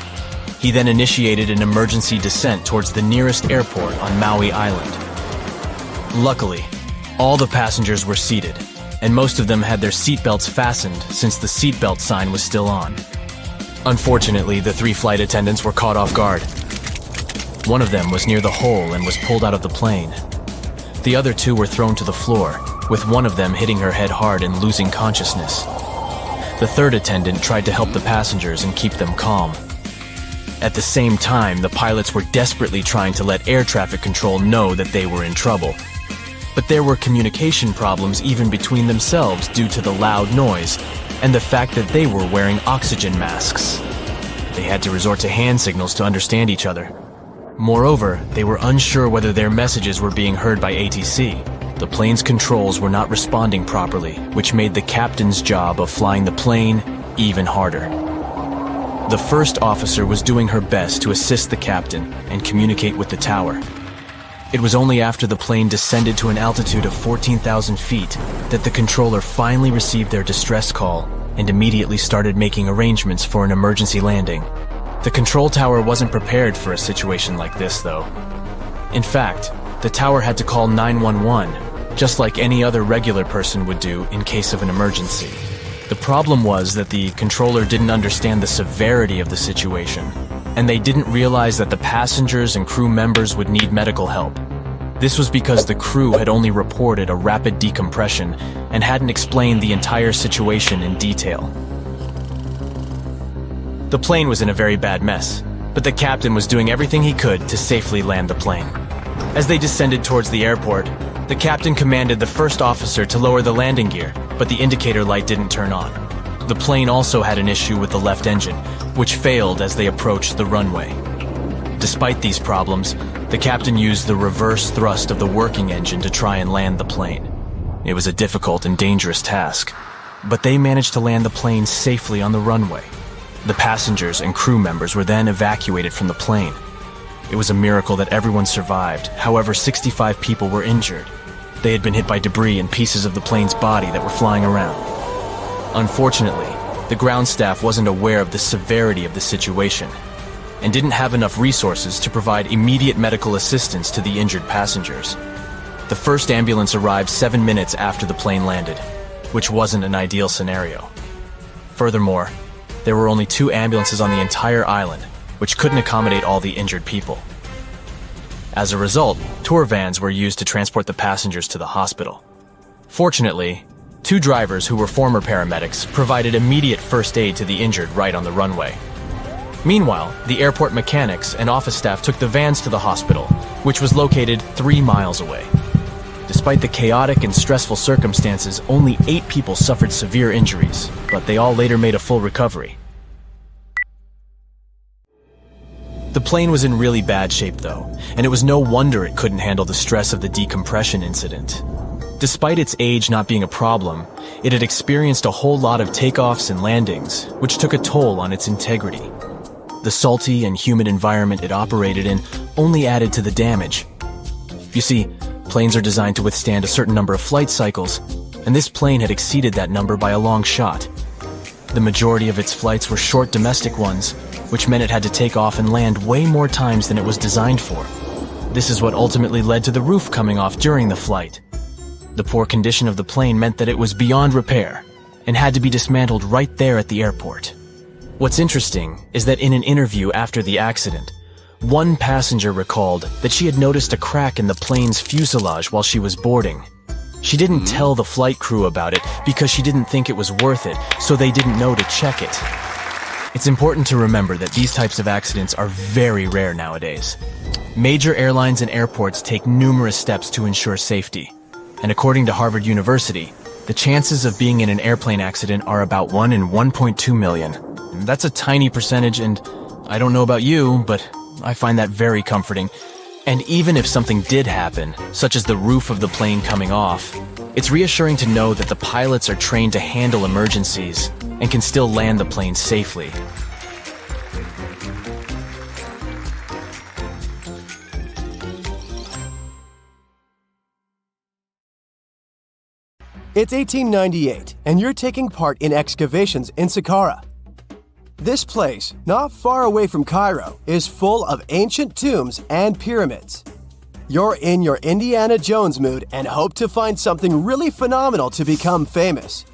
He then initiated an emergency descent towards the nearest airport on Maui Island. Luckily, all the passengers were seated, and most of them had their seatbelts fastened since the seatbelt sign was still on. Unfortunately, the 3 flight attendants were caught off guard. One of them was near the hole and was pulled out of the plane. The other 2 were thrown to the floor, with one of them hitting her head hard and losing consciousness. The third attendant tried to help the passengers and keep them calm. At the same time, the pilots were desperately trying to let air traffic control know that they were in trouble. But there were communication problems even between themselves due to the loud noise and the fact that they were wearing oxygen masks. They had to resort to hand signals to understand each other. Moreover, they were unsure whether their messages were being heard by ATC. The plane's controls were not responding properly, which made the captain's job of flying the plane even harder. The first officer was doing her best to assist the captain and communicate with the tower. It was only after the plane descended to an altitude of 14,000 feet that the controller finally received their distress call and immediately started making arrangements for an emergency landing. The control tower wasn't prepared for a situation like this, though. In fact, the tower had to call 911, just like any other regular person would do in case of an emergency. The problem was that the controller didn't understand the severity of the situation, and they didn't realize that the passengers and crew members would need medical help. This was because the crew had only reported a rapid decompression and hadn't explained the entire situation in detail. The plane was in a very bad mess, but the captain was doing everything he could to safely land the plane. As they descended towards the airport, the captain commanded the first officer to lower the landing gear, but the indicator light didn't turn on. The plane also had an issue with the left engine, which failed as they approached the runway. Despite these problems, the captain used the reverse thrust of the working engine to try and land the plane. It was a difficult and dangerous task, but they managed to land the plane safely on the runway. The passengers and crew members were then evacuated from the plane. It was a miracle that everyone survived. However, 65 people were injured. They had been hit by debris and pieces of the plane's body that were flying around. Unfortunately, the ground staff wasn't aware of the severity of the situation and didn't have enough resources to provide immediate medical assistance to the injured passengers. The first ambulance arrived 7 minutes after the plane landed, which wasn't an ideal scenario. Furthermore, there were only 2 ambulances on the entire island, which couldn't accommodate all the injured people. As a result, tour vans were used to transport the passengers to the hospital. Fortunately, 2 drivers who were former paramedics provided immediate first aid to the injured right on the runway. Meanwhile, the airport mechanics and office staff took the vans to the hospital, which was located 3 miles away. Despite the chaotic and stressful circumstances, only 8 people suffered severe injuries, but they all later made a full recovery. The plane was in really bad shape though, and it was no wonder it couldn't handle the stress of the decompression incident. Despite its age not being a problem, it had experienced a whole lot of takeoffs and landings, which took a toll on its integrity. The salty and humid environment it operated in only added to the damage. You see, planes are designed to withstand a certain number of flight cycles, and this plane had exceeded that number by a long shot. The majority of its flights were short domestic ones, which meant it had to take off and land way more times than it was designed for. This is what ultimately led to the roof coming off during the flight. The poor condition of the plane meant that it was beyond repair and had to be dismantled right there at the airport. What's interesting is that in an interview after the accident, one passenger recalled that she had noticed a crack in the plane's fuselage while she was boarding. She didn't tell the flight crew about it because she didn't think it was worth it, so they didn't know to check it. It's important to remember that these types of accidents are very rare nowadays. Major airlines and airports take numerous steps to ensure safety. And according to Harvard University, the chances of being in an airplane accident are about 1 in 1.2 million. And that's a tiny percentage, and I don't know about you, but I find that very comforting. And even if something did happen, such as the roof of the plane coming off, it's reassuring to know that the pilots are trained to handle emergencies and can still land the plane safely. It's 1898, and you're taking part in excavations in Saqqara. This place, not far away from Cairo, is full of ancient tombs and pyramids. You're in your Indiana Jones mood and hope to find something really phenomenal to become famous.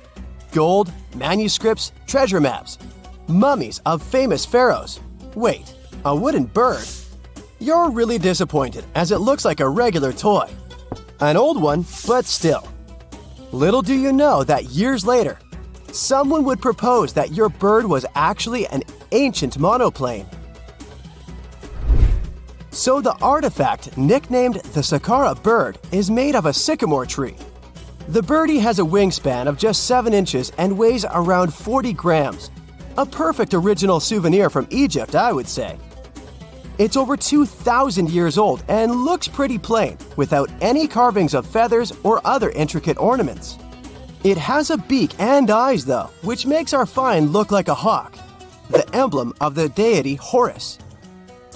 Gold, manuscripts, treasure maps, mummies of famous pharaohs. Wait, a wooden bird? You're really disappointed as it looks like a regular toy. An old one, but still. Little do you know that years later, someone would propose that your bird was actually an ancient monoplane. So the artifact, nicknamed the Saqqara bird, is made of a sycamore tree. The birdie has a wingspan of just 7 inches and weighs around 40 grams. A perfect original souvenir from Egypt, I would say. It's over 2,000 years old and looks pretty plain, without any carvings of feathers or other intricate ornaments. It has a beak and eyes though, which makes our find look like a hawk, the emblem of the deity Horus.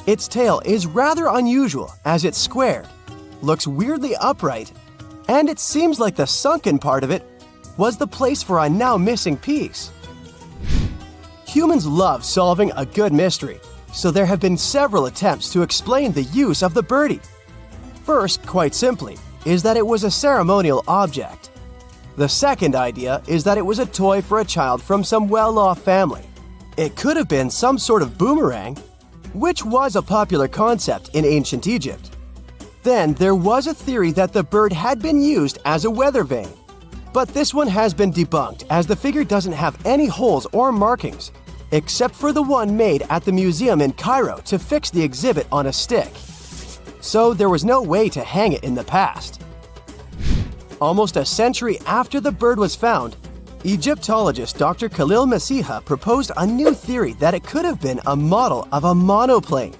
Its tail is rather unusual as it's squared, looks weirdly upright, and it seems like the sunken part of it was the place for a now missing piece. Humans love solving a good mystery, so there have been several attempts to explain the use of the birdie. First, quite simply, is that it was a ceremonial object. The second idea is that it was a toy for a child from some well-off family. It could have been some sort of boomerang, which was a popular concept in ancient Egypt. Then there was a theory that the bird had been used as a weather vane. But this one has been debunked as the figure doesn't have any holes or markings, except for the one made at the museum in Cairo to fix the exhibit on a stick. So there was no way to hang it in the past. Almost a century after the bird was found, Egyptologist Dr. Khalil Masiha proposed a new theory that it could have been a model of a monoplane.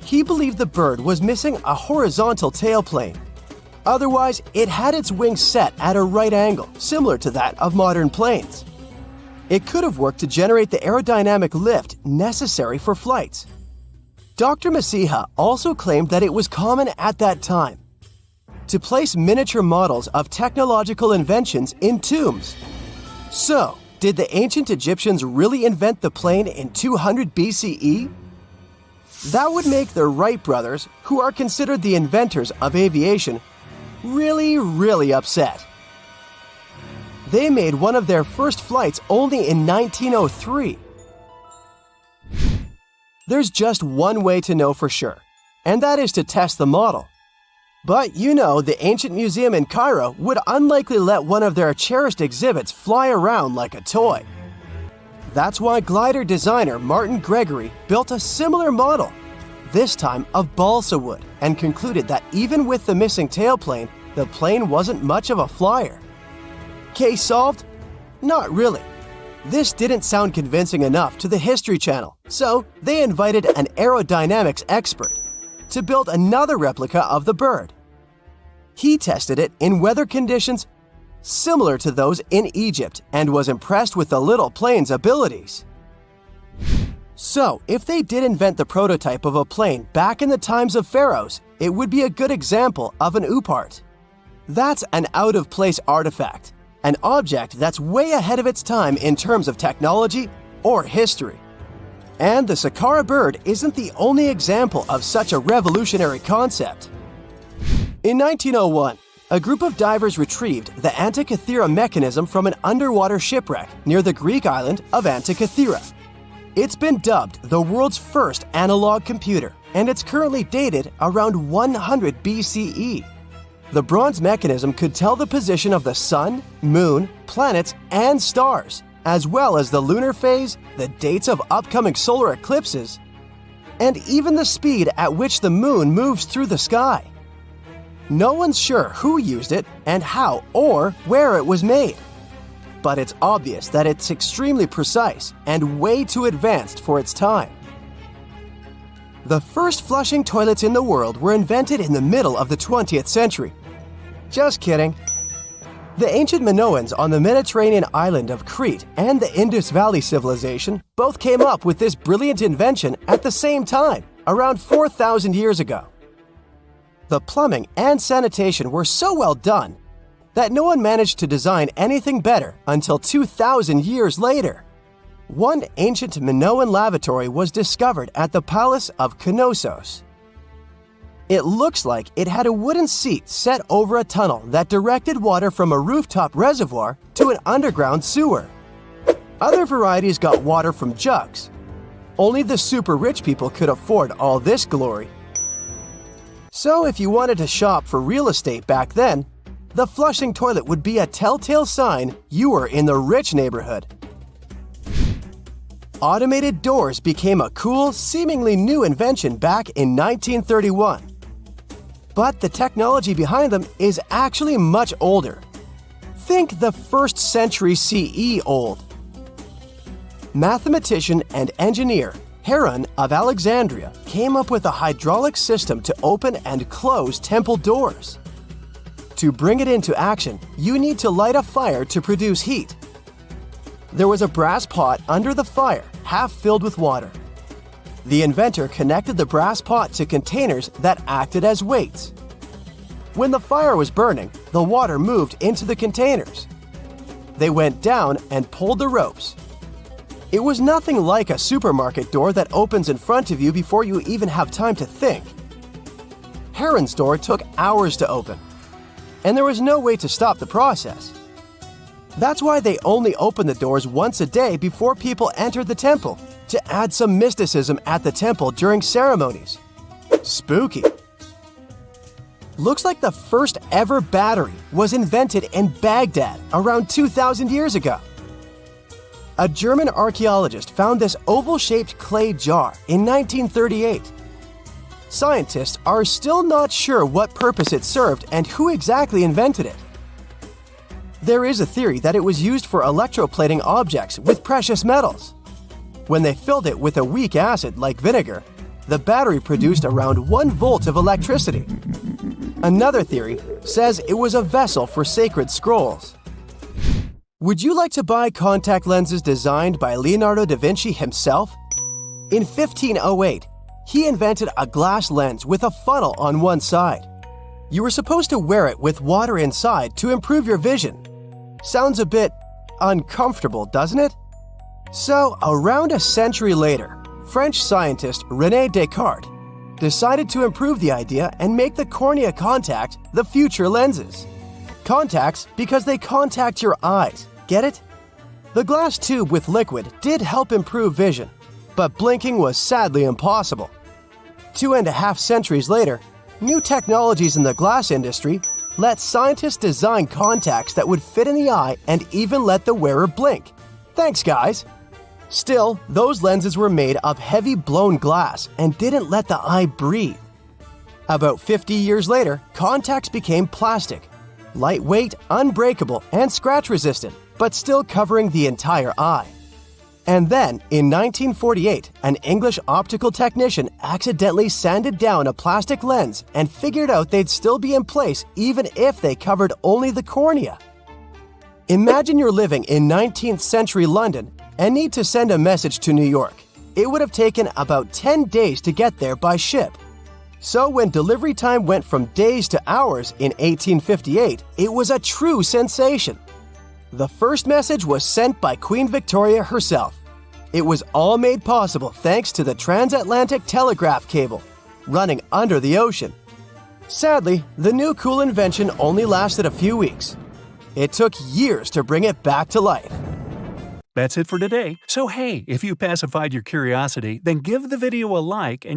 He believed the bird was missing a horizontal tailplane. Otherwise, it had its wings set at a right angle, similar to that of modern planes. It could have worked to generate the aerodynamic lift necessary for flights. Dr. Masiha also claimed that it was common at that time to place miniature models of technological inventions in tombs. So, did the ancient Egyptians really invent the plane in 200 BCE? That would make the Wright brothers, who are considered the inventors of aviation, really upset. They made one of their first flights only in 1903. There's just one way to know for sure, and that is to test the model. But you know, the ancient museum in Cairo would unlikely let one of their cherished exhibits fly around like a toy. That's why glider designer Martin Gregory built a similar model, this time of balsa wood, and concluded that even with the missing tailplane, the plane wasn't much of a flyer. Case solved? Not really. This didn't sound convincing enough to the History Channel, so they invited an aerodynamics expert to build another replica of the bird. He tested it in weather conditions similar to those in Egypt and was impressed with the little plane's abilities. So, if they did invent the prototype of a plane back in the times of pharaohs, it would be a good example of an oupart. That's an out-of-place artifact, an object that's way ahead of its time in terms of technology or history. And the Saqqara bird isn't the only example of such a revolutionary concept. In 1901, a group of divers retrieved the Antikythera mechanism from an underwater shipwreck near the Greek island of Antikythera. It's been dubbed the world's first analog computer, and it's currently dated around 100 BCE. The bronze mechanism could tell the position of the sun, moon, planets, and stars, as well as the lunar phase, the dates of upcoming solar eclipses, and even the speed at which the moon moves through the sky. No one's sure who used it and how or where it was made, but it's obvious that it's extremely precise and way too advanced for its time. The first flushing toilets in the world were invented in the middle of the 20th century. Just kidding. The ancient Minoans on the Mediterranean island of Crete and the Indus Valley civilization both came up with this brilliant invention at the same time, around 4,000 years ago. The plumbing and sanitation were so well done that no one managed to design anything better until 2,000 years later. One ancient Minoan lavatory was discovered at the Palace of Knossos. It looks like it had a wooden seat set over a tunnel that directed water from a rooftop reservoir to an underground sewer. Other varieties got water from jugs. Only the super rich people could afford all this glory. So if you wanted to shop for real estate back then, the flushing toilet would be a telltale sign you were in the rich neighborhood. Automated doors became a cool, seemingly new invention back in 1931. But the technology behind them is actually much older. Think the 1st century CE old. Mathematician and engineer Heron of Alexandria came up with a hydraulic system to open and close temple doors. To bring it into action, you need to light a fire to produce heat. There was a brass pot under the fire, half filled with water. The inventor connected the brass pot to containers that acted as weights. When the fire was burning, the water moved into the containers. They went down and pulled the ropes. It was nothing like a supermarket door that opens in front of you before you even have time to think. Heron's door took hours to open, and there was no way to stop the process. That's why they only opened the doors once a day before people entered the temple, to add some mysticism at the temple during ceremonies. Spooky. Looks like the first ever battery was invented in Baghdad around 2,000 years ago. A German archaeologist found this oval-shaped clay jar in 1938. Scientists are still not sure what purpose it served and who exactly invented it. There is a theory that it was used for electroplating objects with precious metals. When they filled it with a weak acid like vinegar, the battery produced around 1 volt of electricity. Another theory says it was a vessel for sacred scrolls. Would you like to buy contact lenses designed by Leonardo da Vinci himself? In 1508, he invented a glass lens with a funnel on one side. You were supposed to wear it with water inside to improve your vision. Sounds a bit uncomfortable, doesn't it? So, around a century later, French scientist René Descartes decided to improve the idea and make the cornea contact the future lenses. Contacts because they contact your eyes, get it? The glass tube with liquid did help improve vision, but blinking was sadly impossible. 2.5 centuries later, new technologies in the glass industry let scientists design contacts that would fit in the eye and even let the wearer blink. Thanks, guys! Still, those lenses were made of heavy blown glass and didn't let the eye breathe. About 50 years later, contacts became plastic, lightweight, unbreakable, and scratch-resistant, but still covering the entire eye. And then, in 1948, an English optical technician accidentally sanded down a plastic lens and figured out they'd still be in place even if they covered only the cornea. Imagine you're living in 19th century London and need to send a message to New York. It would have taken about 10 days to get there by ship. So when delivery time went from days to hours in 1858, it was a true sensation. The first message was sent by Queen Victoria herself. It was all made possible thanks to the transatlantic telegraph cable, running under the ocean. Sadly, the new cool invention only lasted a few weeks. It took years to bring it back to life. That's it for today. So hey, if you pacified your curiosity, then give the video a like and